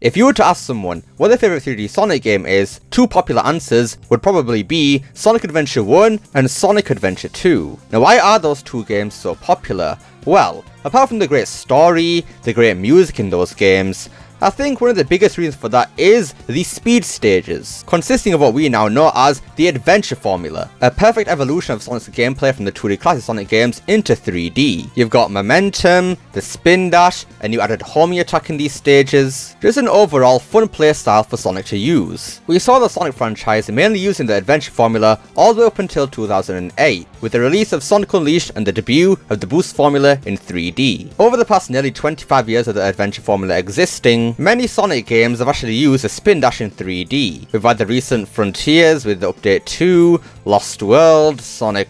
If you were to ask someone what their favourite 3D Sonic game is, two popular answers would probably be Sonic Adventure 1 and Sonic Adventure 2. Now why are those two games so popular? Well, apart from the great story, the great music in those games, I think one of the biggest reasons for that is the speed stages, consisting of what we now know as the adventure formula, a perfect evolution of Sonic's gameplay from the 2D classic Sonic games into 3D. You've got momentum, the spin dash, a new added homing attack in these stages, just an overall fun playstyle for Sonic to use. We saw the Sonic franchise mainly using the adventure formula all the way up until 2008, with the release of Sonic Unleashed and the debut of the boost formula in 3D. Over the past nearly 25 years of the adventure formula existing, many Sonic games have actually used a spin dash in 3D. We've had the recent Frontiers with the Update 2, Lost World, Sonic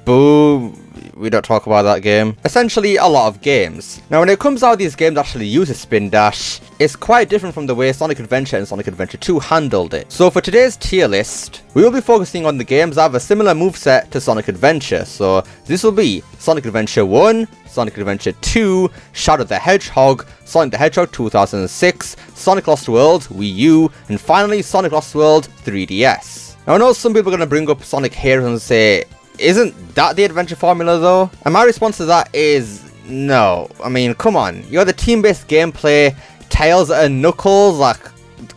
Boom. We don't talk about that game. Essentially a lot of games. Now when it comes out these games actually use a spin dash, it's quite different from the way Sonic Adventure and Sonic Adventure 2 handled it. So for today's tier list, we will be focusing on the games that have a similar moveset to Sonic Adventure. So this will be Sonic Adventure 1, Sonic Adventure 2, Shadow the Hedgehog, Sonic the Hedgehog 2006, Sonic Lost World, Wii U, and finally Sonic Lost World 3DS. Now I know some people are going to bring up Sonic Heroes and say, isn't that the adventure formula though? And my response to that is no. I mean, come on. You got the team-based gameplay, Tails and Knuckles, like,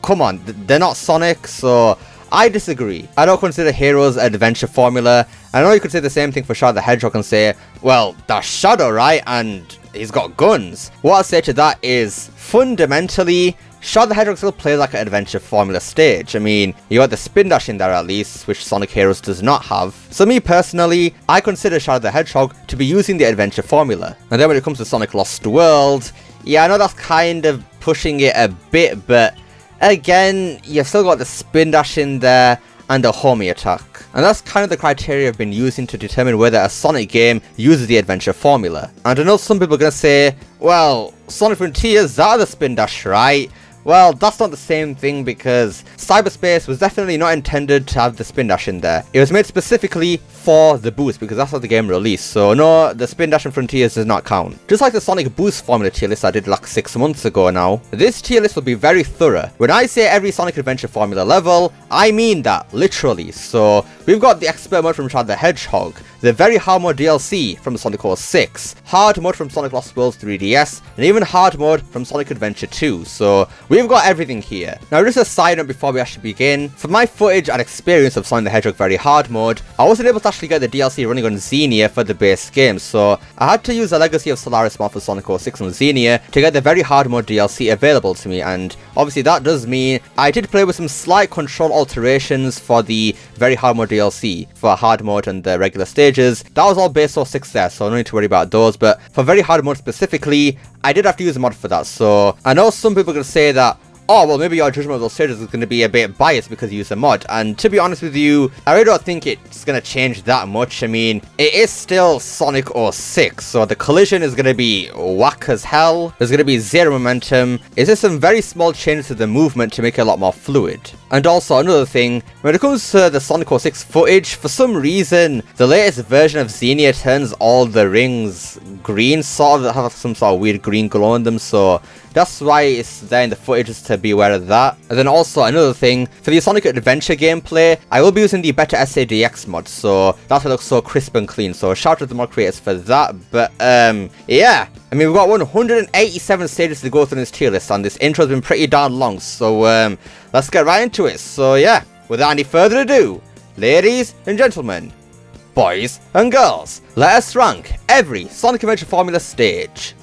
come on, they're not Sonic, so I disagree. I don't consider Heroes an adventure formula. I know you could say the same thing for Shadow the Hedgehog and say, well, that's Shadow, right? And he's got guns. What I'll say to that is, fundamentally, Shadow the Hedgehog still plays like an adventure formula stage. I mean, you got the spin dash in there at least, which Sonic Heroes does not have. So me personally, I consider Shadow the Hedgehog to be using the adventure formula. And then when it comes to Sonic Lost World, yeah, I know that's kind of pushing it a bit, but again, you've still got the spin dash in there and a homing attack. And that's kind of the criteria I've been using to determine whether a Sonic game uses the adventure formula. And I know some people are going to say, well, Sonic Frontiers, that the spin dash, right? Well, that's not the same thing because Cyberspace was definitely not intended to have the spin dash in there. It was made specifically for the boost because that's how the game released. So no, the spin dash in Frontiers does not count. Just like the Sonic Boost formula tier list I did like 6 months ago now, this tier list will be very thorough. When I say every Sonic Adventure formula level, I mean that, literally. So we've got the expert mode from Shadow the Hedgehog, the very hard mode DLC from Sonic 06, hard mode from Sonic Lost World 3DS, and even hard mode from Sonic Adventure 2. So we've got everything here. Now just a side note before we actually begin, for my footage and experience of Sonic the Hedgehog very hard mode, I wasn't able to actually get the DLC running on Xenia for the base game, so I had to use the Legacy of Solaris mod for Sonic 06 on Xenia to get the very hard mode DLC available to me, and obviously that does mean I did play with some slight control alterations for the very hard mode DLC for hard mode and the regular stages. That was all base 06 there, so no need to worry about those, but for very hard mode specifically, I did have to use a mod for that. So I know some people are going to say that, oh, well, maybe your judgment of those stages is going to be a bit biased because you use a mod. And to be honest with you, I really don't think it's going to change that much. I mean, it is still Sonic 06, so the collision is going to be whack as hell. There's going to be zero momentum. It's just some very small changes to the movement to make it a lot more fluid. And also, another thing, when it comes to the Sonic 06 footage, for some reason, the latest version of Xenia turns all the rings green, sort of have some sort of weird green glow on them, so that's why it's there in the footage, just to be aware of that. And then also another thing, for the Sonic Adventure gameplay, I will be using the Better SADX mod, so that's why it looks so crisp and clean. So shout out to the mod creators for that. But yeah, I mean, we've got 187 stages to go through this tier list, and this intro's been pretty darn long. So let's get right into it. So yeah, without any further ado, ladies and gentlemen, boys and girls, let us rank every Sonic Adventure formula stage.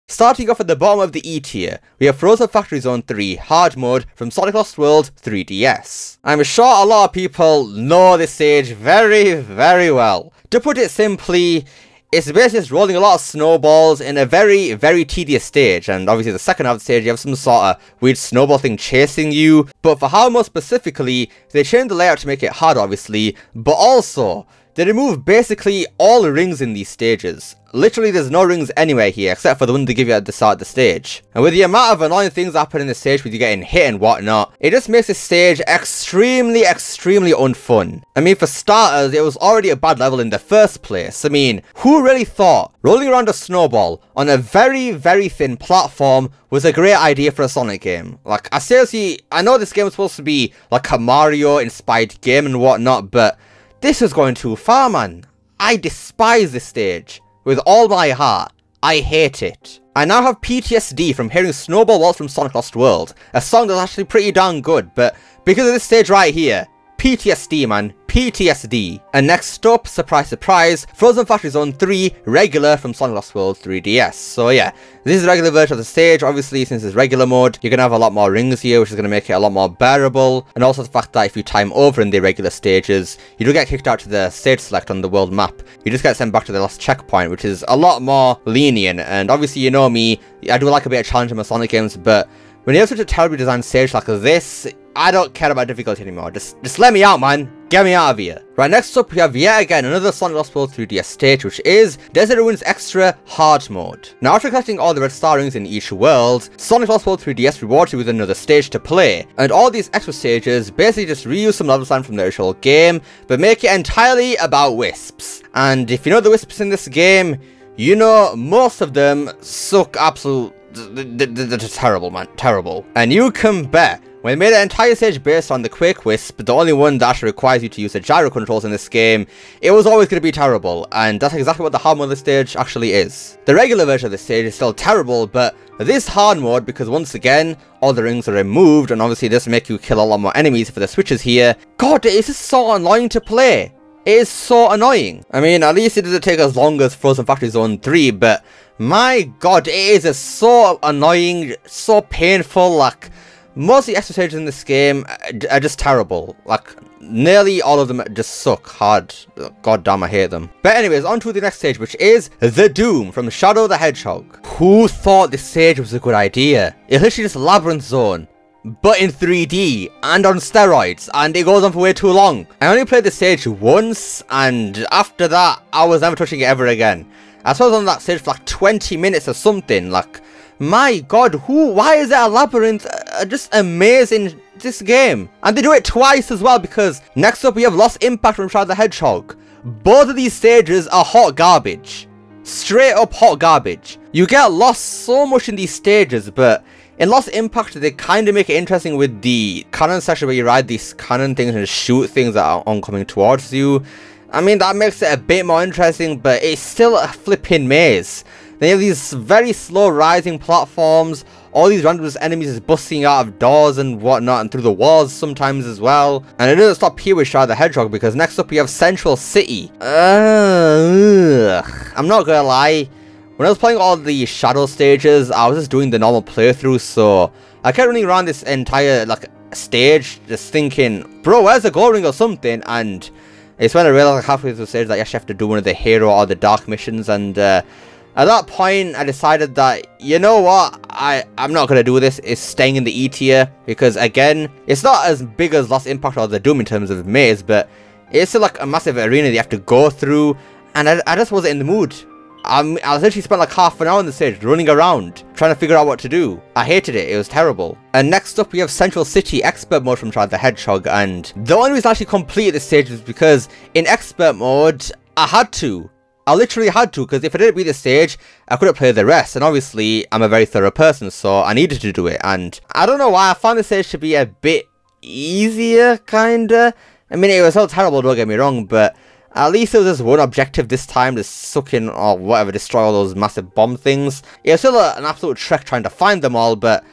Starting off at the bottom of the E tier, we have Frozen Factory Zone 3 Hard Mode from Sonic Lost World 3DS. I'm sure a lot of people know this stage very, very well. To put it simply, it's basically just rolling a lot of snowballs in a very, very tedious stage, and obviously the second half of the stage you have some sort of weird snowball thing chasing you, but for Hard Mode specifically, they changed the layout to make it hard obviously, but also they remove basically all rings in these stages. Literally, there's no rings anywhere here, except for the one they give you at the start of the stage. And with the amount of annoying things that happen in the stage with you getting hit and whatnot, it just makes this stage extremely unfun. I mean, for starters, it was already a bad level in the first place. I mean, who really thought rolling around a snowball on a very thin platform was a great idea for a Sonic game? Like, I know this game was supposed to be like a Mario-inspired game and whatnot, but this was going too far, man. I despise this stage. With all my heart, I hate it. I now have PTSD from hearing Snowball Waltz from Sonic Lost World, a song that's actually pretty darn good, but because of this stage right here, PTSD, man. PTSD. And next up, surprise surprise, Frozen Factory Zone 3 regular from Sonic Lost World 3DS. So yeah, this is the regular version of the stage. Obviously, since it's regular mode, you're gonna have a lot more rings here, which is gonna make it a lot more bearable. And also the fact that if you time over in the regular stages, you don't get kicked out to the stage select on the world map. You just get sent back to the last checkpoint, which is a lot more lenient. And obviously, you know me, I do like a bit of challenge in my Sonic games, but when you have such a terribly designed stage like this, I don't care about difficulty anymore. Just let me out, man. Get me out of here. Right, next up we have yet again another Sonic Lost World 3DS stage, which is Desert Ruins Extra Hard Mode. Now, after collecting all the red star rings in each world, Sonic Lost World 3DS rewards you with another stage to play. And all these extra stages basically just reuse some level design from the original game, but make it entirely about wisps. And if you know the wisps in this game, you know most of them suck absolute. They're terrible, man. Terrible. And you can bet, when they made an entire stage based on the Quake Wisp, the only one that actually requires you to use the gyro controls in this game, it was always going to be terrible, and that's exactly what the hard mode of the stage actually is. The regular version of the stage is still terrible, but this hard mode, because once again, all the rings are removed, and obviously this make you kill a lot more enemies for the switches here. God, it is just so annoying to play. It is so annoying. I mean, at least it doesn't take as long as Frozen Factory Zone 3, but my god, it is just so annoying, so painful. Like, most of the extra stages in this game are just terrible. Like, nearly all of them just suck hard. God damn, I hate them. But anyways, on to the next stage, which is The Doom from Shadow the Hedgehog. Who thought this stage was a good idea? It's literally just Labyrinth Zone, but in 3D and on steroids, and it goes on for way too long. I only played the stage once, and after that, I was never touching it ever again. I suppose on that stage for like 20 minutes or something. Like, my god, why is that a labyrinth? Just amazing, this game. And they do it twice as well, because next up we have Lost Impact from Shadow the Hedgehog. Both of these stages are hot garbage. Straight up hot garbage. You get lost so much in these stages, but in Lost Impact, they kind of make it interesting with the cannon section where you ride these cannon things and shoot things that are oncoming towards you. I mean, that makes it a bit more interesting, but it's still a flipping maze. Then you have these very slow rising platforms, all these random enemies is busting out of doors and whatnot, and through the walls sometimes as well. And it doesn't stop here with Shadow the Hedgehog, because next up we have Central City. I'm not gonna lie. When I was playing all the Shadow stages, I was just doing the normal playthrough, so I kept running around this entire like stage, just thinking, bro, where's the gold ring or something? And it's when I realized like halfway through the stage that you actually have to do one of the hero or the dark missions, and at that point I decided that, you know what, I'm not gonna do this. It's staying in the E tier, because again, it's not as big as Lost Impact or the Doom in terms of maze, but it's still like a massive arena that you have to go through, and I just wasn't in the mood. I literally spent like half an hour on the stage running around trying to figure out what to do. I hated it. It was terrible. And next up we have Central City Expert Mode from Shadow the Hedgehog, and the only reason I actually completed this stage was because in Expert Mode I had to. I literally had to, because if I didn't beat the stage, I couldn't play the rest, and obviously I'm a very thorough person, so I needed to do it. And I don't know why, I found the stage to be a bit easier, kinda. I mean, it was so terrible, don't get me wrong, but at least there was just one objective this time, to suck in or whatever, destroy all those massive bomb things. It was still an absolute trek trying to find them all, but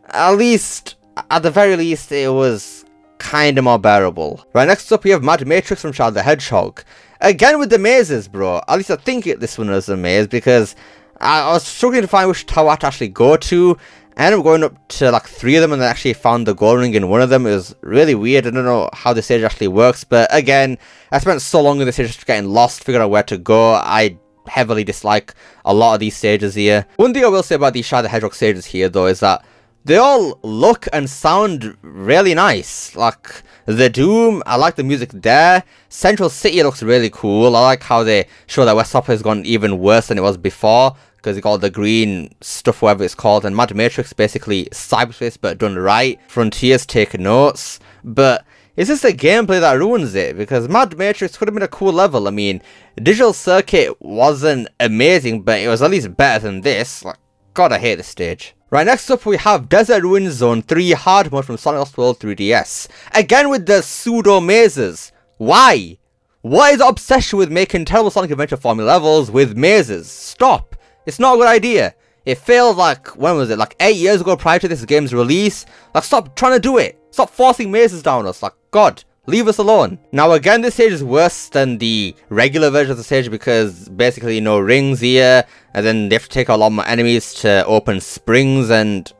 at least, at the very least, it was kinda more bearable. Right, next up we have Mad Matrix from Shadow the Hedgehog. Again with the mazes, bro. At least I think this one was a maze, because I was struggling to find which tower to actually go to. I ended up going up to like 3 of them, and I actually found the gold ring in one of them. It was really weird. I don't know how the stage actually works, but again, I spent so long in the stage just getting lost, figuring out where to go. I heavily dislike a lot of these stages here. One thing I will say about these Shadow the Hedgehog stages here, though, is that they all look and sound really nice. Like, the Doom, I like the music there. Central City looks really cool. I like how they show that West Top has gone even worse than it was before, because you got all the green stuff, whatever it's called. And Mad Matrix, basically cyberspace, but done right. Frontiers take notes. But it's just the gameplay that ruins it, because Mad Matrix could have been a cool level. I mean, Digital Circuit wasn't amazing, but it was at least better than this. Like, God, I hate this stage. Right, next up we have Desert Ruins Zone 3 hard mode from Sonic Lost World 3DS. Again with the pseudo mazes. Why? What is the obsession with making terrible Sonic Adventure formula levels with mazes? Stop. It's not a good idea. It failed like, when was it? Like 8 years ago prior to this game's release. Like, stop trying to do it. Stop forcing mazes down us. Like, God, leave us alone. Now again, this stage is worse than the regular version of the stage, because basically, you know, rings here, and then they have to take out a lot more enemies to open springs, and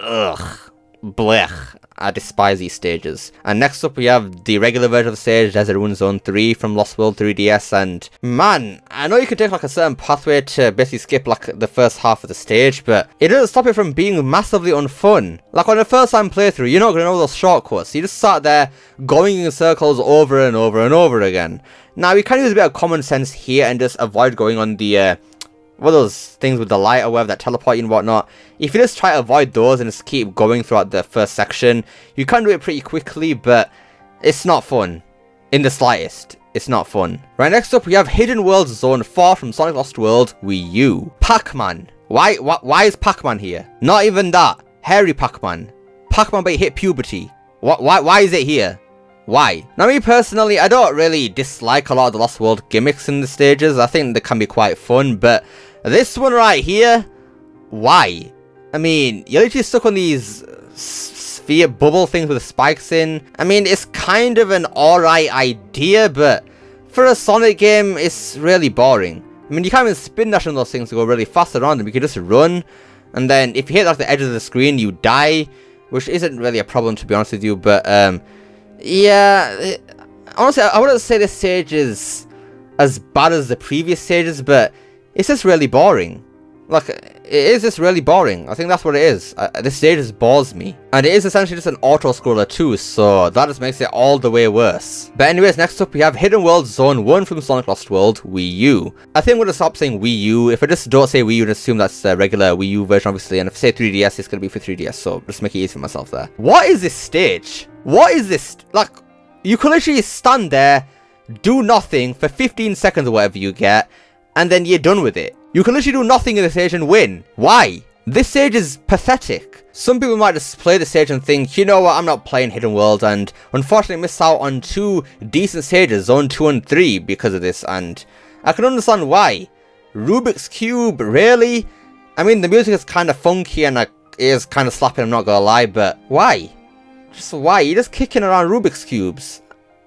ugh, blech. I despise these stages. And next up we have the regular version of the stage, Desert Ruins Zone 3 from Lost World 3DS, and man, I know you can take like a certain pathway to basically skip like the first half of the stage, but it doesn't stop it from being massively unfun. Like on the first time playthrough, you're not going to know those shortcuts. You just sat there going in circles over and over and over again. Now you can use a bit of common sense here and just avoid going on the what are those things with the light or whatever that teleport you and whatnot. If you just try to avoid those and just keep going throughout the first section, you can do it pretty quickly, but it's not fun. In the slightest. It's not fun. Right, next up we have Hidden Worlds Zone 4 from Sonic Lost World Wii U. Pac-Man. Why is Pac-Man here? Not even that. Hairy Pac-Man. Pac-Man but he hit puberty. Why is it here? Why? Now me personally, I don't really dislike a lot of the Lost World gimmicks in the stages. I think they can be quite fun, but this one right here, why? I mean, you're literally stuck on these sphere bubble things with the spikes in. I mean, it's kind of an alright idea, but for a Sonic game, it's really boring. I mean, you can't even spin dash on those things to go really fast around them. You can just run, and then if you hit like the edge of the screen, you die, which isn't really a problem to be honest with you, but yeah, honestly, I wouldn't say this stage is as bad as the previous stages, but it's just really boring. Like, it is just really boring. I think that's what it is. This stage just bores me. And it is essentially just an auto-scroller too, so that just makes it all the way worse. But anyways, next up we have Hidden World Zone 1 from Sonic Lost World Wii U. I think I'm going to stop saying Wii U. If I just don't say Wii U and assume that's the regular Wii U version, obviously, and if I say 3DS, it's going to be for 3DS, so just make it easy for myself there. What is this stage? What is this? Like, you can literally stand there, do nothing for 15 seconds or whatever you get, and then you're done with it. You can literally do nothing in the stage and win. Why? This stage is pathetic. Some people might just play the stage and think, you know what, I'm not playing Hidden World, and unfortunately miss out on 2 decent stages, Zone 2 and 3, because of this, and I can understand why. Rubik's Cube, really? I mean, the music is kind of funky and it is kind of slapping, I'm not gonna lie, but why? Just why? You're just kicking around Rubik's Cubes,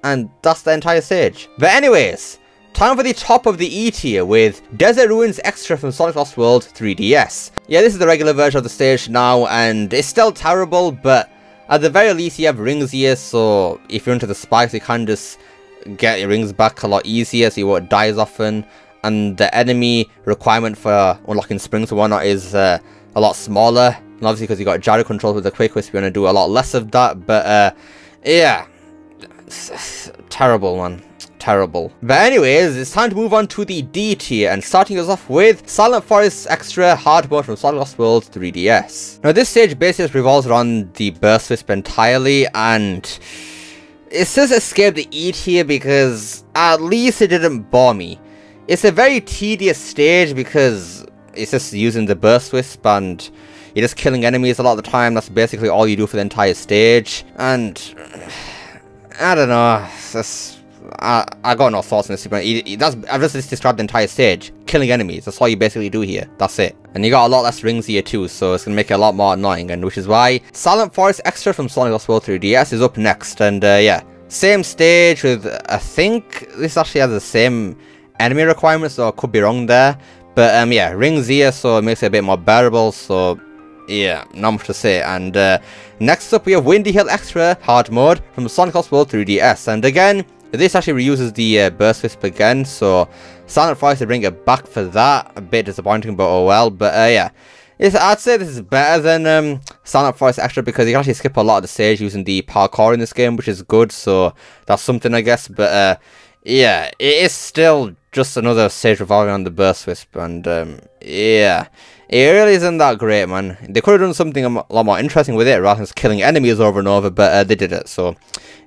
and that's the entire stage. But anyways, time for the top of the E tier with Desert Ruins Extra from Sonic Lost World 3DS. Yeah, this is the regular version of the stage now, and it's still terrible, but at the very least you have rings here, so if you're into the spikes you can just get your rings back a lot easier, so you won't die as often. And the enemy requirement for unlocking springs and whatnot is a lot smaller. And obviously because you got gyro controls with the quick twist, we're going to do a lot less of that, but yeah, terrible, man. Terrible. But anyways, it's time to move on to the D tier, and starting us off with Silent Forest Extra hard mode from Sonic Lost World 3DS. Now this stage basically revolves around the burst wisp entirely, and it says escape the E tier because at least it didn't bore me. It's a very tedious stage because it's just using the burst wisp and you're just killing enemies a lot of the time. That's basically all you do for the entire stage, and I don't know, it's just, I got no thoughts on this. I've just described the entire stage. Killing enemies. That's all you basically do here. That's it. And you got a lot less rings here too, so it's going to make it a lot more annoying. And which is why Silent Forest Extra from Sonic Lost World 3DS is up next. And yeah, same stage with, I think this actually has the same enemy requirements, so I could be wrong there. But yeah, rings here, so it makes it a bit more bearable. So yeah, not much to say. And next up we have Windy Hill Extra hard mode from Sonic Lost World 3DS. And again, this actually reuses the burst wisp again, so Silent Forest to bring it back for that. A bit disappointing, but oh well. But yeah, I'd say this is better than Silent Forest Extra because you can actually skip a lot of the stage using the parkour in this game, which is good, so that's something, I guess. But yeah, it is still just another stage revolving on the Burst Wisp, and yeah, it really isn't that great, man. They could have done something a lot more interesting with it rather than just killing enemies over and over, but they did it, so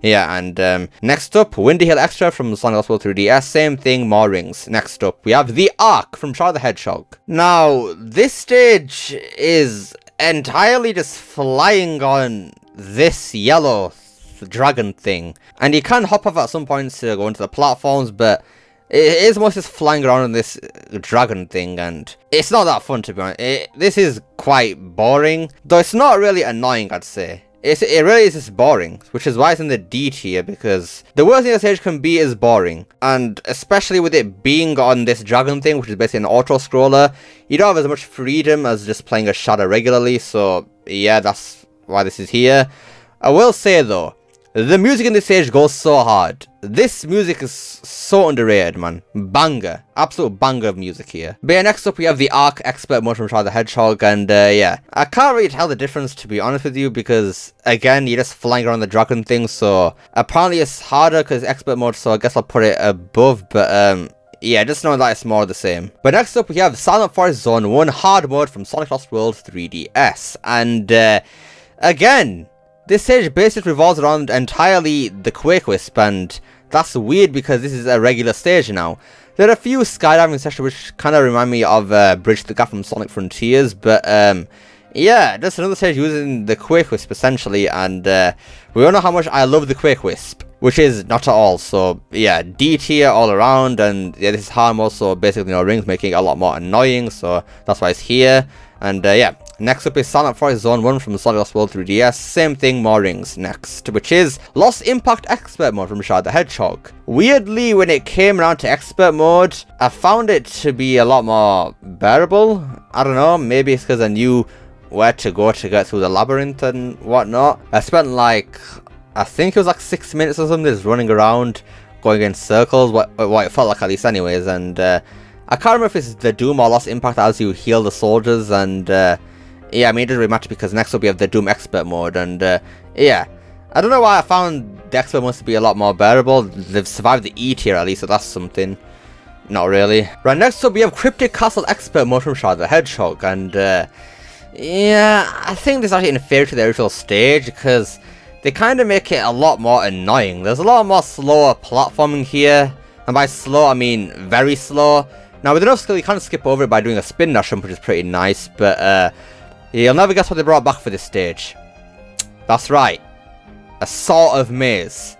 yeah. And next up, Windy Hill Extra from Sonic Lost World 3DS, same thing, more rings. Next up, we have the Arc from Shadow the Hedgehog. Now, this stage is entirely just flying on this yellow dragon thing, and you can hop off at some points to go into the platforms, but it is mostly just flying around on this dragon thing, and it's not that fun, to be honest. This is quite boring, though it's not really annoying, I'd say. It really is just boring, which is why it's in the D tier, because the worst thing the stage can be is boring, and especially with it being on this dragon thing, which is basically an auto-scroller, you don't have as much freedom as just playing a Shadow regularly, so yeah, that's why this is here. I will say though, the music in this stage goes so hard. This music is so underrated, man. Banger. Absolute banger of music here. But yeah, next up we have the Arc Expert mode from Shadow the Hedgehog, and yeah, I can't really tell the difference, to be honest with you, because again, you're just flying around the dragon thing, so apparently it's harder because it's Expert mode, so I guess I'll put it above, but yeah, just know that it's more the same. But next up we have Silent Forest Zone 1 Hard mode from Sonic Lost World 3DS, and again, this stage basically revolves around entirely the Quake Wisp, and that's weird because this is a regular stage now. There are a few skydiving sections which kind of remind me of Bridge the Gap from Sonic Frontiers, but yeah, just another stage using the Quake Wisp essentially, and we all know how much I love the Quake Wisp, which is not at all, so yeah, D tier all around, and yeah, this is hard mode, so basically no rings, making it a lot more annoying, so that's why it's here. And yeah, next up is Silent Forest Zone 1 from Sonic Lost World 3DS, same thing, more rings next, which is Lost Impact Expert mode from Shadow the Hedgehog. Weirdly, when it came around to Expert mode, I found it to be a lot more bearable. I don't know, maybe it's because I knew where to go to get through the labyrinth and whatnot. I spent like, I think it was like 6 minutes or something just running around, going in circles, what it felt like at least anyways, and I can't remember if it's the Doom or Lost Impact as you heal the soldiers, and yeah, I mean, it doesn't really matter because next up we have the Doom Expert mode, and yeah, I don't know why I found the Expert mode to be a lot more bearable. They've survived the E tier at least, so that's something. Not really. Right, next up we have Cryptic Castle Expert mode from Shadow the Hedgehog, and yeah, I think this is actually inferior to the original stage because they kind of make it a lot more annoying. There's a lot more slower platforming here, and by slow I mean very slow. Now with enough skill you can skip over it by doing a spin dash jump, which is pretty nice, but you'll never guess what they brought back for this stage. That's right, a sort of maze.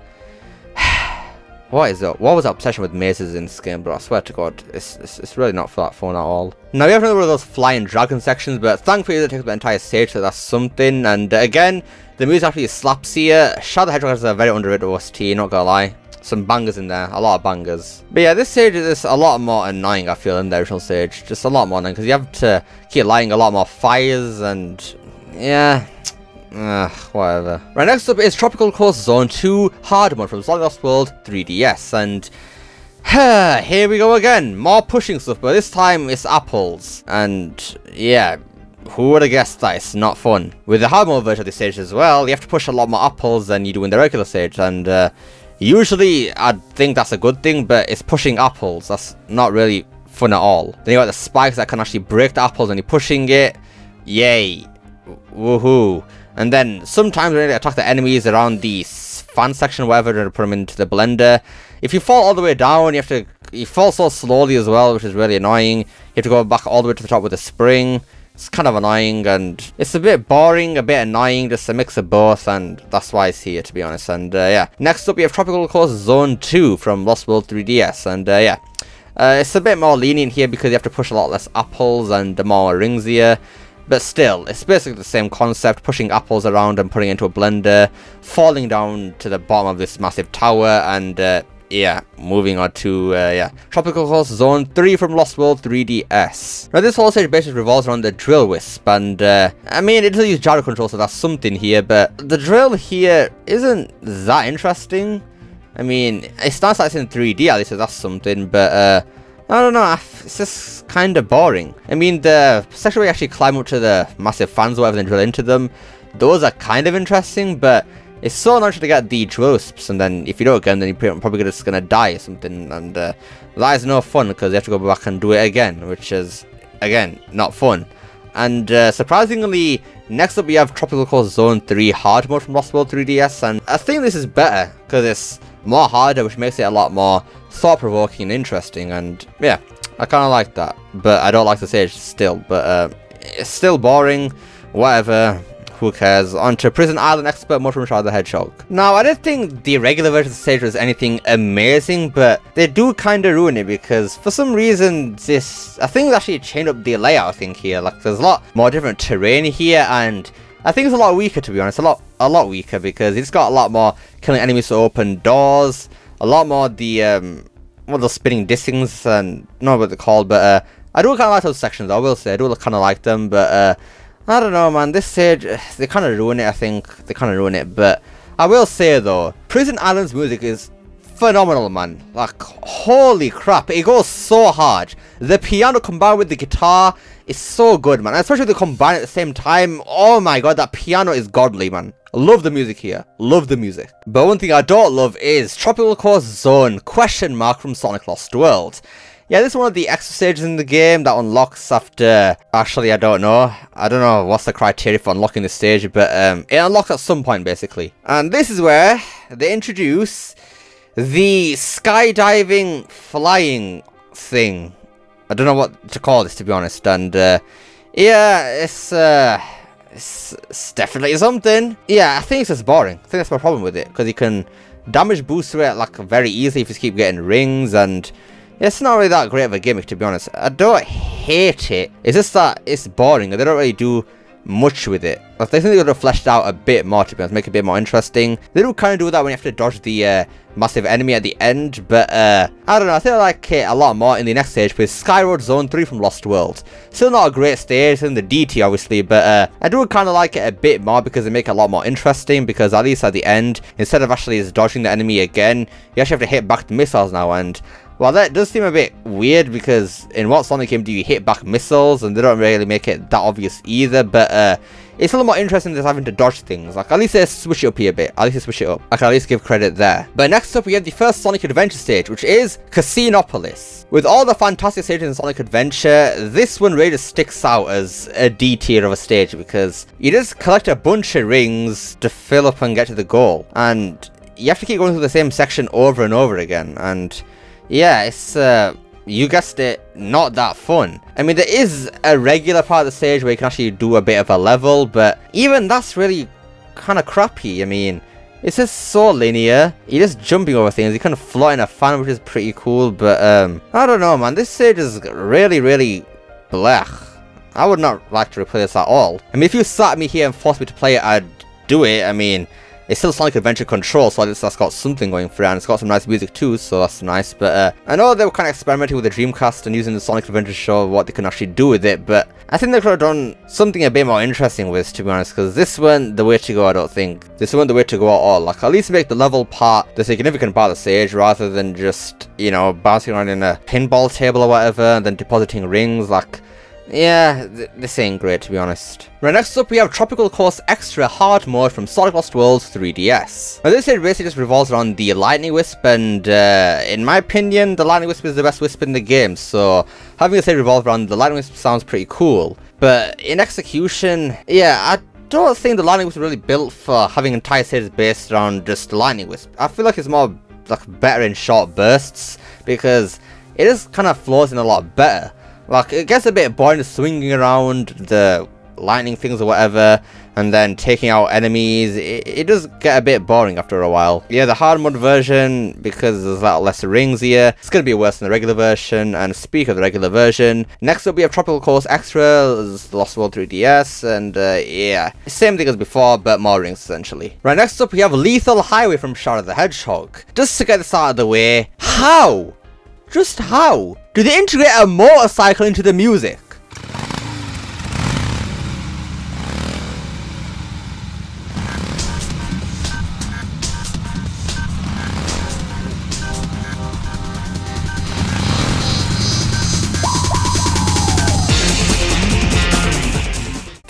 What is that? What was that obsession with mazes in this game, bro? I swear to God, it's really not that fun at all. Now we have another one of those flying dragon sections, but thankfully it takes up the entire stage, so that's something. And again, the music actually slaps here. Shadow the Hedgehog has a very underrated OST, not gonna lie. Some bangers in there, a lot of bangers. But yeah, this stage is a lot more annoying, I feel, than the original stage. Just a lot more annoying, because you have to keep lighting a lot more fires, and yeah, whatever. Right, next up is Tropical Coast Zone 2 Hard mode from Sonic Lost World 3DS, and here we go again, more pushing stuff, but this time it's apples, and yeah, who would have guessed that it's not fun. With the hard mode version of this stage as well, you have to push a lot more apples than you do in the regular stage, and usually I'd think that's a good thing, but it's pushing apples, that's not really fun at all. Then you got the spikes that can actually break the apples when you're pushing it, yay, woohoo. And then sometimes when you attack the enemies around the fan section or whatever, to put them into the blender, if you fall all the way down, you fall so slowly as well, which is really annoying. You have to go back all the way to the top with a spring. It's kind of annoying, and it's a bit boring, a bit annoying, just a mix of both, and that's why it's here, to be honest. And yeah, next up we have Tropical Coast Zone 2 from Lost World 3DS, and yeah, it's a bit more lenient here because you have to push a lot less apples and more rings here. But still, it's basically the same concept, pushing apples around and putting it into a blender, falling down to the bottom of this massive tower, and yeah, moving on to yeah, Tropical Coast Zone 3 from Lost World 3DS. Now this whole stage basically revolves around the Drill Wisp, and I mean, it does use gyro control, so that's something here, but the drill here isn't that interesting. I mean, it's nice that it's in 3D at least, so that's something, but I don't know, it's just kind of boring. I mean, the section where you actually climb up to the massive fans or whatever and drill into them, those are kind of interesting, but it's so annoying to get the drill wisps, and then if you don't get them, then you're probably just gonna die or something, and that is no fun because you have to go back and do it again, which is, again, not fun. And surprisingly, next up we have Tropical Course Zone 3 Hard Mode from Lost World 3DS, and I think this is better because it's more harder, which makes it a lot more thought-provoking and interesting, and yeah, I kind of like that. But I don't like the stage still, but it's still boring, whatever. Who cares? On to Prison Island Expert Mode from Shadow the Hedgehog. Now, I didn't think the regular version of the stage was anything amazing, but they do kind of ruin it because for some reason I think they actually changed up the layout, I think, here. Like, there's a lot more different terrain here, and I think it's a lot weaker, to be honest. A lot weaker because it's got a lot more killing enemies to open doors, a lot more the, what are those spinning disc things, and I don't know what they're called, but I do kind of like those sections, I will say. I do kind of like them, but I don't know, man, this stage, they kind of ruin it, I think. They kind of ruin it, but I will say, though, Prison Island's music is phenomenal, man. Like, holy crap, it goes so hard. The piano combined with the guitar is so good, man. And especially if they combine at the same time. Oh my god, that piano is godly, man. I love the music here. Love the music. But one thing I don't love is Tropical Course Zone ? From Sonic Lost World. Yeah, this is one of the extra stages in the game that unlocks after... Actually, I don't know. I don't know what's the criteria for unlocking this stage, but it unlocks at some point, basically. And this is where they introduce the skydiving flying thing. I don't know what to call this, to be honest. And yeah, it's definitely something. Yeah, I think it's just boring. I think that's my problem with it, because you can damage boost through it like very easily if you just keep getting rings, and it's not really that great of a gimmick, to be honest. I don't hate it. It's just that it's boring. They don't really do much with it. I think they could have fleshed out a bit more, to be honest, make it a bit more interesting. They do kind of do that when you have to dodge the massive enemy at the end, but I don't know, I think I like it a lot more in the next stage with Skyroad Zone 3 from Lost World. Still not a great stage, in the DT obviously, but I do kind of like it a bit more because they make it a lot more interesting, because at least at the end, instead of actually just dodging the enemy again, you actually have to hit back the missiles now, and well, that does seem a bit weird, because in what Sonic game do you hit back missiles, and they don't really make it that obvious either, but it's a little more interesting than having to dodge things. Like, at least they switch it up here a bit. At least they switch it up. I can at least give credit there. But next up, we have the first Sonic Adventure stage, which is Casinopolis. With all the fantastic stages in Sonic Adventure, this one really just sticks out as a D tier of a stage, because you just collect a bunch of rings to fill up and get to the goal. And you have to keep going through the same section over and over again. And yeah, it's, you guessed it, not that fun. I mean, there is a regular part of the stage where you can actually do a bit of a level, but even that's really kind of crappy. I mean, it's just so linear. You're just jumping over things. You kind of float in a fan, which is pretty cool, but I don't know, man. This stage is really, really blech. I would not like to replay this at all. I mean, if you sat me here and forced me to play it, I'd do it. I mean, it's still Sonic Adventure Control, so that's got something going for it, and it's got some nice music too, so that's nice. But I know they were kind of experimenting with the Dreamcast and using the Sonic Adventure show, what they can actually do with it, but I think they could have done something a bit more interesting with this, to be honest, because this one, the way to go, I don't think. This one, the way to go at all. Like, at least make the level part the significant part of the stage, rather than just, you know, bouncing around in a pinball table or whatever, and then depositing rings. Like, yeah, this ain't great, to be honest. Right, next up we have Tropical Course Extra Hard Mode from Sonic Lost World 3DS. Now this stage basically just revolves around the Lightning Wisp, and in my opinion, the Lightning Wisp is the best Wisp in the game, so having a stage revolve around the Lightning Wisp sounds pretty cool. But in execution, yeah, I don't think the Lightning Wisp is really built for having entire stages based around just the Lightning Wisp. I feel like it's more like better in short bursts, because it just kind of flows in a lot better. Like, it gets a bit boring just swinging around the lightning things or whatever, and then taking out enemies. It does get a bit boring after a while. Yeah, the hard mode version, because there's a lot less rings here, it's going to be worse than the regular version. And speak of the regular version, next up we have Tropical Course Extra, Lost World 3DS, and yeah, same thing as before, but more rings essentially. Right, next up we have Lethal Highway from Shadow the Hedgehog. Just to get this out of the way, how? Just how do they integrate a motorcycle into the music?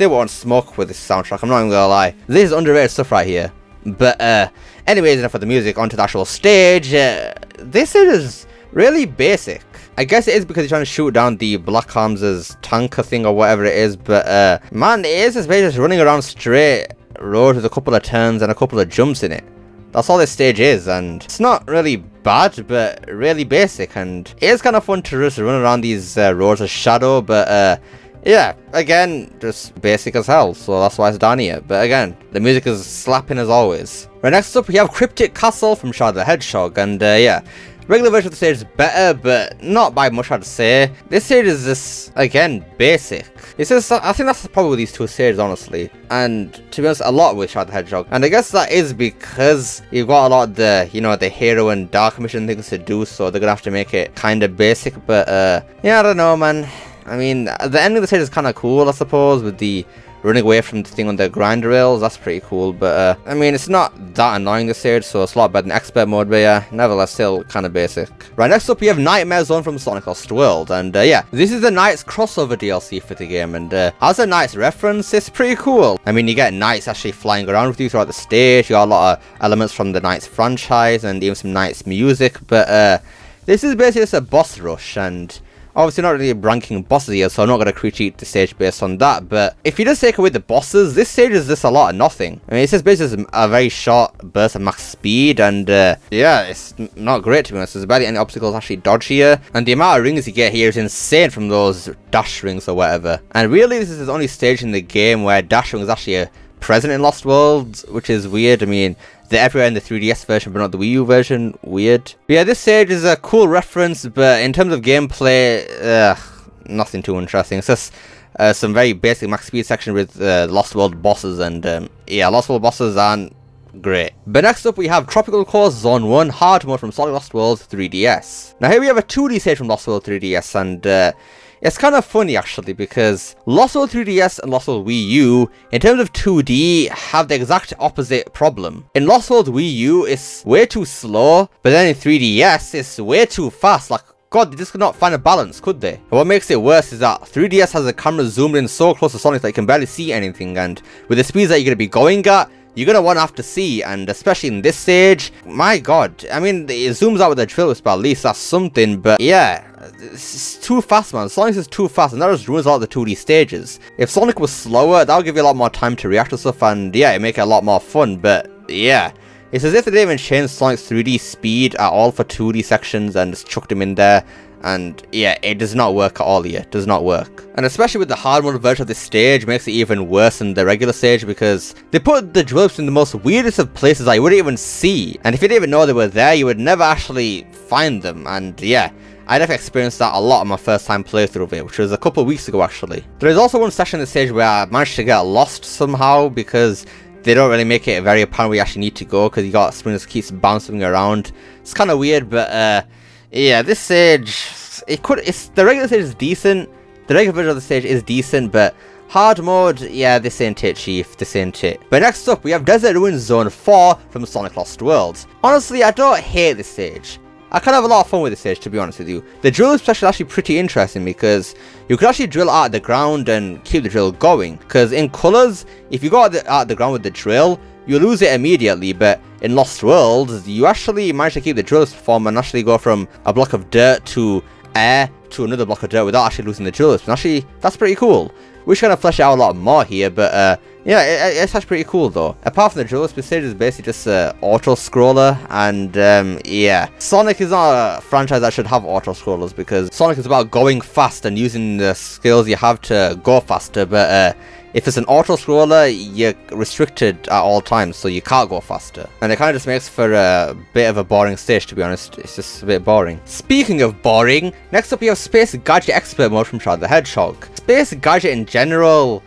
they won't smoke with this soundtrack, I'm not even gonna lie. This is underrated stuff right here. But anyways, enough of the music, onto the actual stage. This is really basic. I guess it is because you're trying to shoot down the Black Arms' tanker thing or whatever it is, but man, it is just basically just running around straight road with a couple of turns and a couple of jumps in it. That's all this stage is, and it's not really bad, but really basic, and it is kind of fun to just run around these roads of shadow, but yeah, again, just basic as hell, so that's why it's down here. But again, the music is slapping as always. Right, next up we have Cryptic Castle from Shadow the Hedgehog, and yeah, regular version of the stage is better, but not by much I'd say. This stage is just, again, basic. It's just, I think that's probably these two stages, honestly. And to be honest, a lot with Shadow the Hedgehog. And I guess that is because you've got a lot of the, you know, the hero and dark mission things to do, so they're gonna have to make it kind of basic. But yeah, I don't know, man. I mean, the ending of the stage is kind of cool, I suppose, with the running away from the thing on the grind rails. That's pretty cool, but I mean, it's not that annoying, this stage, so it's a lot better than expert mode, but yeah, nevertheless, still kind of basic. Right, next up we have Nightmare Zone from Sonic Lost World, and yeah, this is the Knights crossover DLC for the game, and as a Knights reference, it's pretty cool. I mean, you get Knights actually flying around with you throughout the stage, you got a lot of elements from the Knights franchise, and even some Knights music, but this is basically just a boss rush, and obviously not really ranking bosses here, so I'm not going to critique the stage based on that, but if you just take away the bosses, this stage is just a lot of nothing. I mean, it's just basically a very short burst of max speed, and yeah, it's not great to be honest. There's barely any obstacles actually dodge here, and the amount of rings you get here is insane from those dash rings or whatever. And really, this is the only stage in the game where dash ring is actually present in Lost World, which is weird. I mean, they're everywhere in the 3DS version, but not the Wii U version. Weird. But yeah, this stage is a cool reference, but in terms of gameplay, nothing too interesting. It's just some very basic max speed section with Lost World bosses, and yeah, Lost World bosses aren't great. But next up we have Tropical Course Zone 1 Hard Mode from Sonic Lost World 3DS. Now here we have a 2D stage from Lost World 3DS, and it's kind of funny actually, because Lost World 3DS and Lost World Wii U, in terms of 2D, have the exact opposite problem. In Lost World Wii U, it's way too slow, but then in 3DS, it's way too fast. Like, God, they just could not find a balance, could they? And what makes it worse is that 3DS has the camera zoomed in so close to Sonic that you can barely see anything, and with the speeds that you're going to be going at, you're going to want to have to see, and especially in this stage, my God, I mean, it zooms out with a drill whisper, at least that's something, but yeah, it's too fast, man. Sonic is too fast, and that just ruins a lot of the 2D stages. If Sonic was slower, that would give you a lot more time to react to stuff, and yeah, it'd make it a lot more fun, but yeah, it's as if they didn't even change Sonic's 3D speed at all for 2D sections and just chucked him in there. And yeah, it does not work at all here. It does not work. And especially with the hard mode version of this stage, makes it even worse than the regular stage, because they put the drill whips in the most weirdest of places that you wouldn't even see. And if you didn't even know they were there, you would never actually find them. And yeah, I definitely experienced that a lot on my first time playthrough of it, which was a couple of weeks ago actually. There is also one section in the stage where I managed to get lost somehow, because they don't really make it very apparent where you actually need to go, because you got something that keeps bouncing around. It's kind of weird, but yeah, this stage, the regular stage is decent. The regular version of the stage is decent, but hard mode, yeah, this ain't it, chief, this ain't it. But next up, we have Desert Ruins Zone 4 from Sonic Lost World. Honestly, I don't hate this stage. I kind of have a lot of fun with this stage, to be honest with you. The drill is actually pretty interesting, because you could actually drill out of the ground and keep the drill going. Because in Colors, if you go out of the ground with the drill, you lose it immediately, but in Lost World, you actually manage to keep the drill form and actually go from a block of dirt to air to another block of dirt without actually losing the drill. And actually, that's pretty cool. We're just gonna flesh it out a lot more here, but yeah, it's actually pretty cool though. Apart from the drill, this stage is basically just an auto-scroller, and yeah. Sonic is not a franchise that should have auto-scrollers, because Sonic is about going fast and using the skills you have to go faster, but if it's an auto-scroller, you're restricted at all times, so you can't go faster. And it kind of just makes for a bit of a boring stage, to be honest. It's just a bit boring. Speaking of boring, next up we have Space Gadget Expert Mode from Shadow the Hedgehog. Space Gadget in general,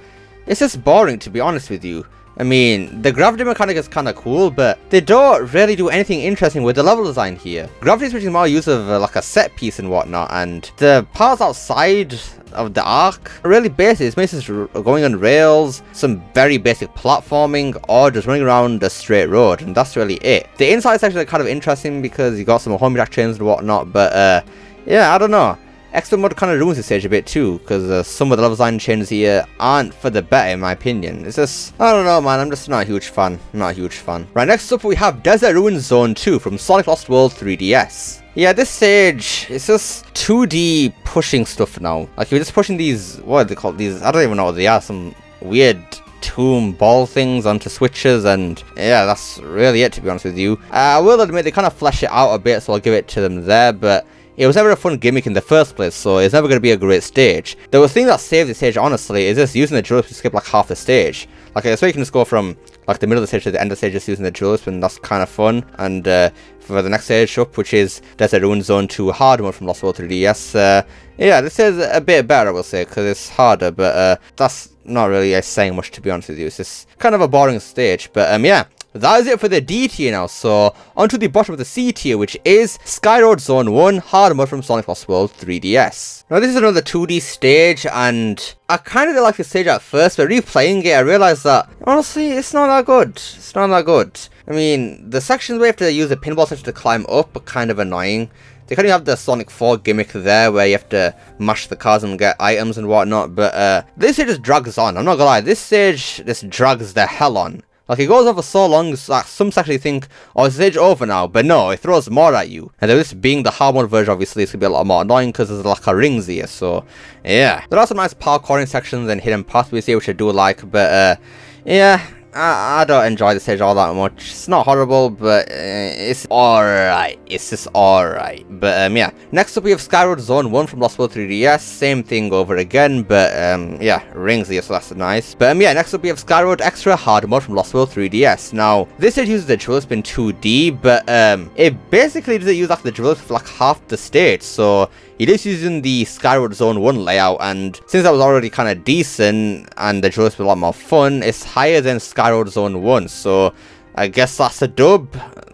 it's just boring, to be honest with you. I mean, the gravity mechanic is kind of cool, but they don't really do anything interesting with the level design here. Gravity is really more use of like a set piece and whatnot, and the parts outside of the arc are really basic. It's basically going on rails, some very basic platforming, or just running around a straight road, and that's really it. The inside section is kind of interesting because you got some homing jack chains and whatnot, but yeah, I don't know. expert mode kind of ruins the stage a bit too, because some of the level design changes here aren't for the better in my opinion. It's just, I don't know man, I'm just not a huge fan. Not a huge fan. Right, next up we have Desert Ruins Zone 2 from Sonic Lost World 3DS. Yeah, this stage, it's just 2D pushing stuff now. Like, you're just pushing these, what are they called? These, I don't even know what they are, some weird tomb ball things onto switches, and yeah, that's really it, to be honest with you. I will admit, they kind of flesh it out a bit, so I'll give it to them there, but it was never a fun gimmick in the first place, so it's never going to be a great stage. The thing that saved the stage, honestly, is just using the drill to skip like half the stage. Like, so you can just go from like the middle of the stage to the end of the stage just using the drill, and that's kind of fun. And for the next stage up, which is Desert Ruins Zone 2 hard mode from Lost World 3DS, yeah, this is a bit better, I will say, because it's harder, but that's not really saying much, to be honest with you. It's just kind of a boring stage, but yeah. That is it for the D tier now, so onto the bottom of the C tier, which is Skyroad Zone 1 hard mode from Sonic Lost World 3DS. Now this is another 2D stage, and I kind of didn't like the stage at first, but replaying it I realised that, honestly, it's not that good. It's not that good. I mean, the sections where you have to use a pinball section to climb up are kind of annoying. They kind of have the Sonic 4 gimmick there, where you have to mash the cars and get items and whatnot, but this stage just drags on. I'm not gonna lie, this stage just drags the hell on. Like, it goes on for so long, like, some actually think, oh, it's the stage over now, but no, it throws more at you. And this being the hard mode version, obviously, it's gonna be a lot more annoying because there's like a rings here, so yeah. There are some nice parkouring sections and hidden pathways here, which I do like, but yeah, I don't enjoy the stage all that much. It's not horrible, but it's alright. It's just alright. But yeah. Next up we have Skyroad Zone 1 from Lost World 3DS. Same thing over again, but yeah, rings here, so that's nice. But yeah, next up we have Skyroad Extra Hard Mode from Lost World 3DS. Now, this stage uses the drill spin 2D, but it basically doesn't use like the drill for like half the stage, so it is using the Skyroad Zone 1 layout, and since that was already kind of decent and the drill was a lot more fun, it's higher than Skyroad Zone 1, so I guess that's a dub.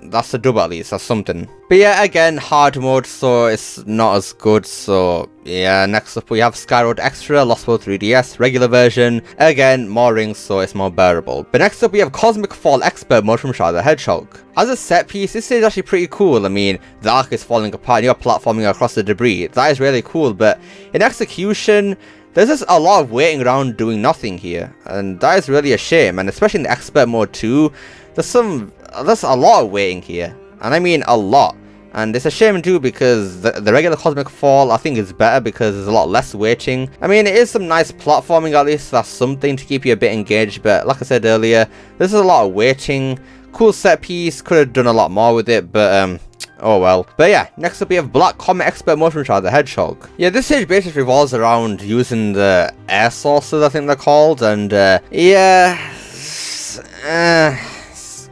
That's a dub at least, that's something. But yeah, again, hard mode, so it's not as good, so yeah. Next up we have Skyroad Extra, Lost World 3DS, regular version. Again, more rings, so it's more bearable. But next up we have Cosmic Fall Expert mode from Shadow the Hedgehog. As a set piece, this is actually pretty cool. I mean, the arc is falling apart and you're platforming across the debris. That is really cool, but in execution, there's just a lot of waiting around doing nothing here, and that is really a shame. And especially in the expert mode too, there's a lot of waiting here, and I mean a lot. And it's a shame too, because the regular Cosmic Fall I think is better because there's a lot less waiting. I mean, it is some nice platforming, at least that's something to keep you a bit engaged, but like I said earlier, there's a lot of waiting. Cool set piece, could have done a lot more with it, but oh well. But yeah, next up we have Black Comet Expert mode from Shadow the Hedgehog. Yeah, this stage basically revolves around using the air sources, I think they're called, and yeah,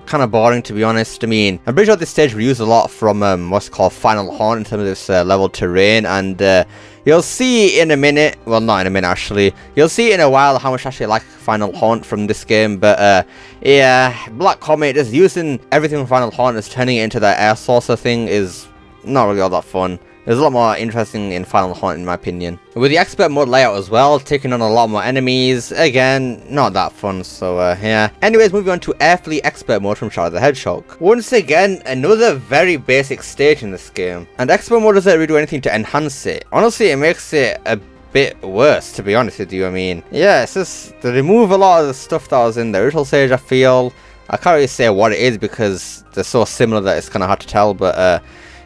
kind of boring, to be honest. I mean, I'm pretty sure this stage reused a lot from what's called Final Haunt in terms of this level terrain, and you'll see in a minute, well not in a minute actually, you'll see in a while how much I actually like Final Haunt from this game, but yeah, Black Comet, just using everything from Final Haunt as turning it into that air saucer thing is not really all that fun. There's a lot more interesting in Final Haunt in my opinion. With the expert mode layout as well, taking on a lot more enemies, again, not that fun, so yeah. Anyways, moving on to Airfleet expert mode from Shadow the Hedgehog. Once again, another very basic stage in this game, and expert mode doesn't really do anything to enhance it. Honestly, it makes it a bit worse, to be honest with you. I mean, yeah, it's just, they remove a lot of the stuff that was in the original stage, I feel. I can't really say what it is because they're so similar that it's kind of hard to tell, but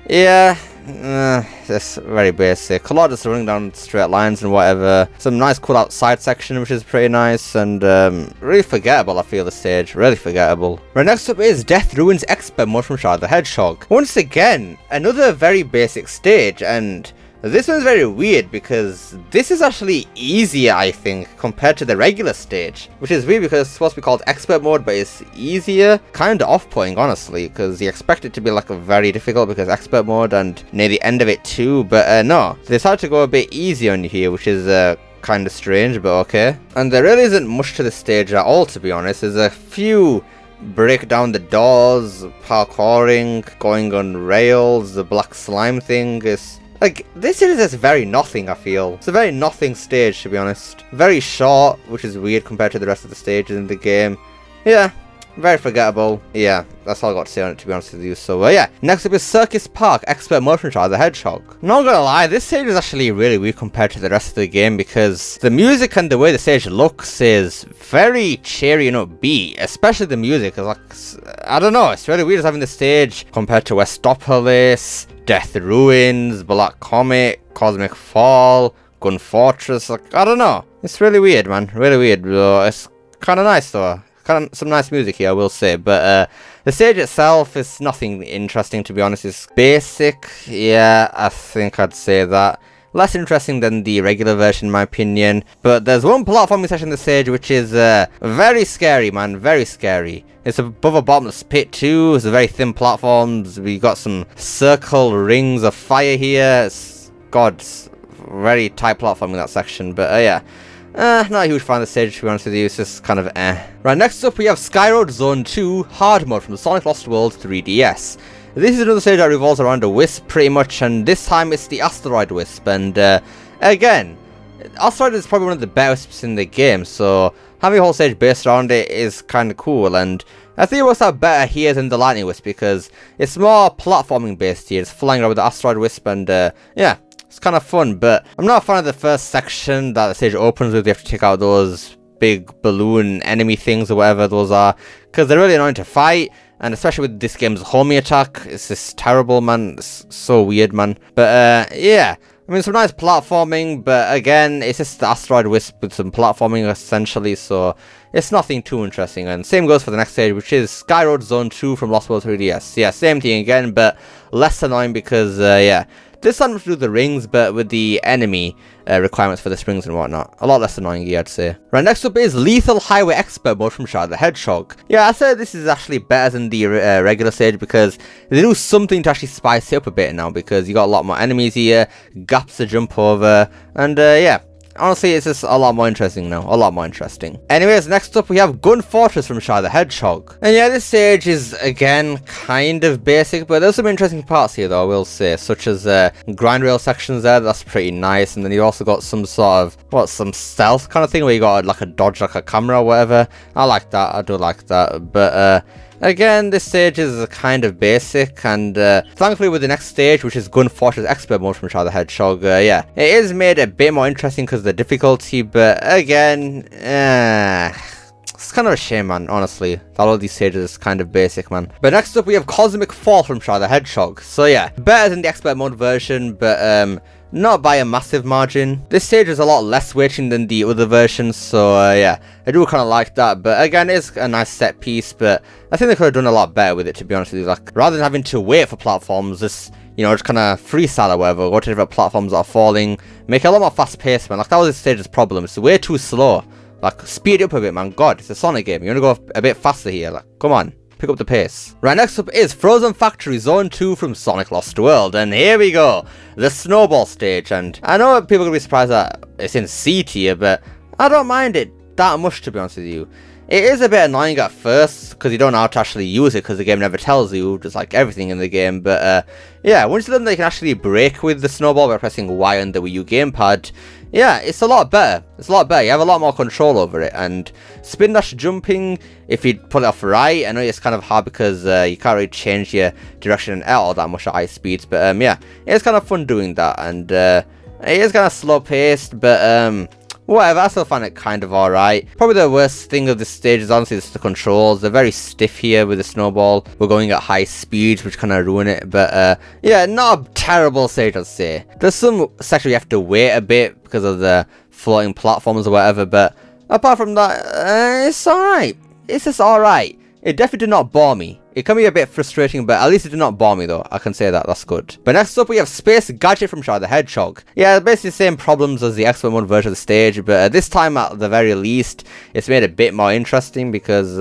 yeah. It's very basic. A lot of just running down straight lines and whatever. Some nice cool outside section, which is pretty nice, and really forgettable, I feel, the stage. Really forgettable. Right, next up is Death Ruins Expert mode from Shadow the Hedgehog. Once again, another very basic stage, and this one's very weird because this is actually easier, I think, compared to the regular stage. Which is weird because it's supposed to be called expert mode, but it's easier. Kinda off-putting, honestly, because you expect it to be like a very difficult because expert mode and near the end of it too, but no. They decided to go a bit easier on you here, which is kinda strange, but okay. And there really isn't much to the stage at all, to be honest. There's a few break down the doors, parkouring, going on rails, the black slime thing is... like, this is just very nothing, I feel. It's a very nothing stage, to be honest. Very short, which is weird compared to the rest of the stages in the game. Yeah, very forgettable. Yeah, that's all I got to say on it, to be honest with you. So yeah, next up is Circus Park Expert Motion Shot the Hedgehog. Not gonna lie, this stage is actually really weak compared to the rest of the game because the music and the way the stage looks is very cheery and upbeat, especially the music. Is like, I don't know, it's really weird having the stage compared to Westopolis, Death Ruins, Black Comet, Cosmic Fall, Gun Fortress. Like, I don't know, it's really weird, man, really weird. It's kind of nice though. Kind of some nice music here, I will say, but the stage itself is nothing interesting, to be honest. It's basic, yeah, I think I'd say that. Less interesting than the regular version, in my opinion. But there's one platforming section in the stage which is very scary, man, very scary. It's above a bottomless pit too. It's a very thin platforms. We got some circle rings of fire here. God, it's very tight platforming in that section, but yeah. Not a huge fan of the stage, to be honest with you. It's just kind of eh. Right, next up we have Skyroad Zone 2 Hard Mode from the Sonic Lost World 3DS. This is another stage that revolves around a wisp, pretty much, and this time it's the Asteroid Wisp. And again, Asteroid is probably one of the better wisps in the game, so having a whole stage based around it is kind of cool. And I think it works out better here than the Lightning Wisp because it's more platforming based here. It's flying around with the Asteroid Wisp, and yeah. It's kind of fun, but I'm not a fan of the first section that the stage opens with. You have to take out those big balloon enemy things or whatever those are, because they're really annoying to fight, and especially with this game's homing attack, it's just terrible, man. It's so weird, man. But yeah, I mean, some nice platforming, but again, it's just the Asteroid Wisp with some platforming essentially, so it's nothing too interesting. And same goes for the next stage, which is Skyroad Zone 2 from Lost World 3DS. Yeah, same thing again, but less annoying because yeah, this one to do the rings, but with the enemy requirements for the springs and whatnot. A lot less annoying, yeah, I'd say. Right, next up is Lethal Highway Expert Mode from Shadow the Hedgehog. Yeah, I said this is actually better than the regular stage because they do something to actually spice it up a bit now, because you got a lot more enemies here, gaps to jump over, and yeah. Honestly, it's just a lot more interesting now. A lot more interesting. Anyways, next up we have Gun Fortress from Shadow the Hedgehog. And yeah, this stage is, again, kind of basic, but there's some interesting parts here, though, I will say. Such as grind rail sections there, that's pretty nice. And then you also got some sort of, some stealth kind of thing where you got like a dodge, like a camera or whatever. I like that. I do like that. But again, this stage is kind of basic, and thankfully with the next stage, which is Gun Fortress Expert Mode from Shadow the Hedgehog, yeah, it is made a bit more interesting because of the difficulty, but again, it's kind of a shame, man, honestly, that all these stages is kind of basic, man. But next up, we have Cosmic Fall from Shadow the Hedgehog. So yeah, better than the Expert Mode version, but not by a massive margin. This stage is a lot less weighting than the other versions, so yeah, I do kind of like that. But again, it's a nice set piece, but I think they could have done a lot better with it, to be honest with you. Like, rather than having to wait for platforms, just, you know, just kind of freestyle or whatever, go to different platforms that are falling, make it a lot more fast paced, man. Like, that was this stage's problem. It's way too slow. Like, speed it up a bit, man. God, it's a Sonic game. You want to go a bit faster here. Like, come on. Pick up the pace. Right, next up is Frozen Factory Zone 2 from Sonic Lost World, and here we go, the snowball stage. And I know people are gonna be surprised that it's in C tier, but I don't mind it that much, to be honest with you. It is a bit annoying at first because you don't know how to actually use it because the game never tells you, just like everything in the game. But yeah, once you learn that you can actually brake with the snowball by pressing Y on the Wii U gamepad, yeah, it's a lot better. It's a lot better. You have a lot more control over it. And spin dash jumping, if you put it off right, I know it's kind of hard because you can't really change your direction and all that much at high speeds. But yeah, it's kind of fun doing that. And it is kind of slow paced, but whatever, I still find it kind of alright. Probably the worst thing of this stage is honestly just the controls. They're very stiff here with the snowball. We're going at high speeds, which kind of ruin it. But yeah, not a terrible stage, I'd say. There's some sections you have to wait a bit because of the floating platforms or whatever. But apart from that, it's alright. It's just alright. It definitely did not bore me. It can be a bit frustrating, but at least it did not bore me though. I can say that, that's good. But next up we have Space Gadget from Shadow the Hedgehog. Yeah, basically the same problems as the Expert Mode version of the stage, but this time at the very least, it's made a bit more interesting because,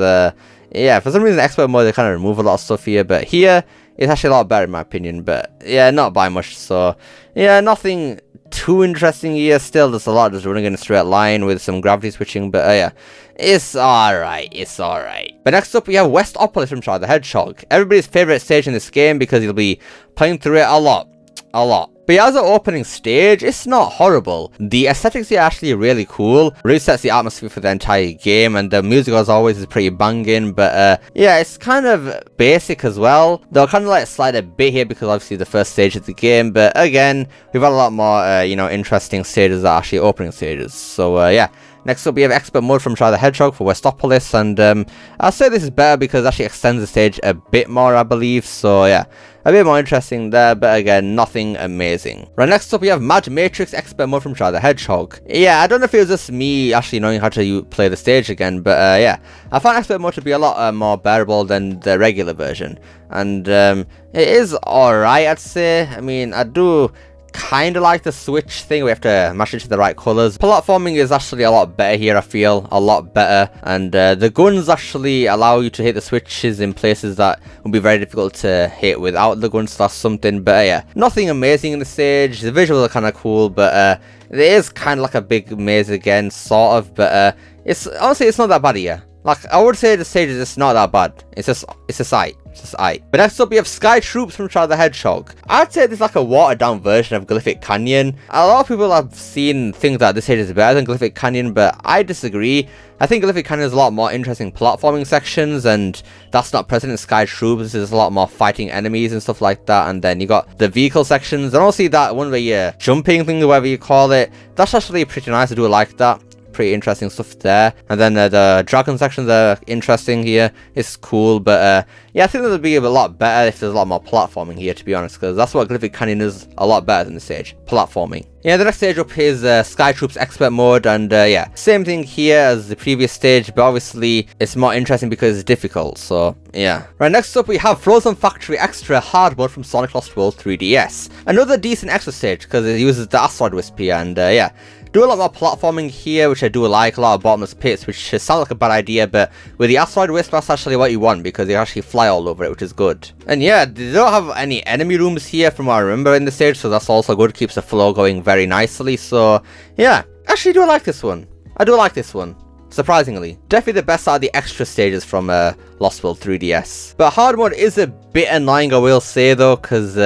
yeah, for some reason the Expert Mode, they kind of remove a lot of stuff here, but here, it's actually a lot better in my opinion, but yeah, not by much, so yeah, nothing too interesting here. Still, there's a lot just running in a straight line with some gravity switching, but yeah, it's alright, it's alright. But next up we have Westopolis from Shadow the Hedgehog. Everybody's favourite stage in this game because you'll be playing through it a lot. But yeah, as an opening stage, it's not horrible. The aesthetics are actually really cool, really sets the atmosphere for the entire game, and the music as always is pretty banging, but yeah, it's kind of basic as well. They'll kind of like slide a bit here because obviously the first stage of the game, but again, we've had a lot more, you know, interesting stages that are actually opening stages. So yeah. Next up, we have Expert Mode from Try the Hedgehog for Westopolis, and I'll say this is better because it actually extends the stage a bit more, I believe, so yeah, a bit more interesting there, but again, nothing amazing. Right, next up, we have Mad Matrix Expert Mode from Try the Hedgehog. Yeah, I don't know if it was just me actually knowing how to play the stage again, but yeah, I found Expert Mode to be a lot more bearable than the regular version, and it is alright, I'd say. I mean, I do kind of like the switch thing. We have to match it to the right colors. Platforming is actually a lot better here, I feel, a lot better, and the guns actually allow you to hit the switches in places that would be very difficult to hit without the guns. That's something, but yeah, nothing amazing in the stage. The visuals are kind of cool, but it is kind of like a big maze again, sort of, but it's honestly, it's not that bad here. Like, I would say the stage is just not that bad. It's a sight. It's just aight. But next up, we have Sky Troops from Try the Hedgehog. I'd say this is like a watered down version of Glyphic Canyon. A lot of people have seen things that this stage is better than Glyphic Canyon, but I disagree. I think Glyphic Canyon has a lot more interesting platforming sections, and that's not present in Sky Troops. There's a lot more fighting enemies and stuff like that, and then you got the vehicle sections, and also that one where you're jumping thing, whatever you call it. That's actually pretty nice. I do like that. Pretty interesting stuff there, and then the dragon sections are interesting here. It's cool, but yeah, I think that'll be a lot better if there's a lot more platforming here, to be honest, because that's what Glyphic Canyon is a lot better than the stage, platforming. Yeah, the next stage up is Sky Troops Expert Mode, and yeah, same thing here as the previous stage, but obviously it's more interesting because it's difficult, so yeah. Right, next up we have Frozen Factory Extra Hard Mode from Sonic Lost World 3DS. Another decent extra stage because it uses the Asteroid Wisp here, and yeah, do a lot more platforming here, which I do like, a lot of bottomless pits, which sounds like a bad idea, but with the Asteroid Wisp, that's actually what you want, because you actually fly all over it, which is good. And yeah, they don't have any enemy rooms here from what I remember in the stage, so that's also good, keeps the flow going very nicely, so yeah, actually do like this one. I do like this one. Surprisingly. Definitely the best out of the extra stages from Lost World 3DS. But hard mode is a bit annoying, I will say, though, because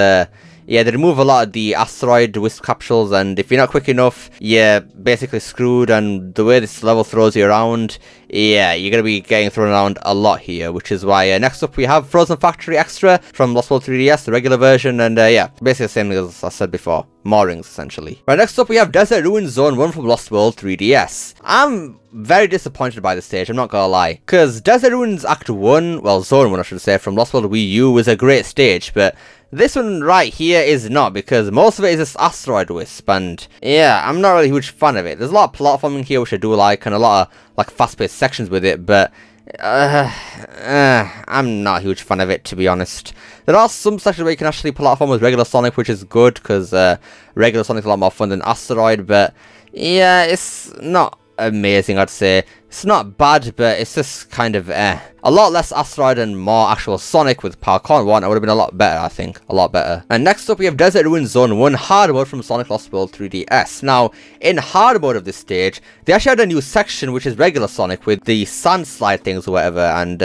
yeah, they remove a lot of the asteroid wisp capsules, and if you're not quick enough, you're basically screwed, and the way this level throws you around, yeah, you're going to be getting thrown around a lot here, which is why next up we have Frozen Factory Extra from Lost World 3DS, the regular version, and yeah, basically the same as I said before. More rings, essentially. Right, next up we have Desert Ruins Zone 1 from Lost World 3DS. I'm very disappointed by this stage, I'm not gonna lie, because Desert Ruins Act 1, well, Zone 1 I should say, from Lost World Wii U was a great stage, but this one right here is not, because most of it is this Asteroid Wisp, and yeah, I'm not really a huge fan of it. There's a lot of platforming here, which I do like, and a lot of like fast-paced sections with it, but I'm not a huge fan of it, to be honest. There are some sections where you can actually platform with regular Sonic, which is good, because regular Sonic's a lot more fun than Asteroid, but yeah, it's not amazing, I'd say. It's not bad, but it's just kind of A lot less Asteroid and more actual Sonic with Parkour 1. It would have been a lot better, I think. A lot better. And next up we have Desert Ruins Zone 1 Hard Mode from Sonic Lost World 3DS. Now, in Hard Mode of this stage, they actually had a new section which is regular Sonic with the sand slide things or whatever, and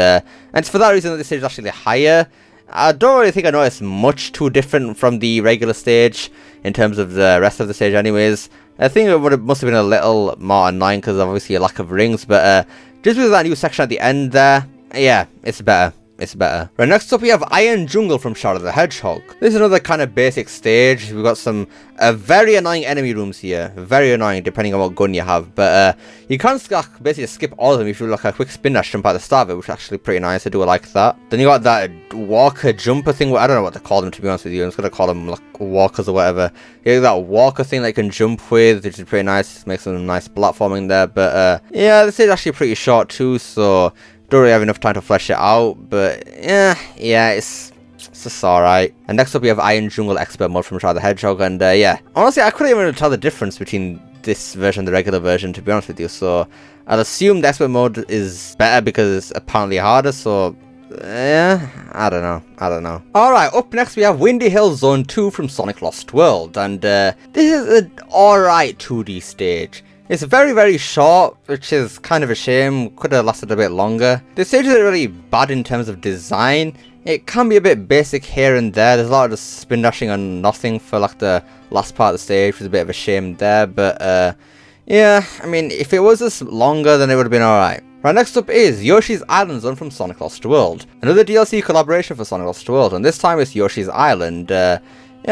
it's for that reason that this stage is actually higher. I don't really think I noticed much too different from the regular stage in terms of the rest of the stage anyways. I think it must have been a little more annoying because obviously a lack of rings, but just with that new section at the end there, yeah, it's better. It's better. Right, next up we have Iron Jungle from Shadow the Hedgehog. This is another kind of basic stage. We've got some very annoying enemy rooms here. Very annoying depending on what gun you have. But you can basically skip all of them if you do like a quick spin dash jump at the start of it, which is actually pretty nice. I do like that. Then you got that walker jumper thing. I don't know what to call them, to be honest with you. I'm just going to call them like walkers or whatever. You got that walker thing that you can jump with, which is pretty nice. Makes some nice platforming there. But yeah, this is actually pretty short too, so don't really have enough time to flesh it out, but yeah, it's just alright. And next up we have Iron Jungle Expert Mode from Try the Hedgehog, and yeah, honestly I couldn't even tell the difference between this version and the regular version, to be honest with you, so I'd assume the Expert Mode is better because it's apparently harder, so yeah, I don't know. Alright, up next we have Windy Hill Zone 2 from Sonic Lost World, and this is an alright 2D stage. It's very, very short, which is kind of a shame. Could have lasted a bit longer. The stage isn't really bad in terms of design. it can be a bit basic here and there. There's a lot of just spin dashing and nothing for like the last part of the stage, which is a bit of a shame there, but yeah, I mean, if it was just longer, then it would have been alright. Right, next up is Yoshi's Island Zone from Sonic Lost World. Another DLC collaboration for Sonic Lost World, and this time it's Yoshi's Island. Yeah,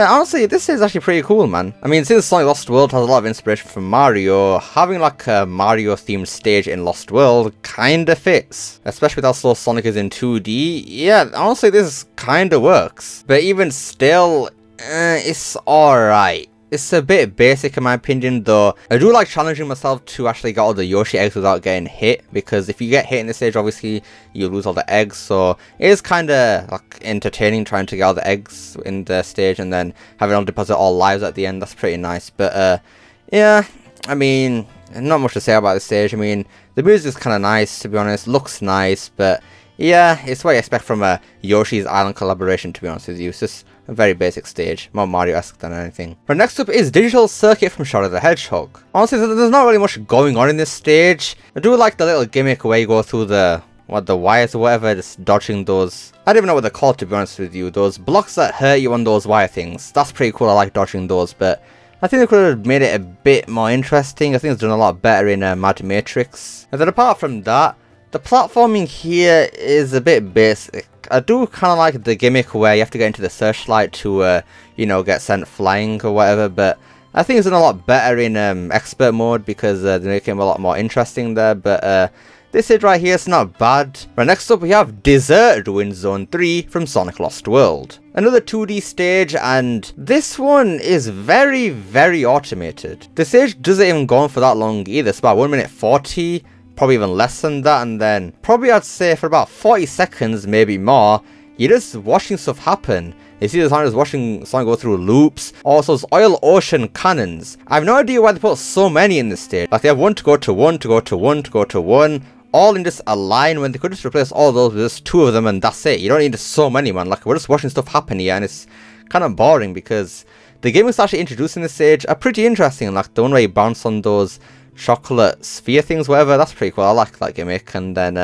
honestly, this is actually pretty cool, man. I mean, since Sonic Lost World has a lot of inspiration from Mario, having like a Mario-themed stage in Lost World kinda fits. Especially with how slow Sonic is in 2D. Yeah, honestly, this kinda works. But even still, it's alright. It's a bit basic in my opinion, though. I do like challenging myself to actually get all the Yoshi eggs without getting hit, because if you get hit in this stage, obviously you lose all the eggs, so it is kind of like entertaining trying to get all the eggs in the stage and then having them deposit all lives at the end. That's pretty nice. But yeah, I mean, not much to say about this stage. I mean, the music is kind of nice, to be honest, looks nice, but yeah, it's what you expect from a Yoshi's Island collaboration, to be honest with you. It's just a very basic stage, more Mario-esque than anything. But next up is Digital Circuit from Shadow the Hedgehog. Honestly, there's not really much going on in this stage. I do like the little gimmick where you go through the wires or whatever, just dodging those, I don't even know what they're called, to be honest with you, those blocks that hurt you on those wire things. That's pretty cool, I like dodging those, but I think they could have made it a bit more interesting. I think it's done a lot better in Mad Matrix. And then apart from that, the platforming here is a bit basic. I do kind of like the gimmick where you have to get into the searchlight to, you know, get sent flying or whatever, but I think it's done a lot better in expert mode, because they make it a lot more interesting there, but this stage right here is not bad. Right, next up we have Desert Ruin Zone 3 from Sonic Lost World. Another 2D stage, and this one is very, very automated. The stage doesn't even go on for that long either. It's about 1 minute 40. Probably even less than that, and then probably I'd say for about 40 seconds, maybe more, you're just watching stuff happen. You see the time just watching Sonic go through loops. Also, those oil ocean cannons. I have no idea why they put so many in this stage. Like, they have one to go to one, to go to one, to go to one, all in just a line, when they could just replace all those with just 2 of them and that's it. You don't need so many, man. Like, we're just watching stuff happen here, and it's kind of boring, because the gimmicks actually introduced in this stage are pretty interesting. Like, the one where you bounce on those chocolate sphere things, whatever, that's pretty cool. I like that gimmick, and then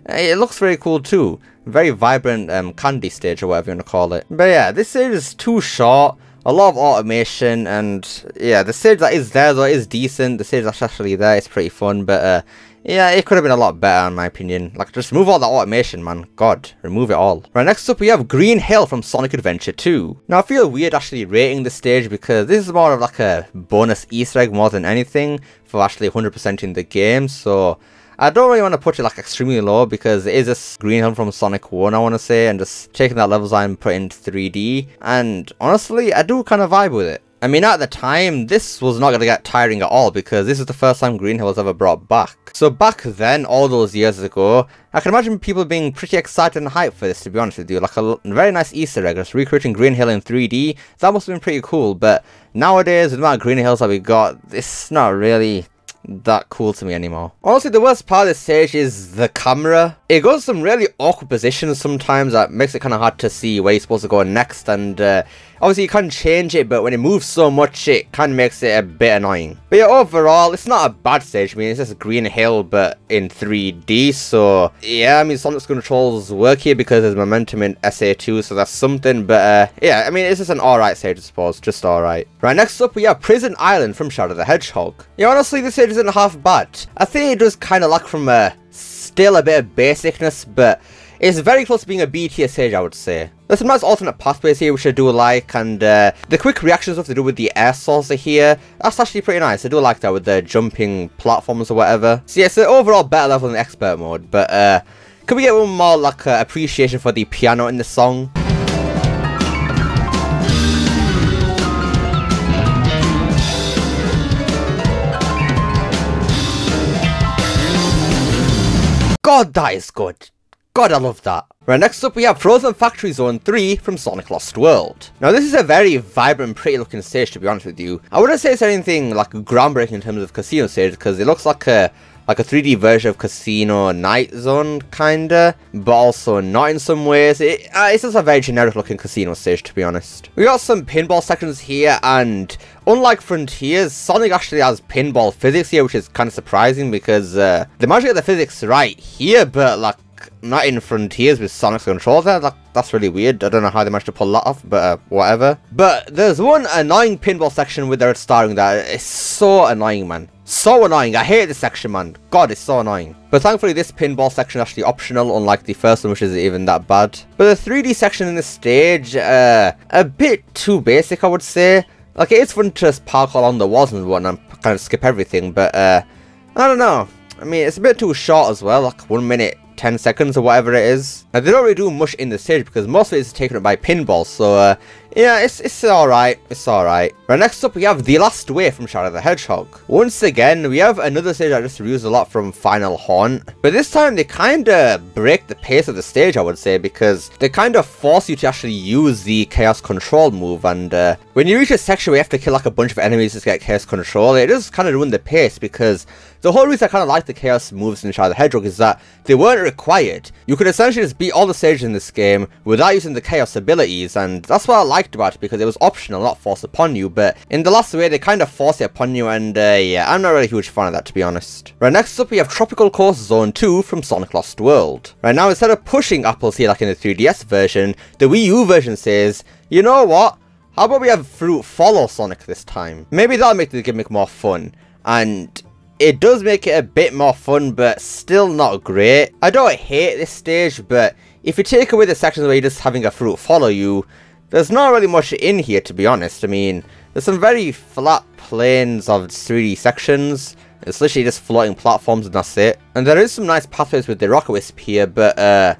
it looks very cool too. Very vibrant candy stage, or whatever you want to call it. But yeah, this stage is too short, a lot of automation, and yeah, the stage that is there though is decent. The stage that's actually there is pretty fun, but yeah, it could have been a lot better in my opinion. Like, just remove all that automation, man. God, remove it all. Right, next up we have Green Hill from Sonic Adventure 2. Now, I feel weird actually rating this stage, because this is more of like a bonus Easter egg more than anything for actually 100% in the game, so I don't really want to put it like extremely low, because it is a Green Hill from Sonic 1, I want to say, and just taking that level design and put it into 3D, and honestly, I do kind of vibe with it. I mean, at the time, this was not going to get tiring at all, because this is the first time Green Hill was ever brought back. So back then, all those years ago, I can imagine people being pretty excited and hyped for this, to be honest with you. Like, a very nice Easter egg, just recreating Green Hill in 3D, that must have been pretty cool, but nowadays, with the amount of Green Hills that we got, it's not really that cool to me anymore. Honestly, the worst part of this stage is the camera. It goes some really awkward positions sometimes that makes it kind of hard to see where you're supposed to go next, and obviously you can change it, but when it moves so much, it kind of makes it a bit annoying. But yeah, overall, it's not a bad stage. I mean, it's just a Green Hill, but in 3D, so yeah, I mean, Sonic's controls work here because there's momentum in SA2, so that's something, but yeah, I mean, it's just an alright stage, I suppose, just alright. Right, next up, we have Prison Island from Shadow the Hedgehog. Yeah, honestly, this stage isn't half bad. I think it does kind of lack from still a bit of basicness, but it's very close to being a B tier stage, I would say. There's some nice alternate pathways here which I do like, and the quick reaction stuff to do with the air saucer here, that's actually pretty nice. I do like that with the jumping platforms or whatever. So yeah, it's an overall better level than expert mode, but could we get one more like appreciation for the piano in the song? God, that is good. God, I love that. Right, next up we have Frozen Factory Zone 3 from Sonic Lost World. Now, this is a very vibrant, pretty looking stage, to be honest with you. I wouldn't say it's anything like groundbreaking in terms of casino stage, because it looks like a 3D version of Casino Night Zone, kinda, but also not in some ways. It's just a very generic looking casino stage, to be honest. We got some pinball sections here, and unlike Frontiers, Sonic actually has pinball physics here, which is kind of surprising, because they managed to get the physics right here, but like, like not in Frontiers with Sonic's controls there. That's really weird. I don't know how they managed to pull that off, but whatever. But there's one annoying pinball section with their starring that is so annoying, man. So annoying. I hate this section, man. God, it's so annoying. But thankfully this pinball section is actually optional, unlike the first one, which isn't even that bad. But the 3D section in this stage, a bit too basic, I would say. Like, it is fun to just park along the walls and whatnot and kind of skip everything, but I don't know. I mean, it's a bit too short as well, like 1 minute 10 seconds or whatever it is. Now, they don't really do much in the stage because most of it is taken up by pinballs, so yeah, it's alright, it's alright. Right, next up we have The Last Wave from Shadow the Hedgehog. Once again, we have another stage I just reused a lot from Final Haunt, but this time they kinda break the pace of the stage, I would say, because they kinda force you to actually use the Chaos Control move, and when you reach a section where you have to kill like a bunch of enemies to get Chaos Control, it does kinda ruin the pace, because the whole reason I kind of like the Chaos moves in Shadow the Hedgehog is that they weren't required. You could essentially just beat all the stages in this game without using the Chaos abilities, and that's what I liked about it, because it was optional, not forced upon you. But in The Last Wave, they kind of force it upon you, and yeah, I'm not really a huge fan of that, to be honest. Right, next up we have Tropical Coast Zone 2 from Sonic Lost World. Right now, instead of pushing apples here like in the 3DS version, the Wii U version says, you know what? How about we have fruit follow Sonic this time? Maybe that'll make the gimmick more fun, and it does make it a bit more fun, but still not great. I don't hate this stage, but if you take away the sections where you're just having a fruit follow you, there's not really much in here, to be honest. I mean, there's some very flat planes of 3D sections. It's literally just floating platforms and that's it. And there is some nice pathways with the Rocket Wisp here, but yeah,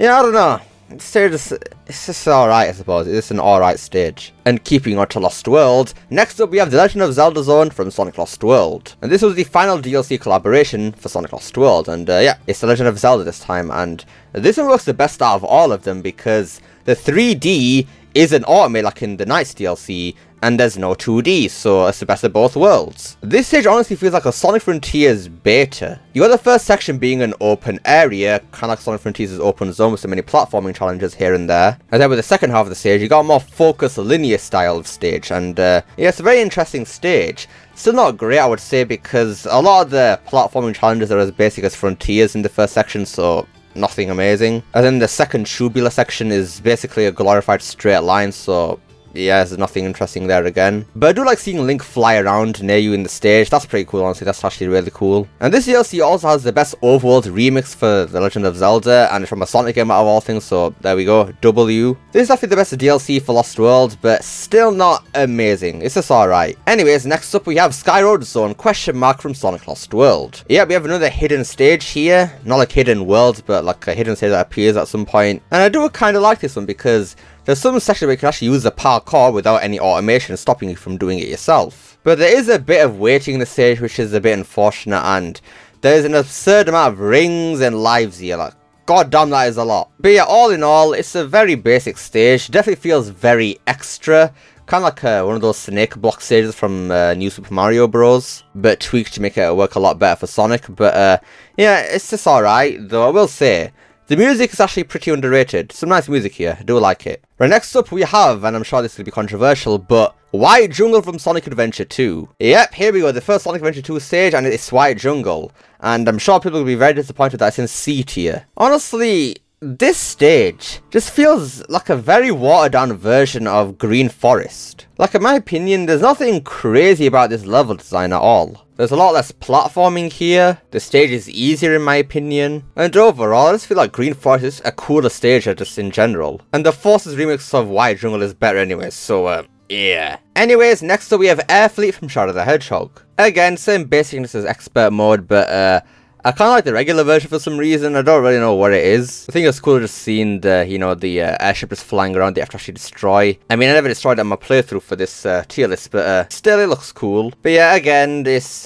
I don't know. It's just alright, I suppose. It's an alright stage. And keeping on to Lost World, next up we have The Legend of Zelda Zone from Sonic Lost World. And this was the final DLC collaboration for Sonic Lost World. And yeah, it's The Legend of Zelda this time. And this one works the best out of all of them because the 3D isn't automated like in the Knights DLC, and there's no 2D, so it's the best of both worlds. This stage honestly feels like a Sonic Frontiers beta. You got the first section being an open area, kind of like Sonic Frontiers' open zone with so many platforming challenges here and there. And then with the second half of the stage, you got a more focused linear style of stage, and yeah, it's a very interesting stage. Still not great, I would say, because a lot of the platforming challenges are as basic as Frontiers in the first section, so nothing amazing. And then the second tubular section is basically a glorified straight line, so yeah, there's nothing interesting there again. But I do like seeing Link fly around near you in the stage. That's pretty cool, honestly. That's actually really cool. And this DLC also has the best overworld remix for The Legend of Zelda, and it's from a Sonic game out of all things, so there we go, W. This is definitely the best DLC for Lost World, but still not amazing. It's just alright. Anyways, next up we have Sky Road Zone ? From Sonic Lost World. Yeah, we have another hidden stage here. Not like hidden worlds, but like a hidden stage that appears at some point. And I do kind of like this one because there's some sections where you can actually use the parkour without any automation stopping you from doing it yourself. But there is a bit of waiting in the stage, which is a bit unfortunate, and there's an absurd amount of rings and lives here. Like, god damn, that is a lot. But yeah, all in all, it's a very basic stage. Definitely feels very extra. Kind of like one of those snake block stages from New Super Mario Bros. But tweaked to make it work a lot better for Sonic. But yeah, it's just alright, though I will say, the music is actually pretty underrated. Some nice music here, I do like it. Right, next up we have, and I'm sure this will be controversial, but White Jungle from Sonic Adventure 2. Yep, here we go, the first Sonic Adventure 2 stage, and it's White Jungle. And I'm sure people will be very disappointed that it's in C tier. Honestly, this stage just feels like a very watered down version of Green Forest. Like, in my opinion, there's nothing crazy about this level design at all. There's a lot less platforming here, the stage is easier in my opinion, and overall I just feel like Green Forest is a cooler stage just in general. And the Forces remix of White Jungle is better anyway, so yeah. Anyways, next up we have Air Fleet from Shadow the Hedgehog. Again, same basicness as Expert Mode, but I kind of like the regular version for some reason. I don't really know what it is. I think it's cool just seeing the, you know, the airship just flying around they have to actually destroy. I mean, I never destroyed it on my playthrough for this tier list, but still it looks cool. But yeah, again, it's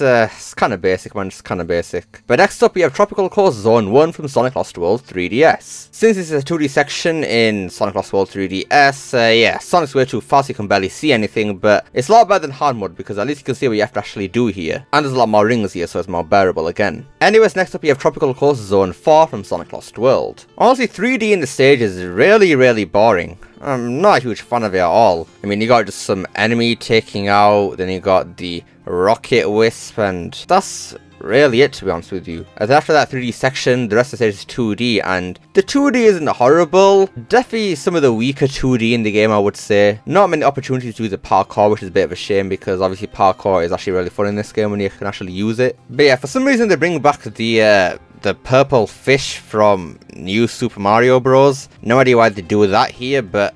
kind of basic, man, just kind of basic. But next up we have Tropical Coast Zone 1 from Sonic Lost World 3DS. Since this is a 2D section in Sonic Lost World 3DS, yeah, Sonic's way too fast, you can barely see anything, but it's a lot better than hard mode because at least you can see what you have to actually do here. And there's a lot more rings here, so it's more bearable again. Anyways, next up we have Tropical Coast Zone 4 from Sonic Lost World. Honestly, 3D in the stage is really boring. I'm not a huge fan of it at all. I mean, you got just some enemy taking out, then you got the rocket wisp, and that's really it, to be honest with you. As after that 3D section, the rest of the stage is 2D, and the 2D isn't horrible. Definitely some of the weaker 2D in the game, I would say. Not many opportunities to use the parkour, which is a bit of a shame, because obviously parkour is actually really fun in this game when you can actually use it. But yeah, for some reason they bring back the purple fish from New Super Mario Bros. No idea why they do that here, but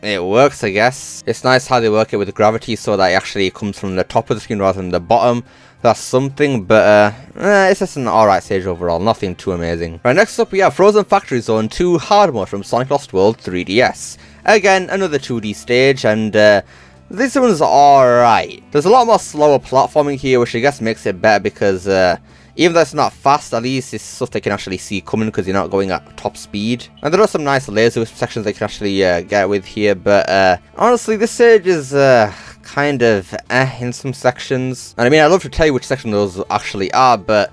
it works, I guess. It's nice how they work it with gravity so that it actually comes from the top of the screen rather than the bottom. That's something, but it's just an alright stage overall, nothing too amazing. Right, next up we have Frozen Factory Zone 2 Hard Mode from Sonic Lost World 3DS. Again, another 2D stage, and this one's alright. There's a lot more slower platforming here, which I guess makes it better because even though it's not fast, at least it's stuff they can actually see coming because you're not going at top speed. And there are some nice laser sections they can actually get with here, but honestly, this stage is kind of in some sections. And I mean, I'd love to tell you which section those actually are, but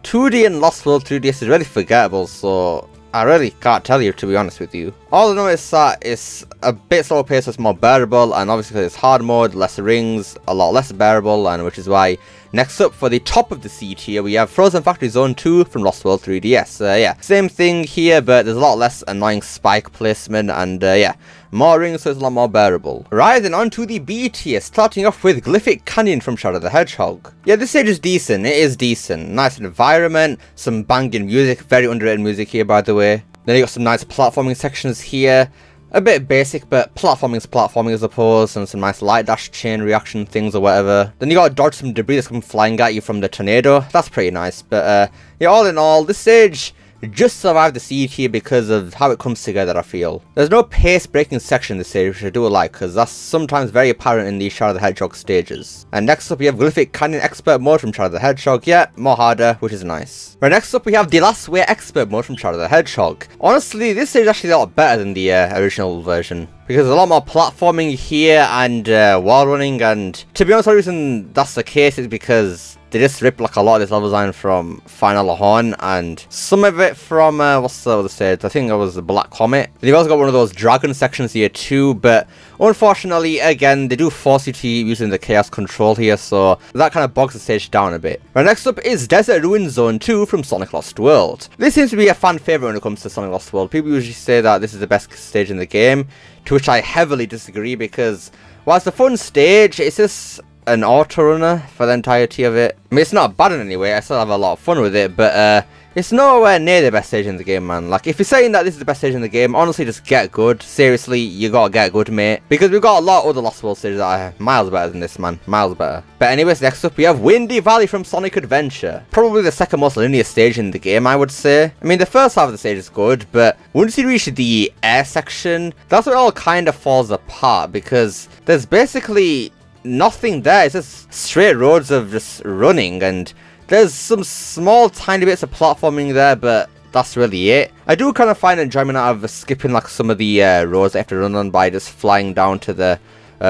2D and Lost World 3DS is really forgettable, so I really can't tell you, to be honest with you. All I know is that it's a bit slower pace, so it's more bearable, and obviously because it's hard mode, less rings, a lot less bearable, and which is why next up for the top of the seed here we have Frozen Factory Zone 2 from Lost World 3DS. Yeah, same thing here, but there's a lot less annoying spike placement, and yeah, more rings, so it's a lot more bearable. Right, then on to the B tier, starting off with Glyphic Canyon from Shadow the Hedgehog. Yeah, this stage is decent, it is decent. Nice environment, some banging music, very underrated music here by the way. Then you got some nice platforming sections here. A bit basic, but platforming is platforming, I suppose, and some nice light dash chain reaction things or whatever. Then you gotta dodge some debris that's coming flying at you from the tornado. That's pretty nice, but yeah, all in all, this stage just survived the seed here because of how it comes together, I feel. There's no pace breaking section in this stage, which I do like, because that's sometimes very apparent in the Shadow the Hedgehog stages. And next up we have Glyphic Canyon Expert Mode from Shadow the Hedgehog. Yeah, more harder, which is nice. Right, next up we have The Last Way Expert Mode from Shadow the Hedgehog. Honestly, this stage is actually a lot better than the original version, because there's a lot more platforming here and wall running, and to be honest, the reason that's the case is because they just ripped like a lot of this level design from Final Horn, and some of it from, what's the other stage? I think it was the Black Comet. Then you've also got one of those dragon sections here too, but unfortunately, again, they do force you to keep using the Chaos Control here, so that kind of bogs the stage down a bit. Right, next up is Desert Ruin Zone 2 from Sonic Lost World. This seems to be a fan favourite when it comes to Sonic Lost World. People usually say that this is the best stage in the game, to which I heavily disagree, because while it's a fun stage, it's just an auto runner for the entirety of it. I mean, it's not bad in any way, I still have a lot of fun with it, but it's nowhere near the best stage in the game, man. Like, if you're saying that this is the best stage in the game, honestly, just get good. Seriously, you gotta get good, mate. Because we've got a lot of other Lost World stages that are miles better than this, man. Miles better. But anyways, next up we have Windy Valley from Sonic Adventure. Probably the second most linear stage in the game, I would say. I mean, the first half of the stage is good, but once you reach the air section, that's where it all kind of falls apart, because there's basically nothing there. It's just straight roads of just running, and there's some small tiny bits of platforming there, but that's really it. I do kind of find enjoyment out of skipping like some of the roads I have to run on by just flying down to the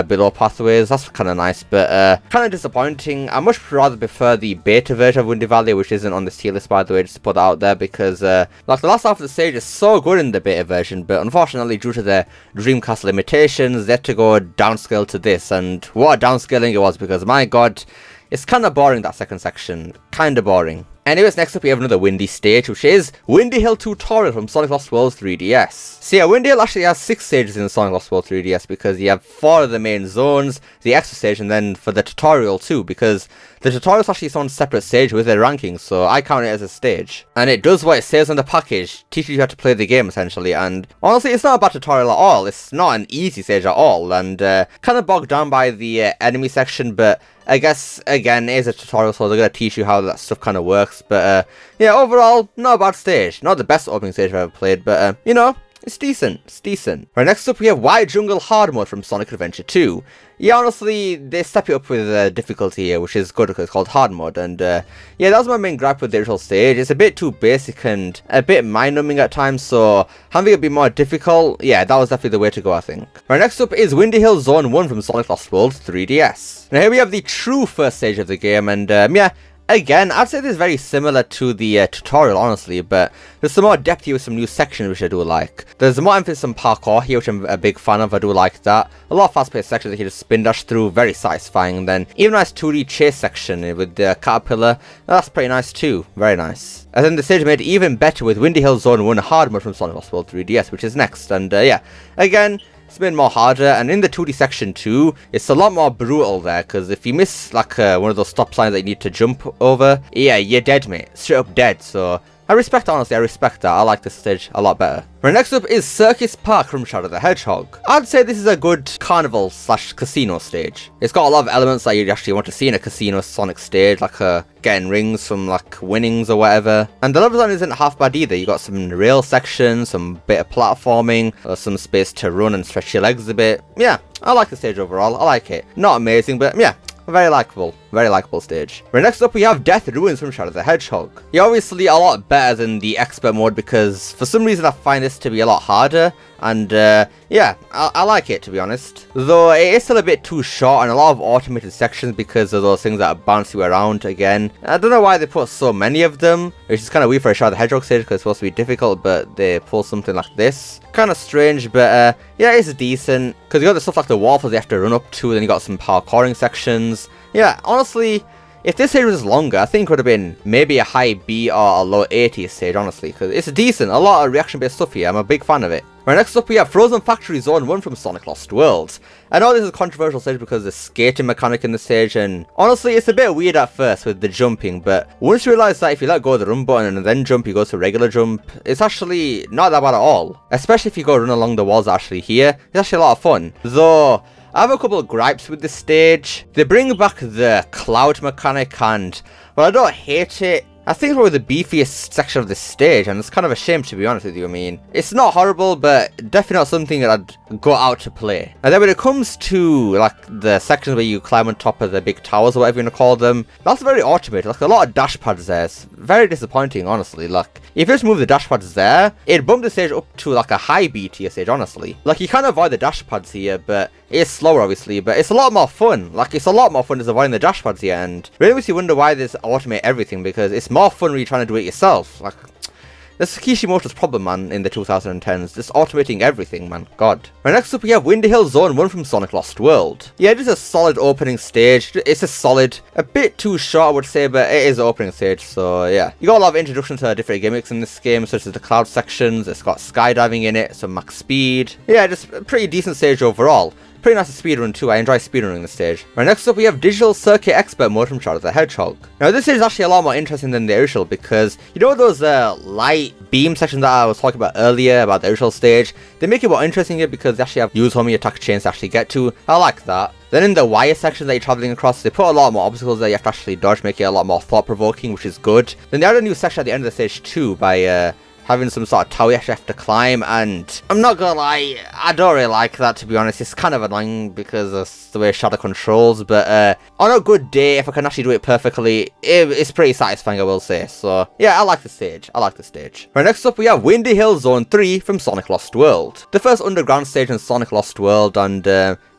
below pathways. That's kind of nice, but kind of disappointing. I much rather prefer the beta version of Windy Valley, which isn't on this tier list, by the way, just to put that out there, because like the last half of the stage is so good in the beta version, but unfortunately due to the Dreamcast limitations, they had to go downscale to this, and what a downscaling it was, because my god, it's kind of boring, that second section. Kind of boring. Anyways, next up we have another windy stage, which is Windy Hill Tutorial from Sonic Lost World 3DS. So yeah, Windy Hill actually has 6 stages in Sonic Lost World 3DS, because you have 4 of the main zones, the extra stage, and then for the tutorial too, because the tutorial is actually its own separate stage with their rankings, so I count it as a stage. And it does what it says on the package, teaches you how to play the game essentially, and honestly it's not a bad tutorial at all. It's not an easy stage at all, and kind of bogged down by the enemy section, but I guess, again, it is a tutorial, so they're going to teach you how that stuff kind of works. But, yeah, overall, not a bad stage. Not the best opening stage I've ever played, but, you know, it's decent. It's decent. Right, next up we have Wide Jungle Hard Mode from Sonic Adventure 2. Yeah, honestly, they step it up with difficulty here, which is good because it's called Hard Mode. And, yeah, that was my main gripe with the original stage. It's a bit too basic and a bit mind-numbing at times, so having it be more difficult, yeah, that was definitely the way to go, I think. Right, next up is Windy Hill Zone 1 from Sonic Lost World 3DS. Now, here we have the true first stage of the game, and, yeah, Again, I'd say this is very similar to the tutorial, honestly, but there's some more depth here with some new sections which I do like. There's more emphasis on parkour here, which I'm a big fan of. I do like that. A lot of fast-paced sections that you just spin dash through, very satisfying. And then even a nice 2D chase section with the caterpillar, that's pretty nice too, very nice. And then the stage made even better with Windy Hill Zone 1 hard mode from Sonic Lost World 3DS, which is next. And yeah, again, it's been more harder, and in the 2D section too, it's a lot more brutal there, because if you miss like one of those stop signs that you need to jump over, yeah, you're dead, mate. Straight up dead, so I respect, honestly, I respect that. I like this stage a lot better. Right, next up is Circus Park from Shadow the Hedgehog. I'd say this is a good carnival slash casino stage. It's got a lot of elements that you actually want to see in a casino Sonic stage, like getting rings from like winnings or whatever. And the level design isn't half bad either. You got some rail sections, some bit of platforming, some space to run and stretch your legs a bit. Yeah, I like the stage overall. I like it. Not amazing, but yeah. Very likable stage. Right, next up we have Death Ruins from Shadow the Hedgehog. You're obviously a lot better than the expert mode because for some reason I find this to be a lot harder, and yeah, I like it, to be honest. Though it is still a bit too short and a lot of automated sections because of those things that bounce you around again. I don't know why they put so many of them, which is kind of weird for a Shadow the Hedgehog stage because it's supposed to be difficult, but they pull something like this. Kind of strange, but yeah, it's decent because you got the stuff like the waterfalls you have to run up to, then you got some parkouring sections. Yeah, honestly, if this stage was longer, I think it would have been maybe a high B or a low 80 stage, honestly, because it's decent. A lot of reaction-based stuff here. I'm a big fan of it. Right, next up we have Frozen Factory Zone 1 from Sonic Lost World. I know this is a controversial stage because of the skating mechanic in the stage, and honestly it's a bit weird at first with the jumping, but once you realise that if you let go of the run button and then jump, you go to regular jump, it's actually not that bad at all. Especially if you go run along the walls actually here, it's actually a lot of fun. Though, I have a couple of gripes with this stage. They bring back the cloud mechanic and, well, I don't hate it. I think it's probably the beefiest section of this stage, and it's kind of a shame, to be honest with you. I mean, it's not horrible, but definitely not something that I'd go out to play. And then when it comes to, like, the sections where you climb on top of the big towers or whatever you want to call them, that's very automated. Like, a lot of dash pads there. It's very disappointing, honestly. Like, if you just move the dash pads there, it'd bump the stage up to, like, a high B tier stage, honestly. Like, you can't avoid the dash pads here, but it's slower, obviously, but it's a lot more fun. Like, it's a lot more fun just avoiding the dash pads here, and really makes you wonder why this automate everything, because it's more fun when you're trying to do it yourself. Like, that's Kishimoto's problem, man, in the 2010s. Just automating everything, man. God. Right, next up we have Windy Hill Zone 1 from Sonic Lost World. Yeah, it is a solid opening stage. It's a solid, a bit too short, I would say, but it is an opening stage, so yeah. You got a lot of introduction to different gimmicks in this game, such as the cloud sections. It's got skydiving in it, some max speed. Yeah, just a pretty decent stage overall. Pretty nice to speedrun too. I enjoy speedrunning this stage. Right, next up we have Digital Circuit Expert mode from Shadow the Hedgehog. Now this is actually a lot more interesting than the original because you know those light beam sections that I was talking about earlier about the original stage? They make it more interesting here because they actually have use homie attack chains to actually get to. I like that. Then in the wire section that you're traveling across, they put a lot more obstacles that you have to actually dodge, make it a lot more thought-provoking, which is good. Then they added a new section at the end of the stage too by having some sort of tower you actually have to climb, and I'm not gonna lie, I don't really like that, to be honest. It's kind of annoying because of the way Shadow controls, but on a good day, if I can actually do it perfectly, it's pretty satisfying, I will say. So yeah, I like the stage. I like the stage. Right, next up we have Windy Hill Zone 3 from Sonic Lost World. The first underground stage in Sonic Lost World, and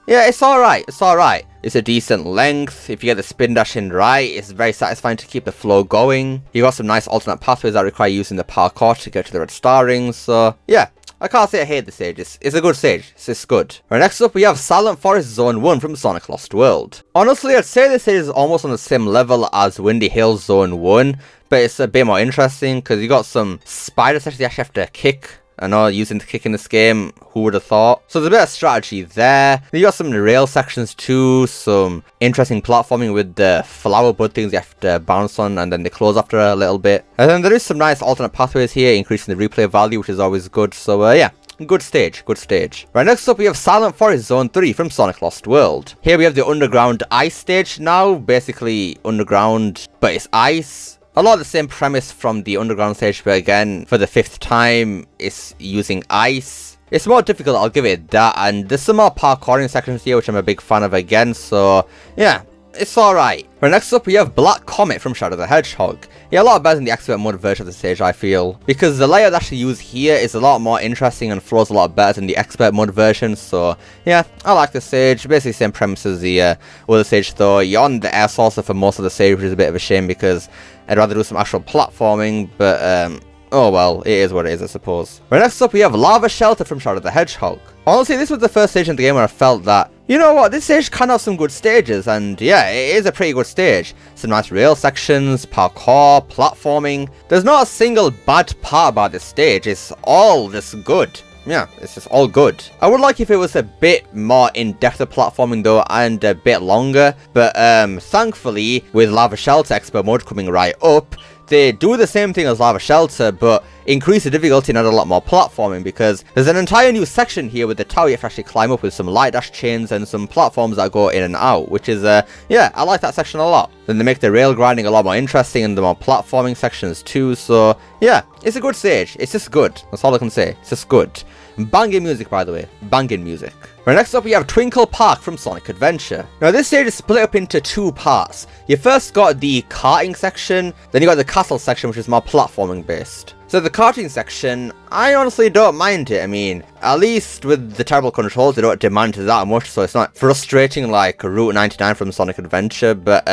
yeah, it's alright, it's alright. It's a decent length. If you get the spin dash in right, it's very satisfying to keep the flow going. You got some nice alternate pathways that require using the parkour to get to the red star rings, so yeah. I can't say I hate the stage, it's a good stage, it's good. Right, next up we have Silent Forest Zone 1 from Sonic Lost World. Honestly, I'd say this stage is almost on the same level as Windy Hill Zone 1, but it's a bit more interesting because you got some spider sections you actually have to kick. I know, using the kick in this game, who would have thought? So there's a bit of strategy there. You got some rail sections too, some interesting platforming with the flower bud things you have to bounce on and then they close after a little bit. And then there is some nice alternate pathways here, increasing the replay value, which is always good. So yeah, good stage, good stage. Right, next up we have Silent Forest Zone 3 from Sonic Lost World. Here we have the underground ice stage now, basically underground, but it's ice. A lot of the same premise from the underground stage, but again, for the 5th time, it's using ice. It's more difficult, I'll give it that, and there's some more parkouring sections here, which I'm a big fan of again, so yeah. it's alright. Right, next up we have Black Comet from Shadow the Hedgehog. Yeah, a lot better than the expert mode version of the stage, I feel, because the layout actually used here is a lot more interesting and flows a lot better than the expert mode version. So yeah, I like the stage. Basically same premise as the other stage, though you're on the air saucer for most of the stage, which is a bit of a shame because I'd rather do some actual platforming, but oh well, it is what it is, I suppose. Right, next up we have Lava Shelter from Shadow the Hedgehog. Honestly, this was the first stage in the game where I felt that, you know what, this stage can have some good stages, and yeah, it is a pretty good stage. Some nice rail sections, parkour, platforming. There's not a single bad part about this stage, it's all just good. Yeah, it's just all good. I would like if it was a bit more in-depth of platforming though, and a bit longer, but thankfully, with Lava Shelter Expert Mode coming right up, they do the same thing as Lava Shelter, but increase the difficulty and add a lot more platforming, because there's an entire new section here with the tower you have to actually climb up with some light dash chains and some platforms that go in and out, which is, yeah, I like that section a lot. Then they make the rail grinding a lot more interesting and the more platforming sections too, so yeah, it's a good stage. It's just good. That's all I can say. It's just good. Banging music, by the way. Banging music. Right, next up we have Twinkle Park from Sonic Adventure. Now this stage is split up into two parts. You first got the karting section, then you got the castle section, which is more platforming based. So the karting section, I honestly don't mind it. I mean, at least with the terrible controls, they don't demand that much, so it's not frustrating like Route 99 from Sonic Adventure, but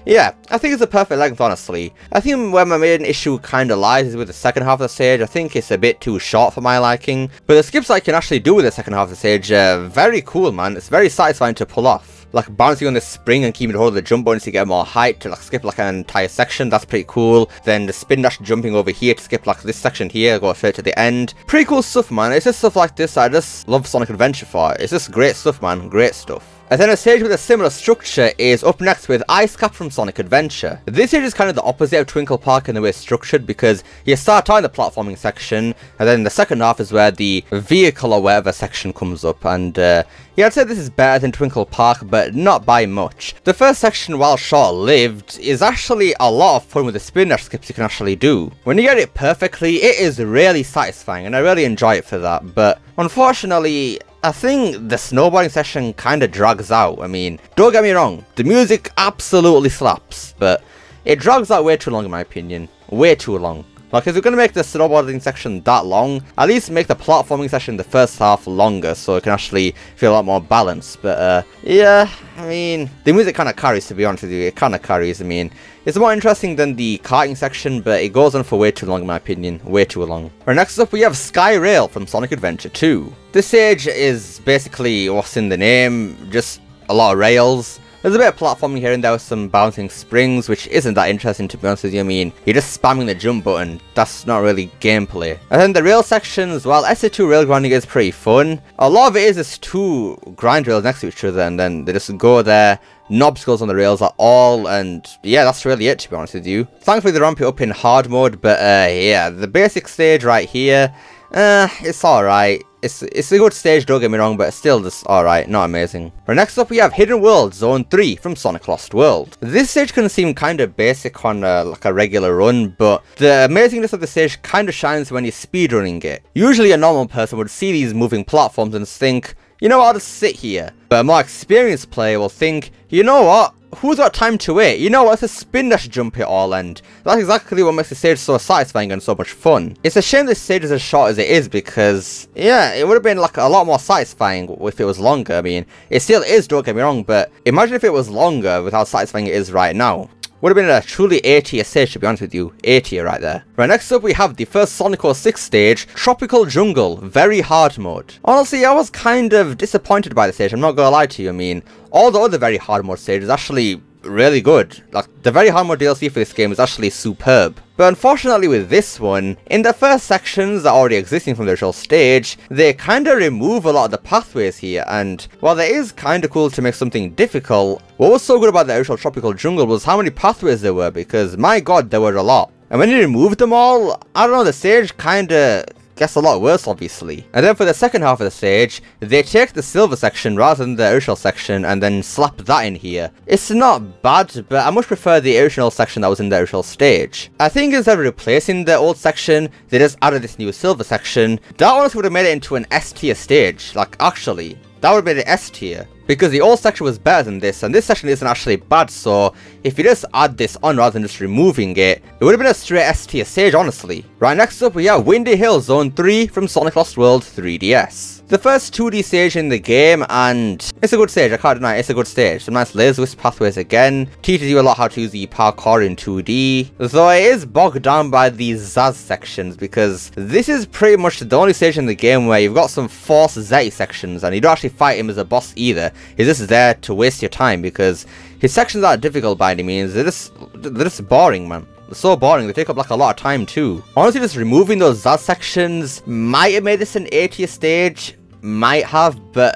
yeah, I think it's a perfect length, honestly. I think where my main issue kind of lies is with the second half of the stage. I think it's a bit too short for my liking, but the skips I can actually do with the second half of the stage, very cool, man. It's very satisfying to pull off. Like bouncing on the spring and keeping hold of the jump buttons to get more height to like skip like an entire section, that's pretty cool. Then the spin dash jumping over here to skip like this section here, go straight to the end. Pretty cool stuff, man. It's just stuff like this I just love Sonic Adventure for. It's just great stuff, man. Great stuff. And then a stage with a similar structure is up next with Ice Cap from Sonic Adventure. This stage is kind of the opposite of Twinkle Park in the way it's structured, because you start out in the platforming section, and then the second half is where the vehicle or whatever section comes up, and yeah, I'd say this is better than Twinkle Park, but not by much. The first section, while short-lived, is actually a lot of fun with the spin dash skips you can actually do. When you get it perfectly, it is really satisfying, and I really enjoy it for that, but unfortunately, I think the snowboarding section kind of drags out. I mean, don't get me wrong, the music absolutely slaps, but it drags out way too long in my opinion. Way too long. Like, if you're going to make the snowboarding section that long, at least make the platforming section the first half longer so it can actually feel a lot more balanced. But yeah, I mean, the music kind of carries, to be honest with you. It kind of carries. I mean, it's more interesting than the karting section, but it goes on for way too long in my opinion. Way too long. Right, next up we have Sky Rail from Sonic Adventure 2. This stage is basically what's in the name, just a lot of rails. There's a bit of platforming here and there with some bouncing springs, which isn't that interesting, to be honest with you. I mean, you're just spamming the jump button. That's not really gameplay. And then the rail sections, well, SC2 rail grinding is pretty fun. A lot of it is just two grind rails next to each other, and then they just go there. No obstacles on the rails at all, and yeah, that's really it, to be honest with you. Thankfully they ramp it up in hard mode, but yeah, the basic stage right here, it's alright. It's a good stage, don't get me wrong, but it's still just alright, not amazing. Right, next up we have Hidden World Zone 3 from Sonic Lost World. This stage can seem kind of basic on like a regular run, but the amazingness of the stage kind of shines when you're speedrunning it. Usually a normal person would see these moving platforms and think, you know what, I'll just sit here. But a more experienced player will think, you know what, who's got time to wait? You know what, let's spin dash jump it all, and that's exactly what makes the stage so satisfying and so much fun. It's a shame this stage is as short as it is, because yeah, it would have been like a lot more satisfying if it was longer. I mean, it still is, don't get me wrong, but imagine if it was longer with how satisfying it is right now. Would have been a truly A-tier stage, to be honest with you. A-tier right there. Right, next up we have the first Sonic 06 stage, Tropical Jungle, very hard mode. Honestly, I was kind of disappointed by the stage, I'm not gonna lie to you. I mean, all the other very hard mode stages actually really good. Like, the very hard mode DLC for this game is actually superb. But unfortunately with this one, in the first sections that are already existing from the original stage, they kinda remove a lot of the pathways here, and while it is kinda cool to make something difficult, what was so good about the original Tropical Jungle was how many pathways there were, because my god, there were a lot. And when you removed them all, I don't know, the stage kinda gets a lot worse, obviously. And then for the second half of the stage, they take the silver section rather than the original section and then slap that in here. It's not bad, but I much prefer the original section that was in the original stage. I think instead of replacing the old section, they just added this new silver section. That honestly would have made it into an S tier stage, like actually. That would have made it S tier. because the old section was better than this, and this section isn't actually bad, so if you just add this on rather than just removing it, it would have been a straight S tier stage, honestly. Right, next up we have Windy Hill Zone 3 from Sonic Lost World 3DS. The first 2D stage in the game, and it's a good stage, I can't deny it, it's a good stage. Some nice laser wisp pathways again, teaches you a lot how to use the parkour in 2D, though it is bogged down by these Zaz sections, because this is pretty much the only stage in the game where you've got some Force Zeti sections, and you don't actually fight him as a boss either. He's just there to waste your time, because his sections aren't difficult by any means, they're just boring, man. They're so boring, they take up like a lot of time too. Honestly, just removing those Zaz sections might have made this an A tier stage. Might have, but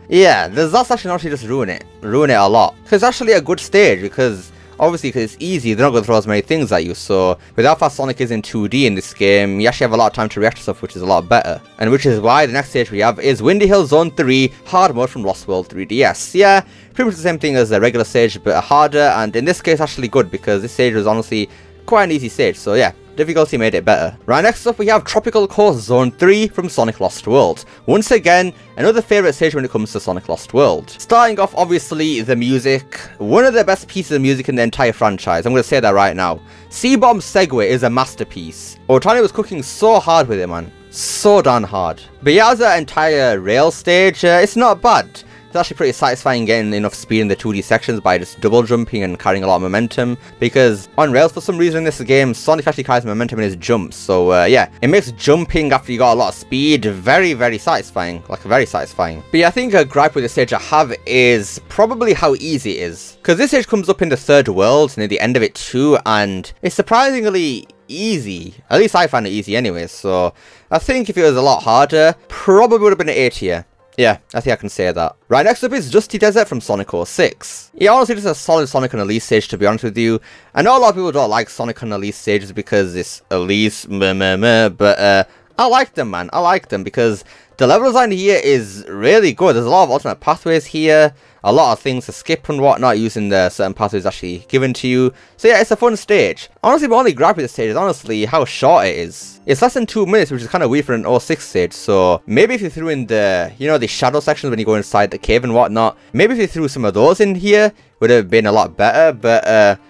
yeah, the Zaz section actually just ruin it a lot. Because it's actually a good stage, because obviously because it's easy, they're not going to throw as many things at you, so with how fast Sonic is in 2D in this game, you actually have a lot of time to react to stuff, which is a lot better. And which is why the next stage we have is Windy Hill Zone 3 Hard Mode from Lost World 3DS. Yeah, pretty much the same thing as the regular stage, but harder, and in this case actually good, because this stage was honestly quite an easy stage, so yeah. Difficulty made it better. Right, next up we have Tropical Coast Zone 3 from Sonic Lost World. Once again, another favourite stage when it comes to Sonic Lost World. Starting off, obviously, the music. One of the best pieces of music in the entire franchise. I'm going to say that right now. C-Bomb's segue is a masterpiece. Otani was cooking so hard with it, man. So darn hard. But yeah, as an entire rail stage, it's not bad. It's actually pretty satisfying getting enough speed in the 2D sections by just double jumping and carrying a lot of momentum, because on rails for some reason in this game Sonic actually carries momentum in his jumps, so yeah, it makes jumping after you got a lot of speed very, very satisfying, like very satisfying. But yeah, I think a gripe with the stage I have is probably how easy it is, because this stage comes up in the third world near the end of it too, and it's surprisingly easy. At least I find it easy anyway, so I think if it was a lot harder, probably would have been an A tier. Yeah, I think I can say that. Right, next up is Dusty Desert from Sonic 06. Yeah, honestly, this is a solid Sonic and Elise stage, to be honest with you. I know a lot of people don't like Sonic and Elise stages because it's Elise, but I like them, man. I like them because the level design here is really good. There's a lot of alternate pathways here, a lot of things to skip and whatnot using the certain pathways actually given to you. So yeah, it's a fun stage. Honestly, my only gripe with this stage is honestly how short it is. It's less than 2 minutes, which is kind of weird for an 06 stage, so maybe if you threw in the, you know, the shadow sections when you go inside the cave and whatnot, maybe if you threw some of those in here, would have been a lot better, but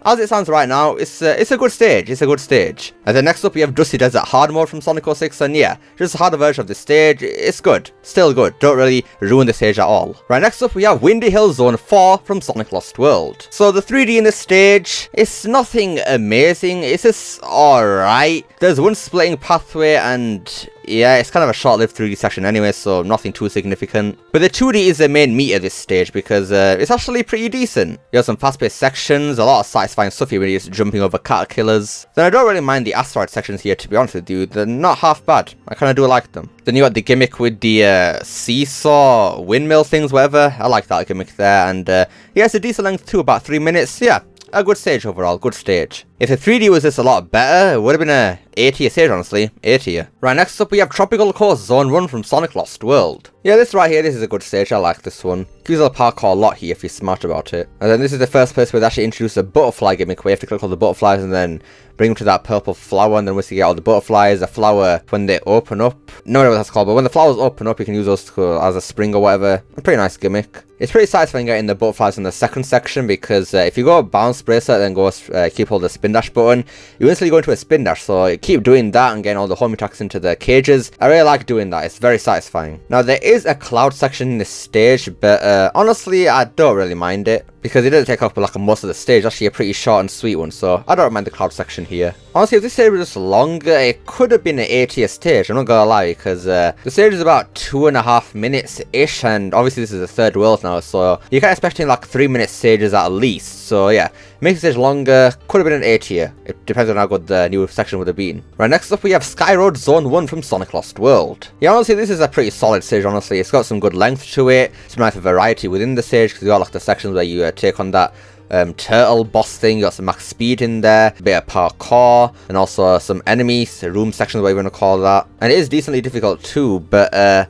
as it stands right now, it's a good stage, it's a good stage. And then next up we have Dusty Desert Hard Mode from Sonic 06, and yeah, just a harder version of the stage, it's good, still good, don't really ruin the stage at all. Right, next up we have Windy Hill Zone 4 from Sonic Lost World. So the 3D in this stage, it's nothing amazing, it's just alright. There's one splitting pathway and yeah, it's kind of a short-lived 3D section anyway, so nothing too significant. But the 2D is the main meat of this stage because it's actually pretty decent. You have some fast-paced sections, a lot of satisfying stuff here when you're just jumping over caterpillars. Then I don't really mind the asteroid sections here, to be honest with you. They're not half bad. I kind of do like them. Then you got the gimmick with the seesaw, windmill things, whatever. I like that gimmick there. And yeah, it's a decent length too, about 3 minutes. Yeah, a good stage overall, good stage. If the 3D was just a lot better, it would have been a A tier stage, honestly. A tier. Right, next up we have Tropical Coast Zone 1 from Sonic Lost World. Yeah, this right here, this is a good stage, I like this one. Gives you the parkour a lot here if you're smart about it. And then this is the first place where they actually introduce a butterfly gimmick, where you have to click all the butterflies and then bring them to that purple flower, and then once you get all the butterflies, the flower, when they open up, no idea what that's called, but when the flowers open up, you can use those as a spring or whatever. A pretty nice gimmick. It's pretty satisfying getting the butterflies in the second section, because if you go bounce bracelet, then go keep hold the spin dash button, you instantly go into a spin dash, so keep doing that and getting all the homing attacks into the cages. I really like doing that, it's very satisfying. Now there is a cloud section in this stage, but honestly I don't really mind it, because it doesn't take up like most of the stage. Actually a pretty short and sweet one, so I don't mind the cloud section here. Honestly, if this stage was just longer, it could have been an A tier stage, I'm not gonna lie, because the stage is about 2.5 minutes-ish, and obviously this is the third world now, so you can expect like 3-minute stages at least, so yeah. Makes the stage longer, could have been an A tier. It depends on how good the new section would have been. Right, next up we have Sky Road Zone 1 from Sonic Lost World. Yeah, honestly, this is a pretty solid stage, honestly. It's got some good length to it, some nice variety within the stage, because you got like the sections where you take on that turtle boss thing, you got some max speed in there, a bit of parkour, and also some enemies, room sections, whatever you want to call that. And it is decently difficult too, but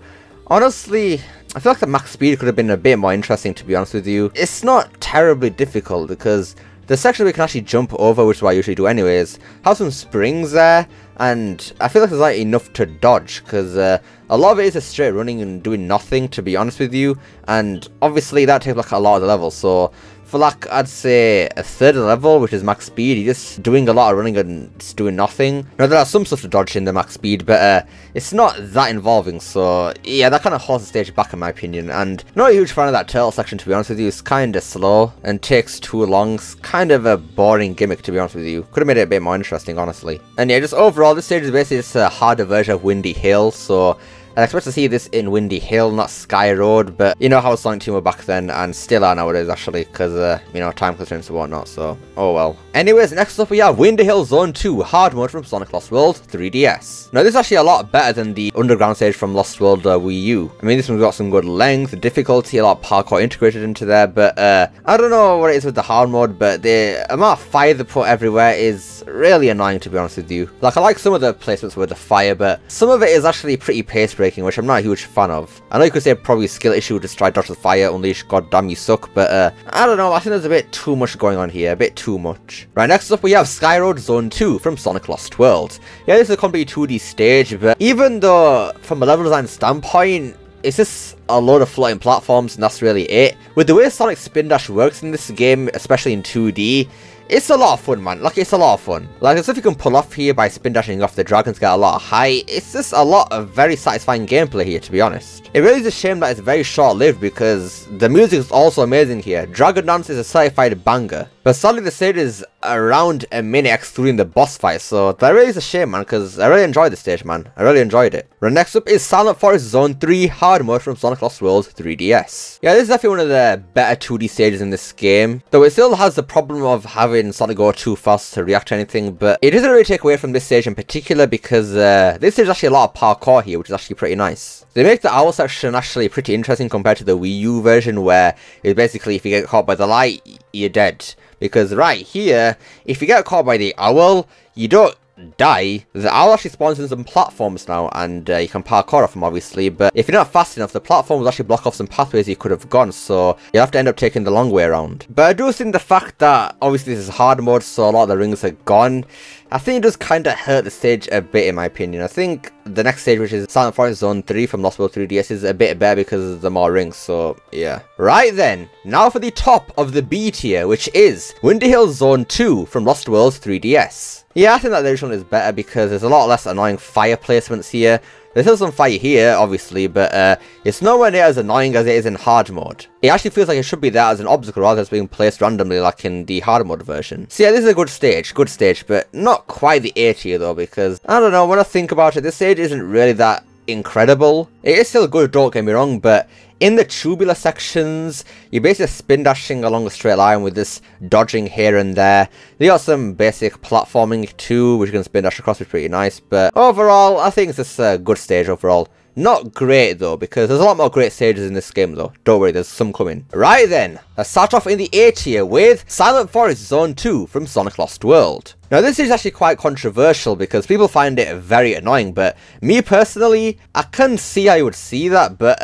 honestly, I feel like the max speed could have been a bit more interesting, to be honest with you. It's not terribly difficult, because the section we can actually jump over, which is what I usually do anyways, have some springs there, and I feel like there's like enough to dodge, because a lot of it is just straight running and doing nothing, to be honest with you, and obviously that takes like a lot of the level, so for like, I'd say a third of the level, which is max speed, you're just doing a lot of running and just doing nothing. Now, there are some stuff to dodge in the max speed, but it's not that involving, so yeah, that kind of holds the stage back in my opinion, and not a huge fan of that turtle section, to be honest with you. It's kind of slow and takes too long. It's kind of a boring gimmick, to be honest with you. Could have made it a bit more interesting, honestly. And yeah, just overall, this stage is basically just a harder version of Windy Hill, so I expect to see this in Windy Hill, not Sky Road, but you know how Sonic Team were back then, and still are nowadays actually, because, you know, time constraints and whatnot, so, oh well. Anyways, next up we have Windy Hill Zone 2, Hard Mode from Sonic Lost World 3DS. Now this is actually a lot better than the underground stage from Lost World Wii U. I mean, this one's got some good length, difficulty, a lot of parkour integrated into there, but I don't know what it is with the hard mode, but the amount of fire they put everywhere is really annoying, to be honest with you. Like, I like some of the placements with the fire, but some of it is actually pretty pace breaking, which I'm not a huge fan of. I know you could say probably skill issue, just try dodge the fire, Unleash, goddamn you suck, but I don't know, I think there's a bit too much going on here, a bit too much. Right, next up we have Sky Road Zone 2 from Sonic Lost World. Yeah, this is a complete 2D stage, but even though from a level design standpoint, it's just a load of floating platforms and that's really it. With the way Sonic Spin Dash works in this game, especially in 2D, it's a lot of fun, man. Like, it's a lot of fun. Like, the stuff you can pull off here by spin dashing off the dragons get a lot of height. It's just a lot of very satisfying gameplay here, to be honest. It really is a shame that it's very short-lived because the music is also amazing here. Dragon Dance is a certified banger. But sadly, the stage is around a minute excluding the boss fight, so that really is a shame, man, because I really enjoyed the stage, man. I really enjoyed it. Right, next up is Silent Forest Zone 3 Hard Mode from Sonic Lost World 3DS. Yeah, this is definitely one of the better 2D stages in this game, though it still has the problem of having Sonic go too fast to react to anything, but it doesn't really take away from this stage in particular because this stage is actually a lot of parkour here, which is actually pretty nice. They make the owl section actually pretty interesting compared to the Wii U version, where it's basically if you get caught by the light, you're dead. Because right here, if you get caught by the owl, you don't die. The owl actually spawns in some platforms now, and you can parkour off them obviously, but if you're not fast enough, the platforms actually block off some pathways you could have gone, so you have to end up taking the long way around. But I do think the fact that obviously this is hard mode, so a lot of the rings are gone, I think it does kind of hurt the stage a bit in my opinion. I think the next stage, which is Silent Forest Zone 3 from Lost World 3DS, is a bit better because of the more rings, so yeah. Right then, now for the top of the B tier, which is Windy Hill Zone 2 from Lost World 3DS. Yeah, I think that the original is better because there's a lot less annoying fire placements here. There's still some fire here, obviously, but it's nowhere near as annoying as it is in hard mode. It actually feels like it should be there as an obstacle rather than being placed randomly like in the hard mode version. So yeah, this is a good stage, but not quite the A tier though, because, I don't know, when I think about it, this stage isn't really that incredible. It is still good, don't get me wrong, but in the tubular sections, you're basically spin dashing along a straight line with this dodging here and there. They got some basic platforming too, which you can spin dash across, which is pretty nice. But overall, I think it's just a good stage overall. Not great though, because there's a lot more great stages in this game though. Don't worry, there's some coming. Right then, let's start off in the A tier with Silent Forest Zone 2 from Sonic Lost World. Now this is actually quite controversial because people find it very annoying, but me personally, I can see how you would see that, but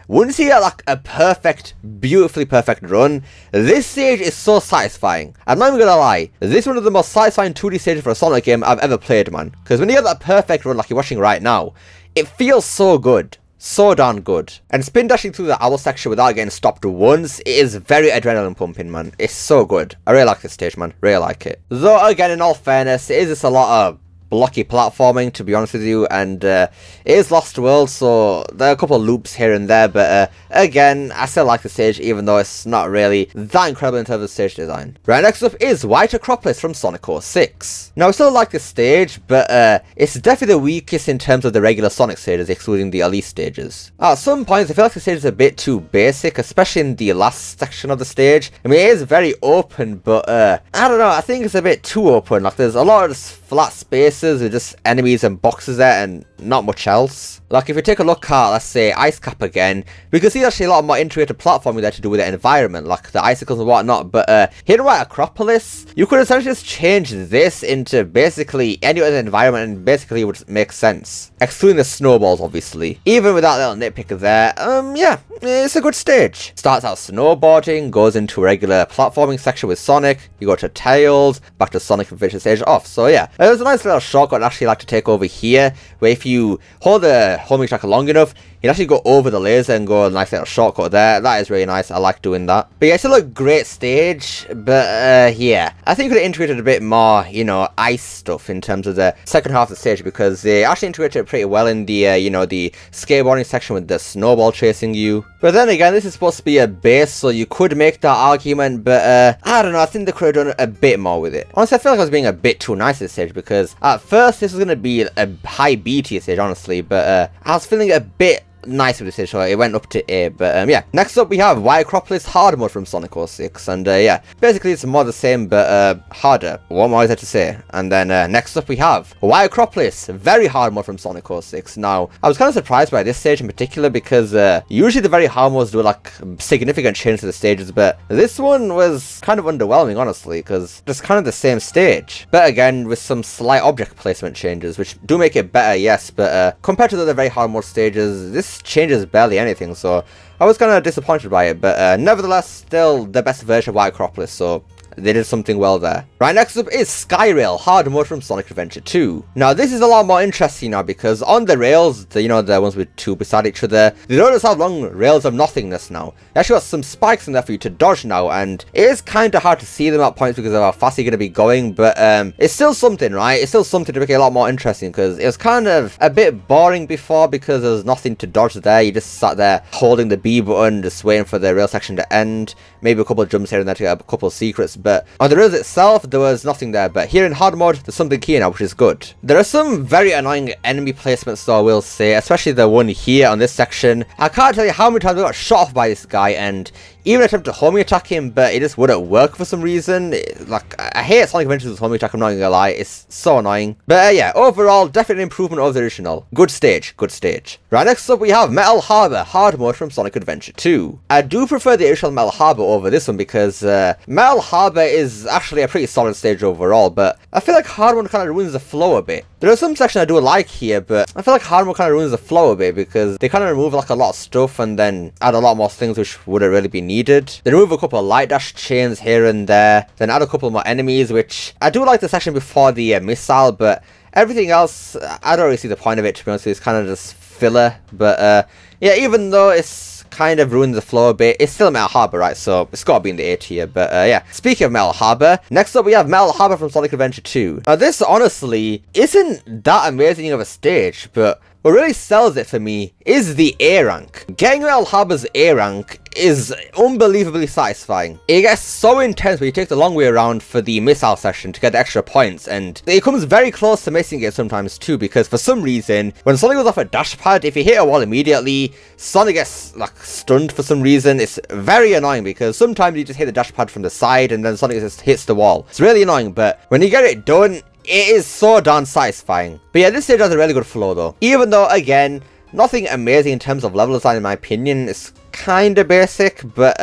once you get like a perfect, beautifully perfect run, this stage is so satisfying. I'm not even gonna lie, this is one of the most satisfying 2D stages for a Sonic game I've ever played, man. Because when you get that perfect run like you're watching right now, it feels so good. So darn good. And spin dashing through the owl section without getting stopped once, it is very adrenaline pumping, man. It's so good. I really like this stage, man. Really like it. Though again, in all fairness, it is just a lot of blocky platforming, to be honest with you, and it is Lost World, so there are a couple of loops here and there, but again, I still like the stage, even though it's not really that incredible in terms of stage design. Right, next up is White Acropolis from Sonic 06. Now, I still like this stage, but it's definitely the weakest in terms of the regular Sonic stages, excluding the Elite stages. At some points, I feel like the stage is a bit too basic, especially in the last section of the stage. I mean, it is very open, but I don't know, I think it's a bit too open. Like, there's a lot of flat spaces with just enemies and boxes there, and not much else. Like, if you take a look at, let's say, Ice Cap again, we can see actually a lot more integrated platforming there to do with the environment, like the icicles and whatnot. But here at Acropolis, you could essentially just change this into basically any other environment, and basically it would make sense. Excluding the snowballs, obviously. Even with that little nitpicker there, yeah, it's a good stage. Starts out snowboarding, goes into a regular platforming section with Sonic, you go to Tails, back to Sonic Adventure stage off. So yeah, there's a nice little shortcut I'd actually like to take over here, where if you hold the homing track long enough, you actually go over the laser and go a nice little shortcut there. That is really nice. I like doing that. But yeah, it's still a great stage. But yeah, I think you could have integrated a bit more, you know, ice stuff in terms of the second half of the stage, because they actually integrated it pretty well in the, you know, the skateboarding section with the snowball chasing you. But then again, this is supposed to be a base, so you could make that argument, but I don't know, I think they could have done a bit more with it. Honestly, I feel like I was being a bit too nice at this stage, because at first this was going to be a high B tier stage, honestly, but I was feeling a bit nice with this stage, so it went up to A. But yeah, next up we have Y Acropolis hard mode from Sonic 06, and yeah, basically it's more the same but harder. What more is there to say? And then next up we have Y Acropolis very hard mode from Sonic 06. Now, I was kind of surprised by this stage in particular, because usually the very hard modes do like significant change to the stages, but this one was kind of underwhelming, honestly, because it's kind of the same stage, but again with some slight object placement changes, which do make it better, yes, but compared to the other very hard mode stages, this changes barely anything, so I was kind of disappointed by it, but nevertheless, still the best version of Y Acropolis, so they did something well there. Right, next up is Skyrail hard mode from Sonic Adventure 2. Now, this is a lot more interesting now, because on the rails, you know, the ones with two beside each other, they don't just have long rails of nothingness now. They actually got some spikes in there for you to dodge now, and it is kind of hard to see them at points because of how fast you're going to be going, but it's still something, right? It's still something to make it a lot more interesting, because it was kind of a bit boring before because there was nothing to dodge there. You just sat there holding the B button, just waiting for the rail section to end, maybe a couple of jumps here and there to get a couple of secrets, but on the rails itself, there was nothing there. But here in hard mode, there's something here now, which is good. There are some very annoying enemy placements, though, I will say, especially the one here on this section. I can't tell you how many times I got shot off by this guy, and even attempt to homing attack him, but it just wouldn't work for some reason. Like, I hate Sonic Adventure's homing attack, I'm not gonna lie, it's so annoying. But yeah, overall, definitely an improvement over the original. Good stage, good stage. Right, next up we have Metal Harbor hard mode from Sonic Adventure 2. I do prefer the original Metal Harbor over this one, because Metal Harbor is actually a pretty solid stage overall, but I feel like hard mode kind of ruins the flow a bit. There are some sections I do like here, but I feel like hard mode kind of ruins the flow a bit, because they kind of remove like a lot of stuff and then add a lot more things which wouldn't really be needed. They remove a couple of light dash chains here and there, then add a couple more enemies, which I do like the section before the missile, but everything else, I don't really see the point of it, to be honest with you. It's kind of just filler, but yeah, even though it's kind of ruined the flow a bit, it's still Metal Harbor, right? So it's got to be in the A tier. But yeah, speaking of Metal Harbor, next up we have Metal Harbor from Sonic Adventure 2. Now this honestly isn't that amazing of a stage, but what really sells it for me is the A rank. Getting Metal Harbor's A rank is unbelievably satisfying. It gets so intense when you take the long way around for the missile session to get the extra points, and it comes very close to missing it sometimes too, because for some reason, when Sonic goes off a dash pad, if you hit a wall immediately, Sonic gets like stunned for some reason. It's very annoying, because sometimes you just hit the dash pad from the side and then Sonic just hits the wall. It's really annoying, but when you get it done, it is so darn satisfying. But yeah, this stage has a really good flow though. Even though, again, nothing amazing in terms of level design in my opinion. It's kind of basic, but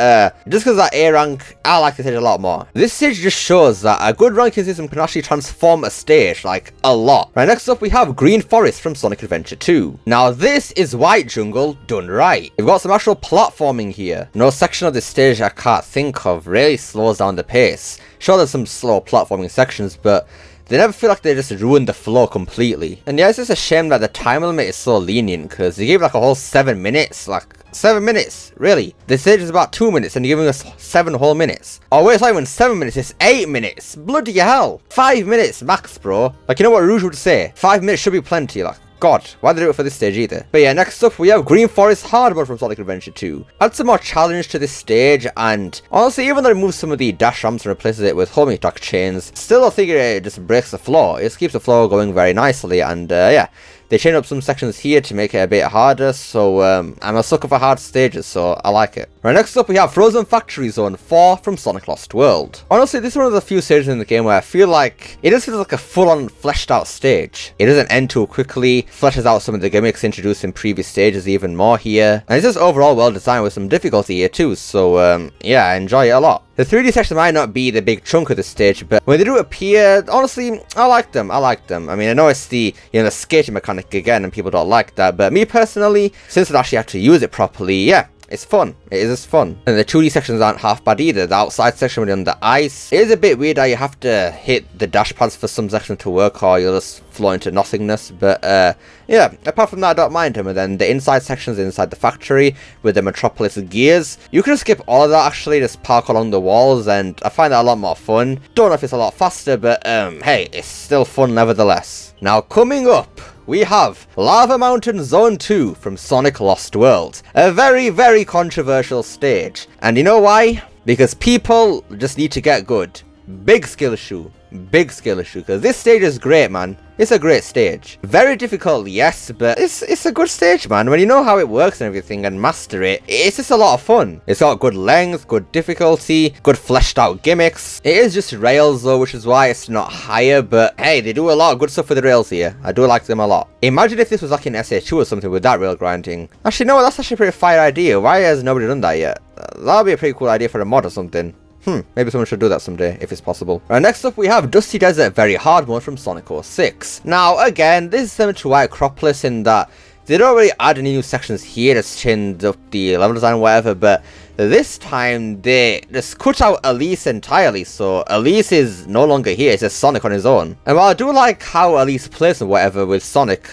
just because of that A rank, I like this stage a lot more. This stage just shows that a good ranking system can actually transform a stage, like, a lot. Right, next up we have Green Forest from Sonic Adventure 2. Now this is White Jungle done right. We've got some actual platforming here. No section of this stage I can't think of really slows down the pace. Sure, there's some slow platforming sections, but they never feel like they just ruined the flow completely. And yeah, it's just a shame that the time limit is so lenient, because they gave like a whole 7 minutes. Like, 7 minutes? Really? The stage is about 2 minutes and you're giving us 7 whole minutes. Oh wait, it's not even 7 minutes, it's 8 minutes. Bloody hell. 5 minutes max, bro. Like, you know what Rouge would say? 5 minutes should be plenty, like. God, why did they do it for this stage either? But yeah, next up we have Green Forest hard mode from Sonic Adventure 2. Add some more challenge to this stage, and honestly, even though it removes some of the dash ramps and replaces it with homing attack chains, still I think it just breaks the flow. It just keeps the flow going very nicely, and yeah, they changed up some sections here to make it a bit harder, so I'm a sucker for hard stages, so I like it. Right, next up we have Frozen Factory Zone 4 from Sonic Lost World. Honestly, this is one of the few stages in the game where I feel like it just feels like a full-on fleshed out stage. It doesn't end too quickly, fleshes out some of the gimmicks introduced in previous stages even more here, and it's just overall well designed with some difficulty here too, so yeah, I enjoy it a lot. The 3D sections might not be the big chunk of the stage, but when they do appear, honestly, I like them. I mean, I know it's the, the skating mechanic again, and people don't like that, but me personally, since I actually have to use it properly, yeah, it's fun. It is just fun. And the 2D sections aren't half bad either. The outside section when you're on the ice, it is a bit weird how you have to hit the dash pads for some sections to work, or you'll just float into nothingness. But yeah, apart from that, I don't mind them. And then the inside sections inside the factory with the Metropolis gears, you can just skip all of that actually, just park along the walls, and I find that a lot more fun. Don't know if it's a lot faster, but hey, it's still fun nevertheless. Now coming up, we have Lava Mountain Zone 2 from Sonic Lost World. A very, very controversial stage. And you know why? Because people just need to get good. Big skill issue. Big skill issue. Because this stage is great, man. It's a great stage. Very difficult, yes, but it's a good stage, man. When you know how it works and everything and master it, it's just a lot of fun. It's got good length, good difficulty, good fleshed out gimmicks. It is just rails though, which is why it's not higher, but hey, they do a lot of good stuff with the rails here. I do like them a lot. Imagine if this was like in SA2 or something with that rail grinding. Actually, no, that's actually a pretty fire idea. Why has nobody done that yet? That would be a pretty cool idea for a mod or something. Maybe someone should do that someday, if it's possible. Right, next up we have Dusty Desert Very Hard Mode from Sonic 06. Now, again, this is similar to White Acropolis in that they don't really add any new sections here, just change up the level design or whatever, but this time they just cut out Elise entirely, so Elise is no longer here, it's just Sonic on his own. And while I do like how Elise plays and whatever with Sonic,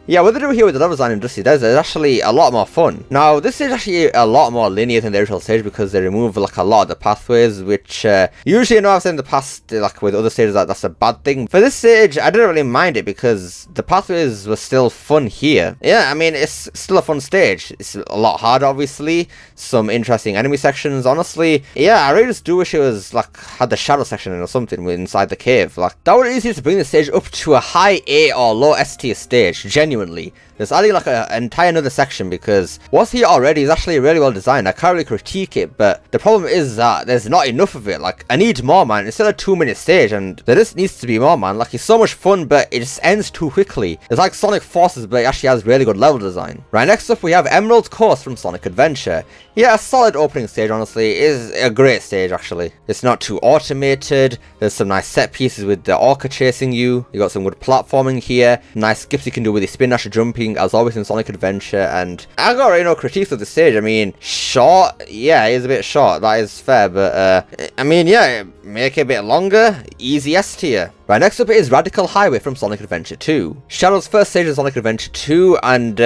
yeah, what they do here with the level design in Dusty Desert is actually a lot more fun. Now, this is actually a lot more linear than the original stage because they remove like a lot of the pathways, which usually, I know I've said in the past, like with other stages, that's a bad thing. For this stage, I didn't really mind it because the pathways were still fun here. Yeah, I mean, it's still a fun stage. It's a lot harder, obviously. Some interesting enemy sections, honestly. Yeah, I really just do wish it was like had the shadow section or something inside the cave. Like, that would be easy to bring the stage up to a high A or low S tier stage, genuinely. There's adding like an entire another section because what's here already is actually really well designed. I can't really critique it, but the problem is that there's not enough of it. Like, I need more, man. It's still a 2-minute stage and there just needs to be more, man. Like, it's so much fun, but it just ends too quickly. It's like Sonic Forces, but it actually has really good level design. Right, next up we have Emerald Coast from Sonic Adventure. Yeah, a solid opening stage, honestly. It is a great stage, actually. It's not too automated. There's some nice set pieces with the orca chasing you. You got some good platforming here. Nice skips you can do with the spin dash jumping, as always in Sonic Adventure. And I got really no critiques of the stage. I mean, short. Yeah, it is a bit short. That is fair. But, I mean, yeah, make it a bit longer. Easy S tier. Right, next up is Radical Highway from Sonic Adventure 2. Shadow's first stage in Sonic Adventure 2, and,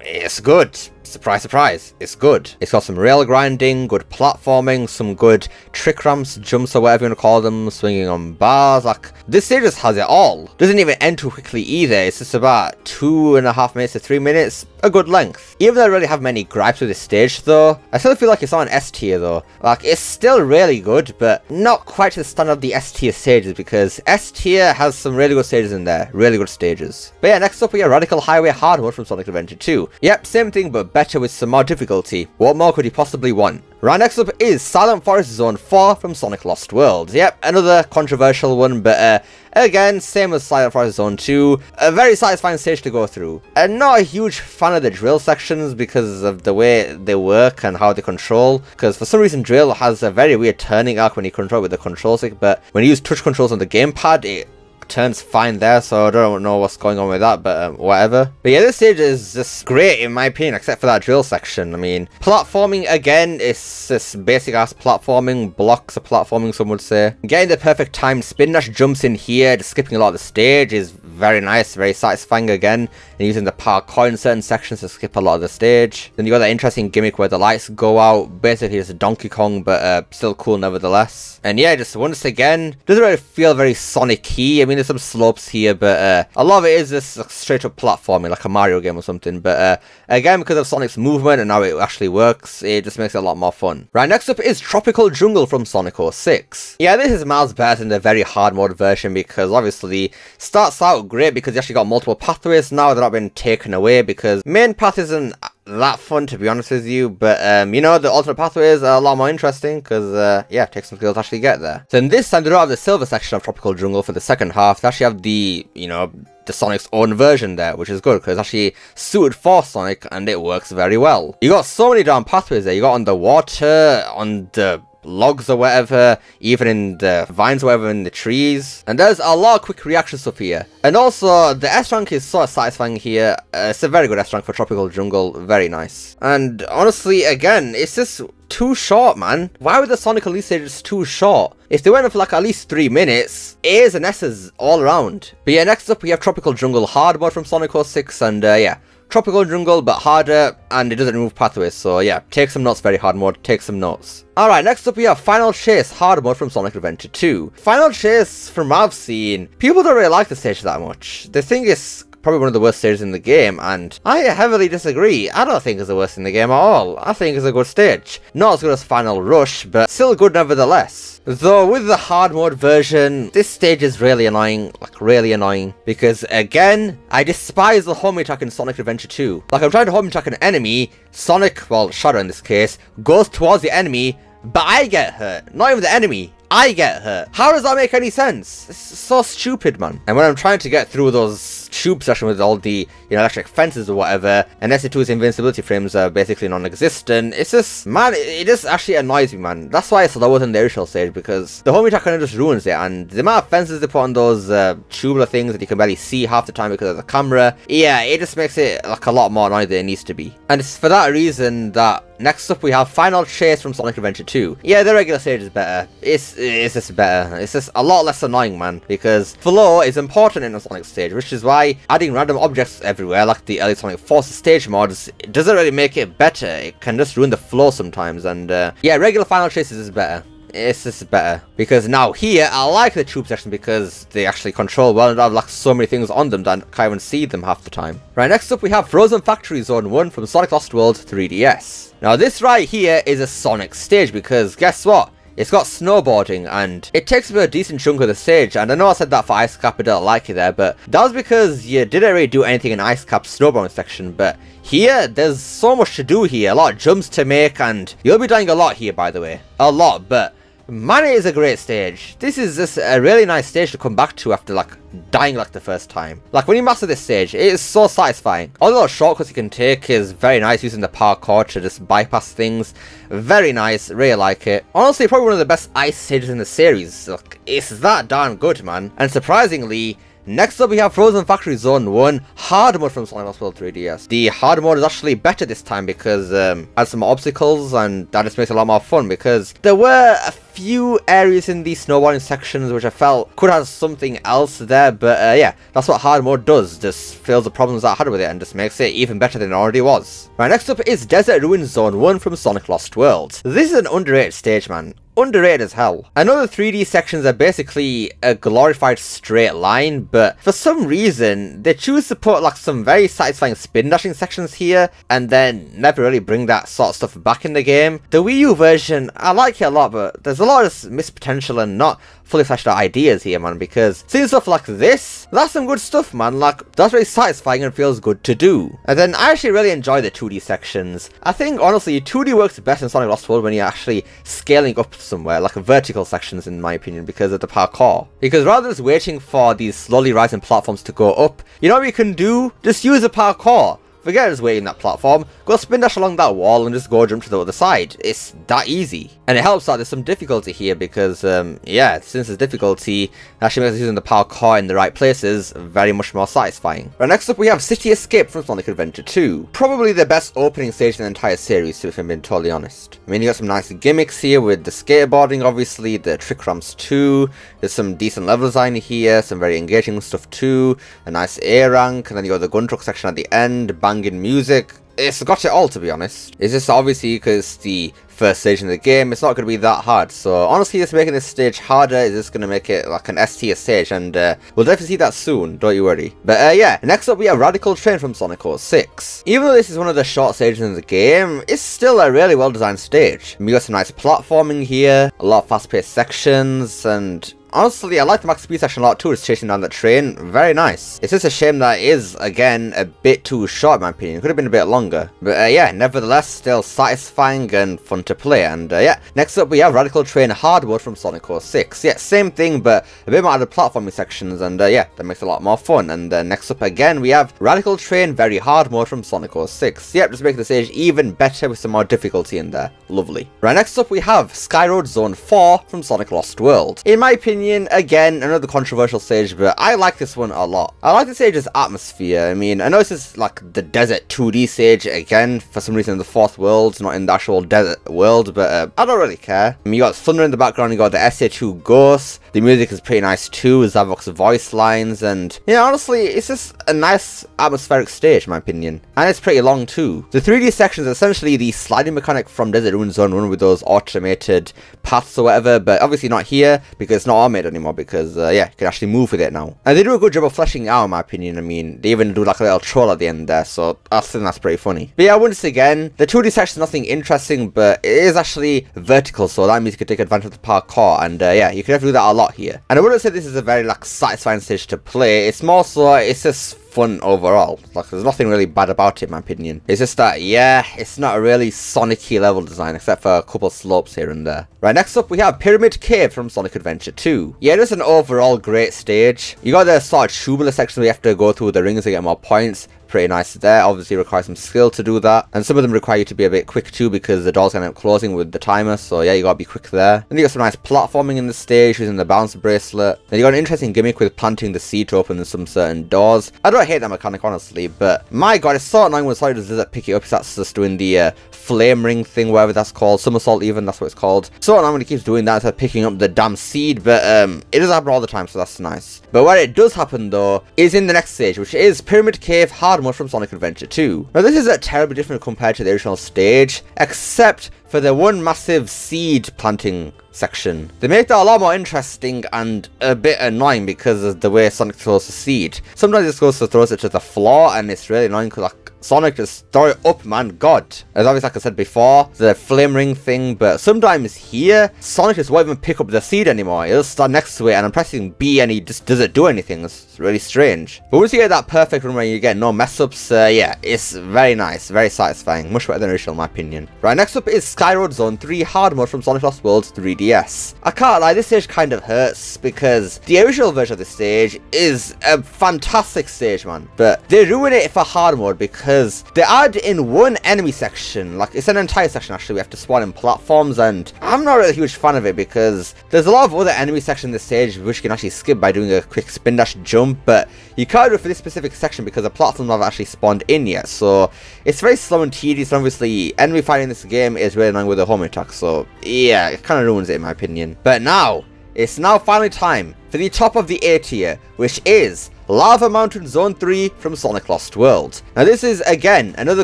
it's good. Surprise, surprise, it's good. It's got some rail grinding, good platforming, some good trick ramps, jumps or whatever you want to call them, swinging on bars. Like, this stage just has it all. Doesn't even end too quickly either. It's just about 2.5 minutes to 3 minutes. A good length. Even though I don't really have many gripes with this stage though, I still feel like it's on S tier though. Like, it's still really good, but not quite to the standard of the S tier stages because S tier has some really good stages in there. Really good stages. But yeah, next up we have Radical Highway Hard Mode from Sonic Adventure 2. Yep, same thing but better with some more difficulty. What more could you possibly want? Right, next up is Silent Forest Zone 4 from Sonic Lost World. Yep, another controversial one, but again, same as Silent Forest Zone 2. A very satisfying stage to go through. And not a huge fan of the drill sections because of the way they work and how they control. Because for some reason, drill has a very weird turning arc when you control with the control stick, but when you use touch controls on the gamepad, it turns fine there, so I don't know what's going on with that, but whatever. But yeah, this stage is just great in my opinion, except for that drill section. I mean, platforming again, it's just basic ass platforming, blocks of platforming some would say. Getting the perfect timed spin dash jumps in here, just skipping a lot of the stage is very nice, very satisfying again. And using the parkour in certain sections to skip a lot of the stage. Then you got that interesting gimmick where the lights go out, basically it's a Donkey Kong, but still cool nevertheless. And yeah, just once again, doesn't really feel very Sonic-y. I mean, there's some slopes here, but a lot of it is just straight up platforming, like a Mario game or something. But again, because of Sonic's movement and how it actually works, it just makes it a lot more fun. Right, next up is Tropical Jungle from Sonic 06. Yeah, this is miles better than the very hard mode version because obviously starts out out great because you actually got multiple pathways now. They're not being taken away because main path isn't that fun, to be honest with you, but you know, the alternate pathways are a lot more interesting because yeah, it takes some skills to actually get there. So in this time, they don't have the silver section of Tropical Jungle for the second half. They actually have the, you know, the Sonic's own version there, which is good because it's actually suited for Sonic and it works very well. You got so many damn pathways there. You got on the water, on the logs or whatever, even in the vines or whatever in the trees, and there's a lot of quick reaction stuff here. And also the S rank is so satisfying here. It's a very good S rank for Tropical Jungle, very nice. And honestly, again, it's just too short, man. Why were the Sonic Elite stages too short? If they went on for like at least 3 minutes, A's and S's all around. But yeah, next up we have Tropical Jungle Hard mode from Sonic 06, and yeah, Tropical Jungle, but harder, and it doesn't remove pathways, so yeah, take some notes, very hard mode, take some notes. Alright, next up we have Final Chase hard mode from Sonic Adventure 2. Final Chase, from what I've seen, people don't really like the stage that much. They think it's probably one of the worst stages in the game, and I heavily disagree. I don't think it's the worst in the game at all. I think it's a good stage. Not as good as Final Rush, but still good nevertheless. Though with the hard mode version, this stage is really annoying, like really annoying, because again, I despise the homing attack in Sonic Adventure 2. Like, I'm trying to homing attack an enemy, Sonic, well, Shadow in this case, goes towards the enemy, but I get hurt. Not even the enemy, I get hurt. How does that make any sense? It's so stupid, man. And when I'm trying to get through those tube sessions with all the, you know, electric fences or whatever, and SC2's invincibility frames are basically non-existent, it's just, man, it just actually annoys me, man. That's why it's lower than the original stage, because the homing attack kind of just ruins it, and the amount of fences they put on those tubular things that you can barely see half the time because of the camera, yeah, it just makes it like a lot more annoying than it needs to be. And it's for that reason that next up we have Final Chase from Sonic Adventure 2. Yeah, the regular stage is better. It's just better. It's just a lot less annoying, man, because flow is important in a Sonic stage, which is why adding random objects everywhere, like the early Sonic Forces stage mods, it doesn't really make it better. It can just ruin the flow sometimes, and yeah, regular Final Chases is better. It's just better, because now here, I like the tube section because they actually control well and have like so many things on them that I can't even see them half the time. Right, next up we have Frozen Factory Zone 1 from Sonic Lost World 3DS. Now this right here is a Sonic stage, because guess what? It's got snowboarding, and it takes up a decent chunk of the stage, and I know I said that for Ice Cap, I don't like it there, but that was because you didn't really do anything in Ice Cap's snowboarding section, but here, there's so much to do here, a lot of jumps to make, and you'll be dying a lot here, by the way. A lot, but man, it is a great stage. This is just a really nice stage to come back to after like dying like the first time. Like when you master this stage, it is so satisfying. All the little shortcuts you can take is very nice, using the parkour to just bypass things. Very nice, really like it. Honestly, probably one of the best ice stages in the series. Like, it's that darn good, man. And surprisingly, next up we have Frozen Factory Zone 1 hard mode from Sonic Lost World 3DS. The hard mode is actually better this time because it has some obstacles, and that just makes it a lot more fun, because there were a few areas in the snowboarding sections which I felt could have something else there, but yeah, that's what hard mode does, just fills the problems that I had with it and just makes it even better than it already was. Right, next up is Desert Ruins Zone 1 from Sonic Lost World. This is an underrated stage, man. Underrated as hell. I know the 3D sections are basically a glorified straight line, but for some reason they choose to put like some very satisfying spin dashing sections here and then never really bring that sort of stuff back in the game. The Wii U version, I like it a lot, but there's a lot of missed potential and not fully fleshed out ideas here, man, because seeing stuff like this, that's some good stuff, man. Like, that's really satisfying and feels good to do. And then I actually really enjoy the 2D sections. I think honestly 2D works best in Sonic Lost World when you're actually scaling up somewhere, like vertical sections in my opinion, because of the parkour. Because rather than just waiting for these slowly rising platforms to go up, you know what you can do? Just use the parkour. Forget just waiting that platform, go spin dash along that wall and just go jump to the other side. It's that easy. And it helps that there's some difficulty here because, yeah, since there's difficulty, it actually makes using the parkour in the right places very much more satisfying. Right, next up we have City Escape from Sonic Adventure 2. Probably the best opening stage in the entire series, if I'm being totally honest. I mean, you got some nice gimmicks here with the skateboarding, obviously, the trick ramps too. There's some decent level design here, some very engaging stuff too, a nice A rank, and then you got the gun truck section at the end, banging music. It's got it all, to be honest. It's just obviously because the first stage in the game, it's not going to be that hard. So honestly, just making this stage harder is just going to make it like an S tier stage, and we'll definitely see that soon, don't you worry. But yeah, next up we have Radical Train from Sonic 06. Even though this is one of the short stages in the game, it's still a really well designed stage. We got some nice platforming here, a lot of fast paced sections, and honestly, I like the max speed section a lot too, just chasing down that train. Very nice. It's just a shame that it is, again, a bit too short in my opinion. It could have been a bit longer. But yeah, nevertheless, still satisfying and fun to play. And yeah, next up we have Radical Train Hard Mode from Sonic 06. Yeah, same thing, but a bit more out of the platforming sections, and yeah, that makes it a lot more fun. And next up again, we have Radical Train Very Hard Mode from Sonic 06. Yep, just making the stage even better with some more difficulty in there. Lovely. Right, next up we have Skyroad Zone 4 from Sonic Lost World. In my opinion, again, another controversial stage, but I like this one a lot. I like the stage's atmosphere. I mean, I know this is like the desert 2D stage again, for some reason in the fourth world, not in the actual desert world, but I don't really care. I mean, you got thunder in the background, you got the SA2 ghosts, the music is pretty nice too, Zavok's voice lines, and yeah, honestly, it's just a nice atmospheric stage in my opinion. And it's pretty long too. The 3D section is essentially the sliding mechanic from Desert Ruin Zone 1 with those automated paths or whatever, but obviously not here because it's not automated anymore, because yeah, you can actually move with it now. And they do a good job of fleshing it out in my opinion. I mean, they even do like a little troll at the end there, so I think that's pretty funny. But yeah, once again, the 2D section is nothing interesting, but it is actually vertical, so that means you can take advantage of the parkour, and yeah, you can definitely do that a lot here. And I wouldn't say this is a very like satisfying stage to play. It's more so, it's just fun overall. Like, there's nothing really bad about it in my opinion. It's just that, yeah, it's not a really Sonic-y level design, except for a couple of slopes here and there. Right, next up we have Pyramid Cave from Sonic Adventure 2. Yeah, it's an overall great stage. You got the sort of tubular section where you have to go through the rings to get more points. Pretty nice there. Obviously requires some skill to do that, and some of them require you to be a bit quick too, because the doors end up closing with the timer, so yeah, you gotta be quick there. And you got some nice platforming in the stage using the bounce bracelet. Then you got an interesting gimmick with planting the seed to open some certain doors. I don't hate that mechanic honestly, but my god, it's so annoying when Sonic does pick it up. That's just doing the flame ring thing, whatever that's called, somersault even, that's what it's called. So annoying when he keeps doing that instead of picking up the damn seed, but it does happen all the time, so that's nice. But where it does happen though is in the next stage, which is Pyramid Cave Hard Mode from Sonic Adventure 2. Now this is terribly different compared to the original stage, except for the one massive seed planting section. They make that a lot more interesting and a bit annoying because of the way Sonic throws the seed. Sometimes it goes to throws it to the floor, and it's really annoying because like Sonic just throw it up, man, god. As obviously like I said before, the flame ring thing, but sometimes here, Sonic just won't even pick up the seed anymore. He'll stand next to it and I'm pressing B and he just doesn't do anything. It's really strange. But once you get that perfect run where you get no mess ups, yeah, it's very nice, very satisfying. Much better than original in my opinion. Right, next up is Skyroad Zone 3 Hard Mode from Sonic Lost World 3DS. I can't lie, this stage kind of hurts because the original version of this stage is a fantastic stage, man. But they ruin it for hard mode because they add in one enemy section, like it's an entire section actually, we have to spawn in platforms, and I'm not really a huge fan of it because there's a lot of other enemy sections in this stage which you can actually skip by doing a quick spin dash jump, but you can't do it for this specific section because the platforms haven't actually spawned in yet, so it's very slow and tedious, and obviously enemy fighting in this game is really annoying with the home attack, so yeah, it kind of ruins it in my opinion. But now, it's now finally time for the top of the A tier, which is Lava Mountain Zone 3 from Sonic Lost World. Now this is again another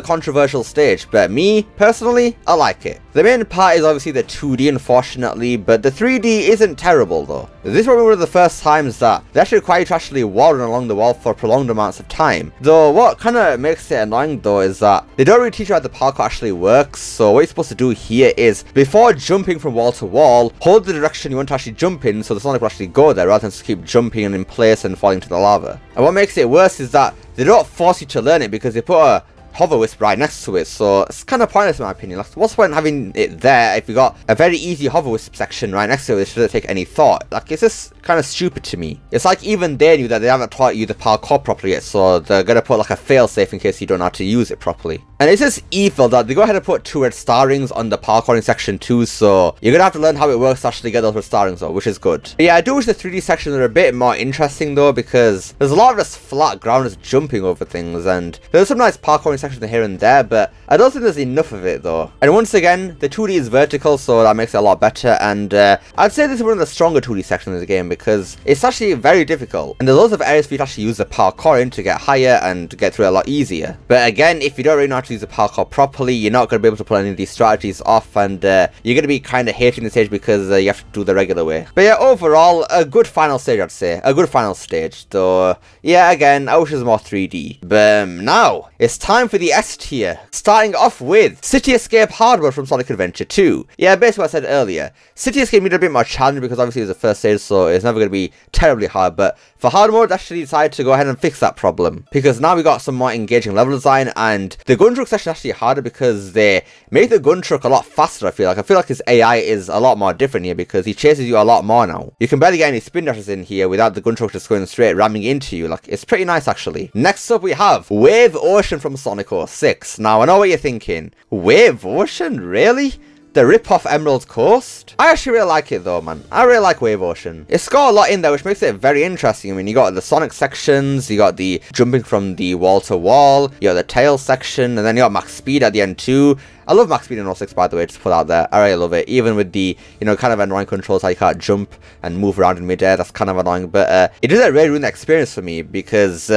controversial stage, but me personally, I like it. The main part is obviously the 2D unfortunately, but the 3D isn't terrible though. This is probably one of the first times that they actually require you to actually wall run along the wall for prolonged amounts of time. Though what kind of makes it annoying though is that they don't really teach you how the parkour actually works, so what you're supposed to do here is, before jumping from wall to wall, hold the direction you want to actually jump in so the Sonic will actually go there rather than just keep jumping in place and falling to the lava. And what makes it worse is that they don't force you to learn it because they put a hover wisp right next to it, so it's kind of pointless in my opinion. Like, what's the point in having it there if you got a very easy hover wisp section right next to it? It shouldn't take any thought. Like, it's just kind of stupid to me. It's like even they knew that they haven't taught you the parkour properly yet, so they're gonna put like a failsafe in case you don't know how to use it properly. And it's just evil that they go ahead and put 2 red star rings on the parkouring section too, so you're gonna have to learn how it works to actually get those red star rings though, which is good. But yeah, I do wish the 3D sections are a bit more interesting though, because there's a lot of just flat ground just jumping over things, and there's some nice parkouring sections here and there, but I don't think there's enough of it though. And once again, the 2D is vertical, so that makes it a lot better, and I'd say this is one of the stronger 2D sections of the game because it's actually very difficult, and there's loads of areas for you to actually use the parkour in to get higher and get through it a lot easier. But again, if you don't really know how to use the parkour properly, you're not going to be able to pull any of these strategies off, and you're going to be kind of hating the stage because you have to do the regular way. But yeah, overall, a good final stage, I'd say. A good final stage, though, yeah, again, I wish it was more 3D. But now, it's time for the S tier, starting off with City Escape hard mode from Sonic Adventure 2. Yeah, basically what I said earlier. City Escape needed a bit more challenge because obviously it was the first stage, so it's never going to be terribly hard, but for hard mode, I actually decided to go ahead and fix that problem, because now we got some more engaging level design, and the gun truck section is actually harder because they make the gun truck a lot faster. I feel like his AI is a lot more different here because he chases you a lot more now. You can barely get any spin dashes in here without the gun truck just going straight ramming into you. Like, it's pretty nice actually. Next up we have Wave Ocean from Sonic 06. Now I know what you're thinking. Wave Ocean? Really? The rip-off Emerald Coast? I actually really like it though, man. I really like Wave Ocean. It's got a lot in there, which makes it very interesting. I mean, you got the Sonic sections, you got the jumping from the wall to wall, you got the tail section, and then you got max speed at the end too. I love max speed in 06, by the way, just to put out there. I really love it. Even with the, you know, kind of annoying controls, how you can't jump and move around in midair. That's kind of annoying. But it doesn't really ruin the experience for me because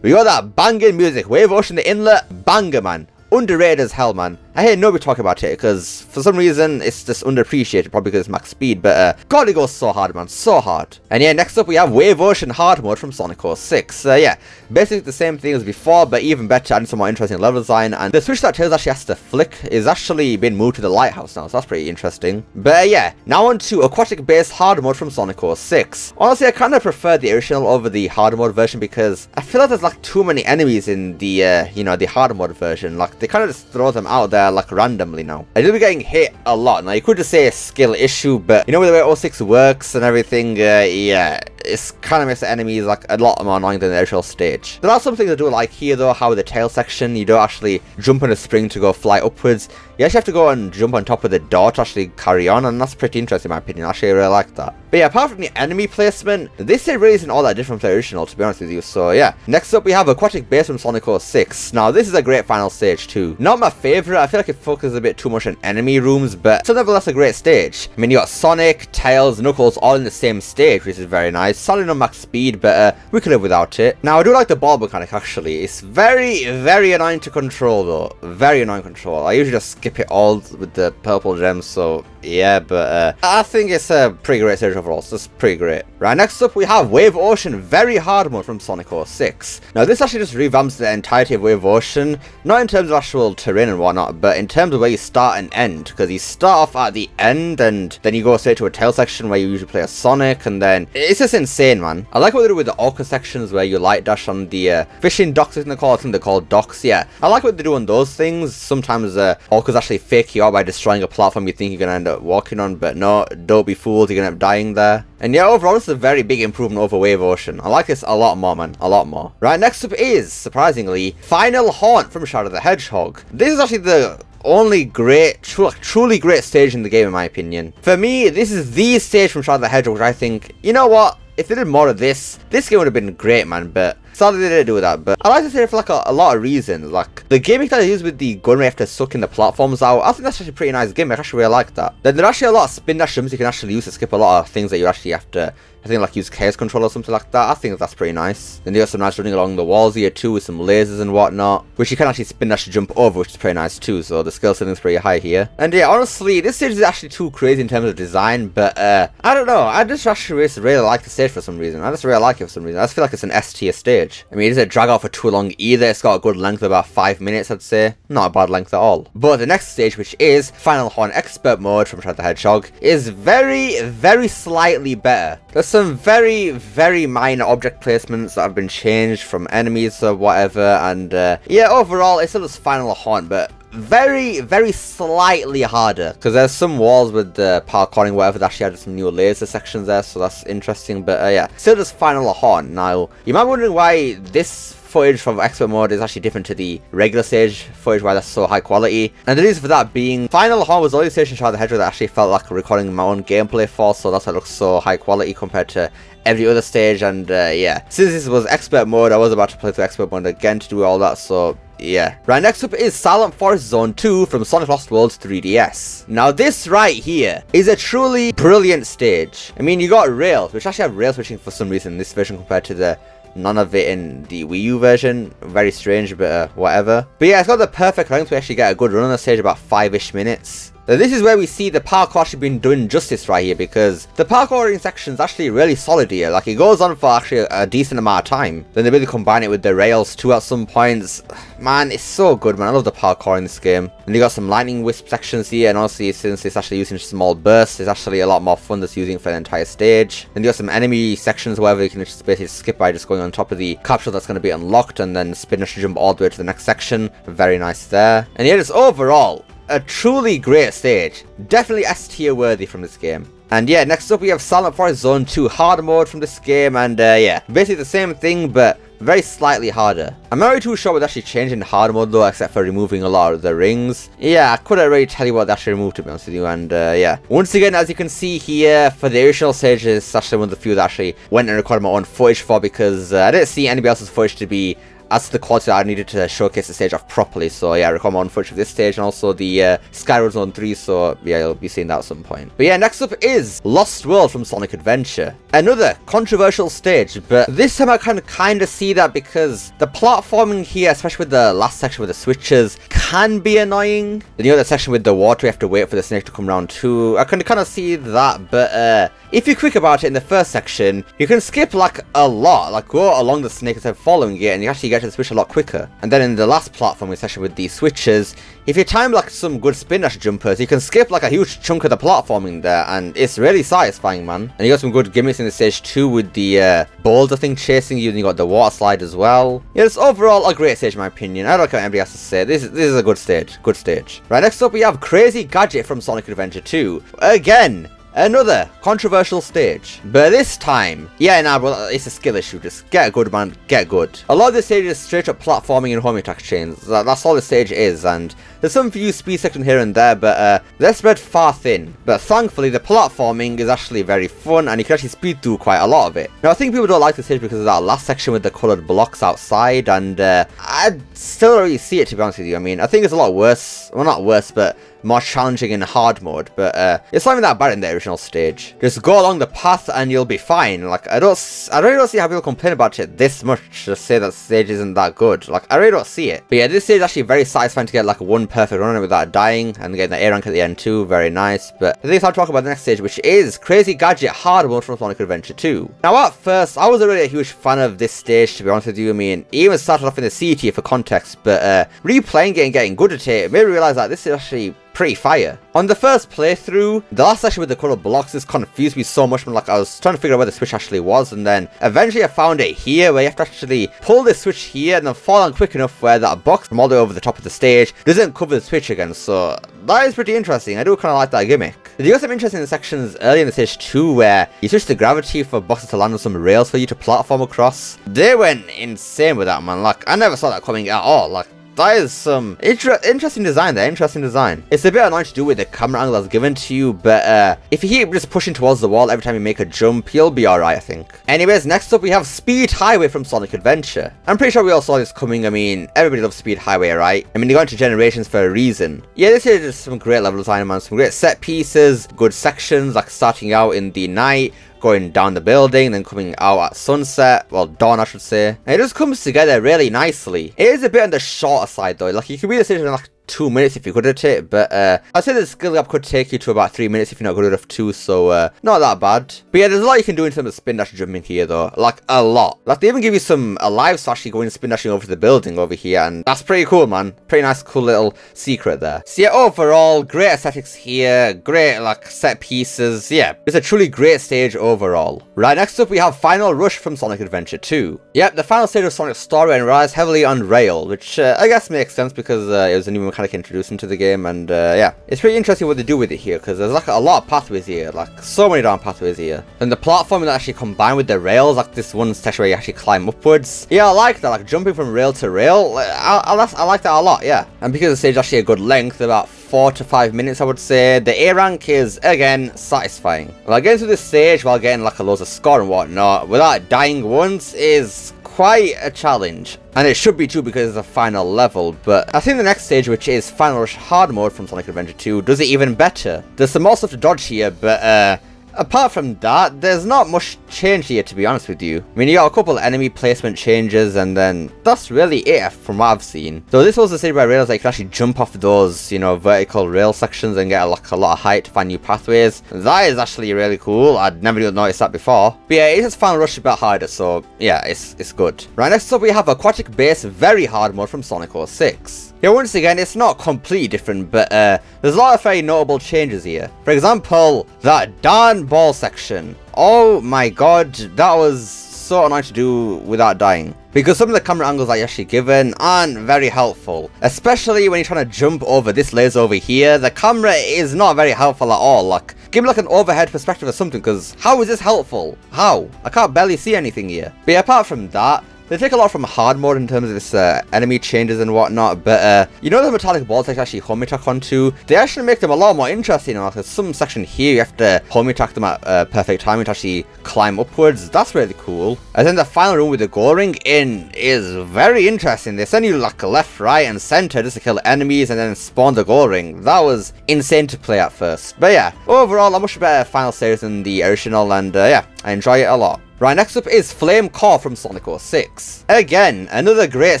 we got that banging music. Wave Ocean, the inlet, banger, man. Underrated as hell, man. I hear nobody talk about it because for some reason it's just underappreciated, probably because it's max speed, but god, it goes so hard, man, so hard. And yeah, next up we have Wave Ocean hard mode from Sonic 06. Yeah, basically the same thing as before, but even better, adding some more interesting level design, and the switch that Tails actually has to flick is actually been moved to the lighthouse now, so that's pretty interesting. But yeah, now on to aquatic based hard mode from Sonic 06. Honestly, I kind of prefer the original over the hard mode version because I feel like there's like too many enemies in the, you know, the hard mode version. Like, they kind of just throw them out there like randomly now. I do be getting hit a lot. Now you could just say a skill issue, but you know, with the way 06 works and everything, yeah, it's kind of makes the enemies like a lot more annoying than the actual stage. There are some things I do like here though, how with the tail section, you don't actually jump on a spring to go fly upwards. You actually have to go and jump on top of the door to actually carry on, and that's pretty interesting in my opinion. Actually, I really like that. But yeah, apart from the enemy placement, this stage really isn't all that different from the original, to be honest with you. So yeah, next up we have Aquatic Base from Sonic 06. Now this is a great final stage too. Not my favourite, I feel like it focuses a bit too much on enemy rooms, but still nevertheless a great stage. I mean, you got Sonic, Tails, Knuckles all in the same stage, which is very nice. Sadly not max speed, but we could live without it. Now I do like the ball mechanic actually. It's very, very annoying to control though. Very annoying to control. I usually just skip it all with the purple gems, so yeah, but I think it's a pretty great stage overall, so it's pretty great. Right, next up we have Wave Ocean very hard mode from Sonic 06. Now this actually just revamps the entirety of Wave Ocean, not in terms of actual terrain and whatnot, but in terms of where you start and end, because you start off at the end and then you go straight to a tail section where you usually play as Sonic, and then it's just insane, man. I like what they do with the Orca sections where you light dash on the fishing docks, I think they're called docks, yeah. I like what they do on those things. Sometimes Orcas actually fake you out by destroying a platform you think you're going to end up walking on, but no, don't be fooled, you're going to end up dying there. And yeah, overall it's a very big improvement over Wave Ocean. I like this a lot more, man, a lot more. Right, next up is, surprisingly, Final Haunt from Shadow the Hedgehog. This is actually the only great, truly great stage in the game in my opinion. For me, this is the stage from Shadow the Hedgehog which I think, you know what, if they did more of this game would have been great, man, but sadly they didn't do that. But I like to say it for like a lot of reasons. Like the gimmick that they use with the gun where you have to suck in the platforms out, I think that's actually a pretty nice gimmick. I actually really like that. Then there are actually a lot of spin dash jumps you can actually use to skip a lot of things that you actually have to, I think, like use chaos control or something like that. I think that's pretty nice. Then you got some nice running along the walls here too with some lasers and whatnot, which you can actually spin dash jump over, which is pretty nice too. So the skill setting is pretty high here. And yeah, honestly, this stage is actually too crazy in terms of design, but I don't know. I just actually really like the stage for some reason. I just really like it for some reason. I just feel like it's an S tier stage. I mean, it doesn't drag out for too long either. It's got a good length of about 5 minutes, I'd say. Not a bad length at all. But the next stage, which is Final Haunt Expert Mode from Shadow the Hedgehog, is very, very slightly better. There's some very, very minor object placements that have been changed from enemies or whatever, and yeah, overall it's still just Final Haunt, but very, very slightly harder, because there's some walls with the parkouring whatever that actually added some new laser sections there, so that's interesting. But yeah, still just Final Haunt. Now you might be wondering why this footage from expert mode is actually different to the regular stage footage, why that's so high quality, and the reason for that being Final Haunt was the only stage in Shadow the Hedgehog that actually felt like recording my own gameplay for, so that's why it looks so high quality compared to every other stage. And yeah, since this was expert mode, I was about to play through expert mode again to do all that, so yeah. Right, next up is Silent Forest Zone 2 from Sonic Lost Worlds 3DS. Now this right here is a truly brilliant stage. I mean, you got rails, which actually have rail switching for some reason in this version compared to the none of it in the Wii U version. Very strange, but whatever. But yeah, it's got the perfect length to actually get a good run on the stage, about 5-ish minutes. Now, this is where we see the parkour actually being done justice right here, because the parkouring section is actually really solid here. Like, it goes on for actually a decent amount of time. Then they really combine it with the rails too at some points. Man, it's so good, man. I love the parkour in this game. And you got some lightning wisp sections here, and honestly, since it's actually using small bursts, it's actually a lot more fun than using it for the entire stage. Then you got some enemy sections where you can just basically skip by just going on top of the capsule that's going to be unlocked, and then spin jump all the way to the next section. Very nice there. And yeah, just overall, a truly great stage. Definitely S tier worthy from this game. And yeah, next up we have Silent Forest Zone 2 hard mode from this game, and yeah, basically the same thing, but very slightly harder. I'm not really too sure what they actually changed in hard mode though, except for removing a lot of the rings. Yeah, I couldn't really tell you what they actually removed, to be honest with you, and yeah. Once again, as you can see here, for the original stages, it's actually one of the few that actually went and recorded my own footage for, because I didn't see anybody else's footage to be as to the quality that I needed to showcase the stage off properly. So yeah, I record my own footage of this stage and also the Skyward Zone 3, so yeah, you'll be seeing that at some point. But yeah, next up is Lost World from Sonic Adventure. Another controversial stage, but this time I kind of see that because the platforming here, especially with the last section with the switches, can be annoying. Then you know the section with the water, you have to wait for the snake to come around too. I can kind of see that, but if you're quick about it in the first section, you can skip like a lot, like go along the snake instead of following it, and you actually get to the switch a lot quicker. And then in the last platforming section with these switches, if you time like some good spin dash jumpers, you can skip like a huge chunk of the platforming there, and it's really satisfying, man. And you got some good gimmicks in the stage too, with the boulder thing chasing you, and you got the water slide as well. Yeah, it's overall a great stage in my opinion. I don't care what anybody has to say. This is a good stage. Good stage. Right, next up we have Crazy Gadget from Sonic Adventure 2. Again, another controversial stage, but this time, yeah, nah, bro, it's a skill issue. Just get good, man, get good. A lot of this stage is straight up platforming and homing attack chains. That's all the stage is, and there's some few speed sections here and there, but they're spread far thin. But thankfully, the platforming is actually very fun, and you can actually speed through quite a lot of it. Now, I think people don't like this stage because of that last section with the coloured blocks outside, and I still don't really see it, to be honest with you. I mean, I think it's a lot worse, well, not worse, but more challenging in hard mode, but it's not even that bad in the original stage. Just go along the path and you'll be fine. Like, I really don't see how people complain about it this much, to say that stage isn't that good. Like, I really don't see it. But yeah, this stage is actually very satisfying to get like one perfect run on it without dying, and getting the A rank at the end too, very nice. But I think it's time to talk about the next stage, which is Crazy Gadget hard mode from Sonic Adventure 2. Now, at first, I wasn't really a huge fan of this stage, to be honest with you. I mean, it even started off in the C tier for context, but replaying it and getting good at it made me realize that this is actually pretty fire. On the first playthrough, the last section with the colored blocks just confused me so much, like I was trying to figure out where the switch actually was, and then eventually I found it here, where you have to actually pull the switch here and then fall on quick enough where that box from all the way over the top of the stage doesn't cover the switch again. So that is pretty interesting. I do kind of like that gimmick. You got some interesting sections early in the stage too, where you switch the gravity for boxes to land on some rails for you to platform across. They went insane with that, man. Like, I never saw that coming at all. Like, that is some interesting design there, interesting design. It's a bit annoying to do with the camera angle that's given to you, but if you keep just pushing towards the wall every time you make a jump, you'll be alright, I think. Anyways, next up we have Speed Highway from Sonic Adventure. I'm pretty sure we all saw this coming. I mean, everybody loves Speed Highway, right? I mean, they got into Generations for a reason. Yeah, this is just some great level design, man. Some great set pieces, good sections, like starting out in the night, going down the building, then coming out at sunset, well, dawn I should say. And it just comes together really nicely. It is a bit on the shorter side though, like you can beat the stage in like 2 minutes if you're good at it, but I'd say the skill gap could take you to about 3 minutes if you're not good enough too, so not that bad. But yeah, there's a lot you can do in terms of spin dash jumping here though, like a lot. Like they even give you some lives for actually going spin dashing over to the building over here, and that's pretty cool, man. Pretty nice, cool little secret there. So yeah, overall, great aesthetics here, great like set pieces. Yeah, it's a truly great stage overall. Right, next up we have Final Rush from Sonic Adventure 2. Yep, the final stage of Sonic's story and relies heavily on rail, which I guess makes sense because it was a new mechanic introduced into the game, and yeah, it's pretty interesting what they do with it here, because there's like a lot of pathways here, like so many damn pathways here. And the platforming that actually combined with the rails, like this one section where you actually climb upwards. Yeah, I like that, like jumping from rail to rail. I like that a lot, yeah. And because the stage is actually a good length, about 4 to 5 minutes, I would say, the A rank is again satisfying. Well, getting through this stage while getting like a loads of score and whatnot without dying once is quite a challenge, and it should be too because it's a final level. But I think the next stage, which is Final Rush hard mode from Sonic Adventure 2, does it even better. There's some more stuff to dodge here, but apart from that, there's not much change here, to be honest with you. I mean, you got a couple of enemy placement changes, and then that's really it from what I've seen. So this was the stage where I realized I could actually jump off those, you know, vertical rail sections and get like a lot of height to find new pathways. That is actually really cool. I'd never even noticed that before. But yeah, it just Final Rush a bit harder, so yeah, it's good. Right, next up we have Aquatic Base Very Hard mode from Sonic 06. Here, once again, it's not completely different, but there's a lot of very notable changes here. For example, that darn ball section. Oh my god, that was so annoying to do without dying. Because some of the camera angles that you're actually given aren't very helpful. Especially when you're trying to jump over this laser over here. The camera is not very helpful at all. Like, give me like an overhead perspective or something, because how is this helpful? How? I can't barely see anything here. But yeah, apart from that, they take a lot from hard mode in terms of this enemy changes and whatnot, but you know the metallic balls that you actually homie attack onto? They actually make them a lot more interesting. Like, there's some section here you have to homie attack them at perfect timing to actually climb upwards. That's really cool. And then the final room with the goal ring in is very interesting. They send you like left, right, and center just to kill enemies and then spawn the goal ring. That was insane to play at first. But yeah, overall a much better final series than the original, and yeah, I enjoy it a lot. Right, next up is Flame Core from Sonic 06. Again, another great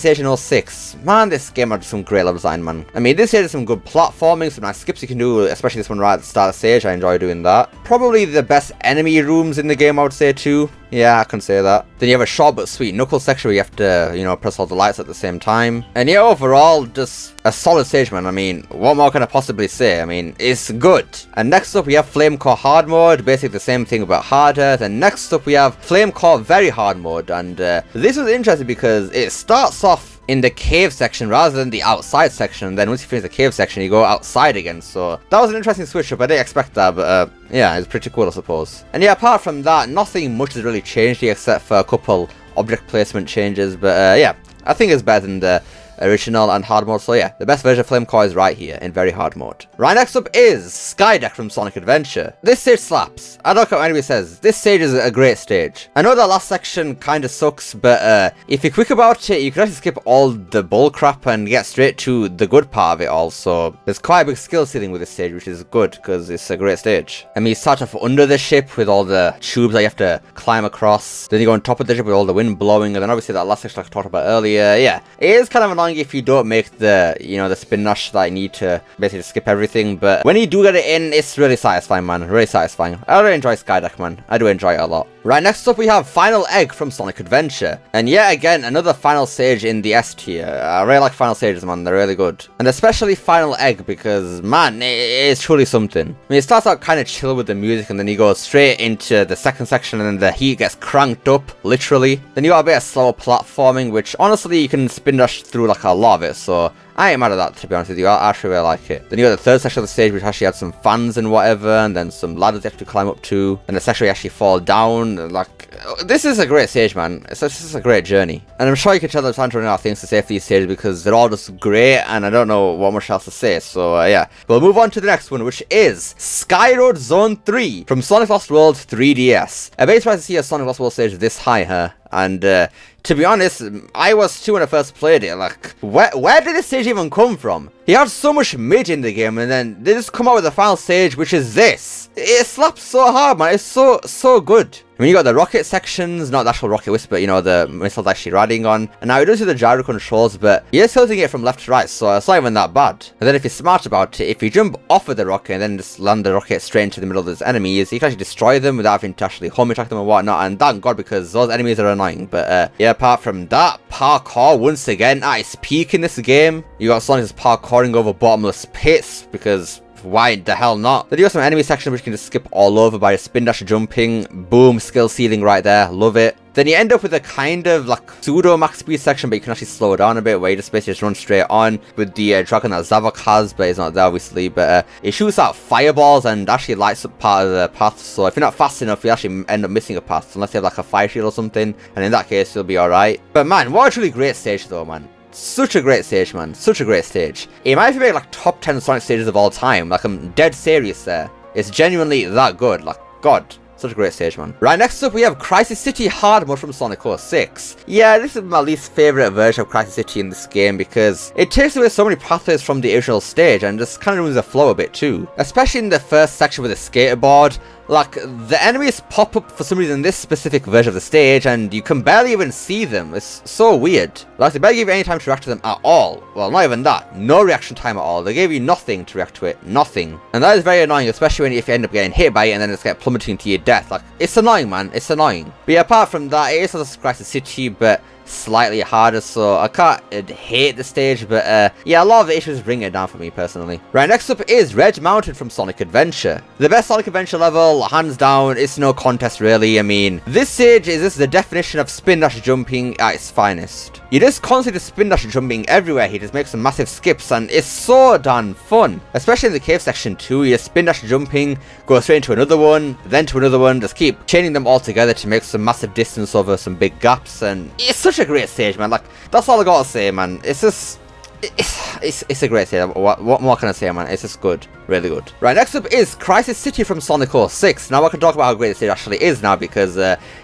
stage in 06. Man, this game had some great level design, man. I mean, this stage has some good platforming, some nice skips you can do, especially this one right at the start of the stage. I enjoy doing that. Probably the best enemy rooms in the game, I would say, too. Yeah, I can say that. Then you have a short but sweet knuckle section where you have to, you know, press all the lights at the same time. And yeah, overall, just a solid stage, man. I mean, what more can I possibly say? I mean, it's good. And next up, we have Flame Core Hard Mode. Basically the same thing, but harder. Then next up, we have Flame Core Very Hard Mode. And this was interesting because it starts off in the cave section rather than the outside section. And then once you finish the cave section, you go outside again. So that was an interesting switch up. I didn't expect that, but yeah, it's pretty cool, I suppose. And yeah, apart from that, nothing much has really changed here except for a couple object placement changes. But yeah, I think it's better than the original and hard mode. So yeah, the best version of Flame Core is right here in very hard mode. Right, next up is Skydeck from Sonic Adventure. This stage slaps. I don't care what anybody says, this stage is a great stage. I know that last section kind of sucks, but if you're quick about it, you can actually skip all the bull crap and get straight to the good part of it all. So there's quite a big skill ceiling with this stage, which is good because it's a great stage. I mean, you start off under the ship with all the tubes that you have to climb across. Then you go on top of the ship with all the wind blowing, and then obviously that last section like I talked about earlier. Yeah, it is kind of annoying if you don't make the, you know, the spin dash that you need to basically skip everything, but when you do get it in, it's really satisfying, man. Really satisfying. I really enjoy Skydeck, man. I do enjoy it a lot. Right, next up we have Final Egg from Sonic Adventure. And yet again, another final stage in the S tier. I really like final stages, man. They're really good. And especially Final Egg because, man, it is truly something. I mean, it starts out kind of chill with the music, and then you go straight into the second section, and then the heat gets cranked up, literally. Then you got a bit of slower platforming, which honestly you can spin dash through like a lot of it, so I ain't mad at that, to be honest with you. I actually really like it. Then you got the third section of the stage, which actually had some fans and whatever, and then some ladders you have to climb up to, and the section where you actually fall down. Like, this is a great stage, man. This is a great journey. And I'm sure you can tell there's running out of things to say for these stages because they're all just great, and I don't know what much else to say, so yeah. We'll move on to the next one, which is Sky Road Zone 3 from Sonic Lost World 3DS. I'm very surprised to see a Sonic Lost World stage this high, huh? And to be honest, I was too when I first played it. Like, where did this stage even come from? He had so much mid in the game, and then they just come out with the final stage, which is this. It slaps so hard, man. It's so good. I mean, you got the rocket sections, not the actual rocket whisper, but you know, the missiles actually riding on. And now it does do the gyro controls, but you're tilting it from left to right, so it's not even that bad. And then if you're smart about it, if you jump off of the rocket and then just land the rocket straight into the middle of those enemies, you can actually destroy them without having to actually home attack them and whatnot. And thank God, because those enemies are annoying. But yeah, apart from that, parkour once again at its peak in this game. You got Sonic just parkouring over bottomless pits because why the hell not? Then you got some enemy section which you can just skip all over by spin dash jumping. Boom, skill ceiling right there. Love it. Then you end up with a kind of like pseudo max speed section, but you can actually slow it down a bit where you just basically just run straight on with the dragon that Zavok has, but it's not there obviously. But it shoots out fireballs and actually lights up part of the path, so if you're not fast enough you actually end up missing a path unless you have like a fire shield or something, and in that case you'll be alright. But man, what a truly great stage though, man. Such a great stage, man. Such a great stage. It might be like top 10 Sonic stages of all time. Like, I'm dead serious there. It's genuinely that good. Like, God. Such a great stage, man. Right, next up we have Crisis City Hard Mode from Sonic 06. Yeah, this is my least favourite version of Crisis City in this game because it takes away so many pathways from the original stage and just kind of ruins the flow a bit too. Especially in the first section with the skateboard. Like, the enemies pop up for some reason in this specific version of the stage, and you can barely even see them. It's so weird. Like, they barely give you any time to react to them at all. Well, not even that. No reaction time at all. They gave you nothing to react to it. Nothing. And that is very annoying, especially when if you end up getting hit by it and then it's get plummeting to your death. Like, it's annoying, man. It's annoying. But yeah, apart from that, it is Assassin's Crisis City, but slightly harder, so I can't hate the stage, but yeah, a lot of the issues bring it down for me personally. Right, next up is Red Mountain from Sonic Adventure. The best Sonic Adventure level, hands down. It's no contest really. I mean, this stage is just the definition of spin dash jumping at its finest. You just constantly spin dash jumping everywhere. He just makes some massive skips, and it's so darn fun. Especially in the cave section too. You just spin dash jumping, go straight into another one, then to another one, just keep chaining them all together to make some massive distance over some big gaps, and it's such a great stage, man. Like, that's all I gotta say, man. It's just, it's a great stage. What more can I say, man? It's just good. Really good. Right, next up is Crisis City from Sonic 06. Now I can talk about how great this stage actually is now, because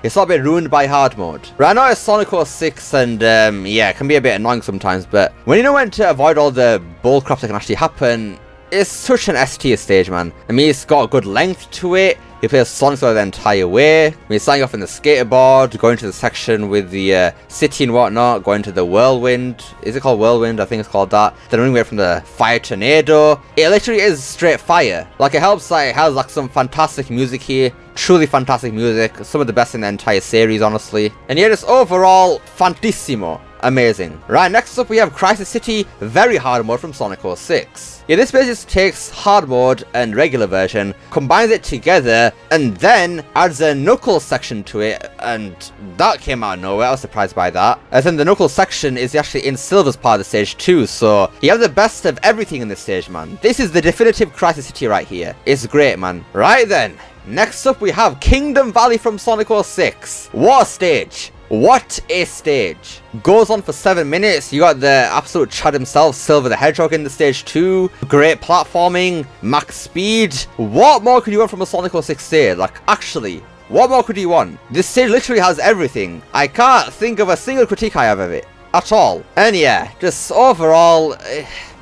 it's not been ruined by hard mode. Right, I know it's Sonic 06, and yeah, it can be a bit annoying sometimes, but when you know when to avoid all the bullcrap that can actually happen, it's such an S-tier stage, man. I mean, it's got a good length to it. You play Sonic the entire way. I mean, starting off in the skateboard, going to the section with the city and whatnot, going to the whirlwind. Is it called whirlwind? I think it's called that. Then running away from the fire tornado. It literally is straight fire. Like, it helps that it has like some fantastic music here. Truly fantastic music. Some of the best in the entire series, honestly. And yeah, just overall, fantissimo. Amazing. Right, next up we have Crisis City Very Hard Mode from Sonic 06. Yeah, this basically takes hard mode and regular version, combines it together, and then adds a Knuckles section to it, and that came out of nowhere. I was surprised by that. As in, the Knuckles section is actually in Silver's part of the stage too, so you have the best of everything in this stage, man. This is the definitive Crisis City right here. It's great, man. Right then, next up we have Kingdom Valley from Sonic 06. What a stage! What a stage. Goes on for 7 minutes. You got the absolute Chad himself, Silver the Hedgehog, in the stage too. Great platforming, max speed. What more could you want from a Sonic 06 stage? Like, actually, what more could you want? This stage literally has everything. I can't think of a single critique I have of it at all. And yeah, just overall,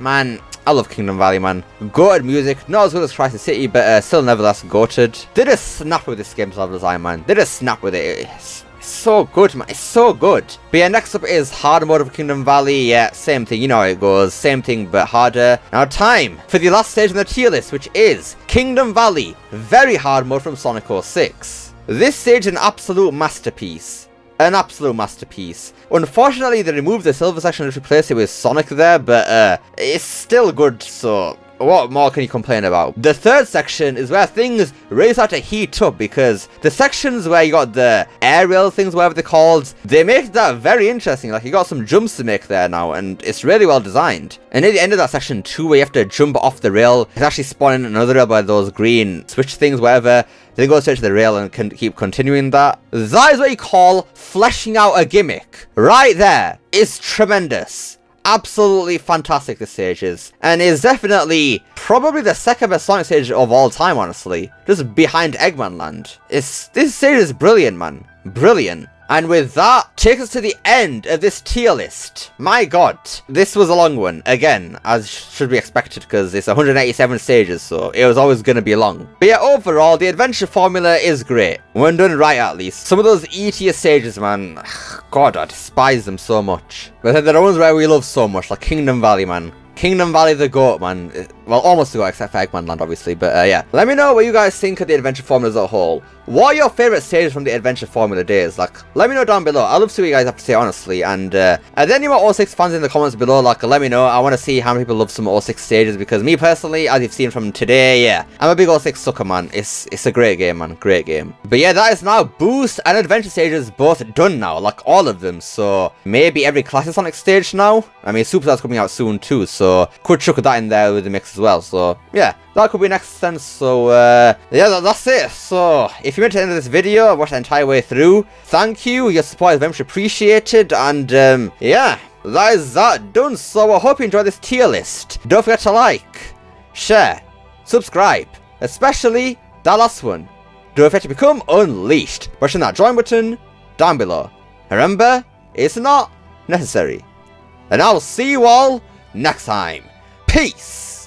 man, I love Kingdom Valley, man. Goated music, not as good as Crisis City, but still nevertheless goated. They just snap with this game's level design, man. They just snap with it. It's so good, man. It's so good. But yeah, next up is hard mode of Kingdom Valley. Yeah, same thing. You know how it goes. Same thing, but harder. Now, time for the last stage on the tier list, which is Kingdom Valley Very Hard Mode from Sonic 06. This stage is an absolute masterpiece. An absolute masterpiece. Unfortunately, they removed the silver section to replace it with Sonic there, but it's still good, so what more can you complain about? The third section is where things really start to heat up, because the sections where you got the aerial things, whatever they're called, they make that very interesting. Like, you got some jumps to make there now, and it's really well designed. And near the end of that section too, where you have to jump off the rail, it's actually spawning another rail by those green switch things, whatever. Then go straight to the rail and can keep continuing that. That is what you call fleshing out a gimmick. Right there. It's tremendous. Absolutely fantastic, this stage is. And is definitely probably the second best Sonic stage of all time, honestly. Just behind Eggman Land. This stage is brilliant, man. Brilliant. And with that, takes us to the end of this tier list. My god, this was a long one. Again, as should be expected, because it's 187 stages, so it was always going to be long. But yeah, overall, the adventure formula is great. When done right, at least. Some of those E-tier stages, man, god, I despise them so much. But then there are ones where we love so much, like Kingdom Valley, man. Kingdom Valley the GOAT, man. Well, almost the GOAT, except for Eggman Land, obviously. But yeah. Let me know what you guys think of the adventure formula as a whole. What are your favourite stages from the adventure formula days? Like, let me know down below. I'd love to see what you guys have to say, honestly. And are there any more 06 fans in the comments below? Like, let me know. I want to see how many people love some 06 stages, because me personally, as you've seen from today, yeah, I'm a big 06 sucker, man. It's a great game, man. Great game. But yeah, that is now Boost and Adventure stages both done now. Like, all of them. So maybe every classic Sonic stage now. I mean, Superstar's coming out soon too, so could chuck that in there with the mix as well. So yeah, that could be next then. So yeah, that's it. So if you went to the end of this video, watch the entire way through, thank you. Your support is very much appreciated. And yeah, that is that done. So I hope you enjoyed this tier list. Don't forget to like, share, subscribe, especially that last one. Don't forget to become unleashed. Pressing that join button down below. Remember, it's not necessary. And I'll see you all next time. Peace!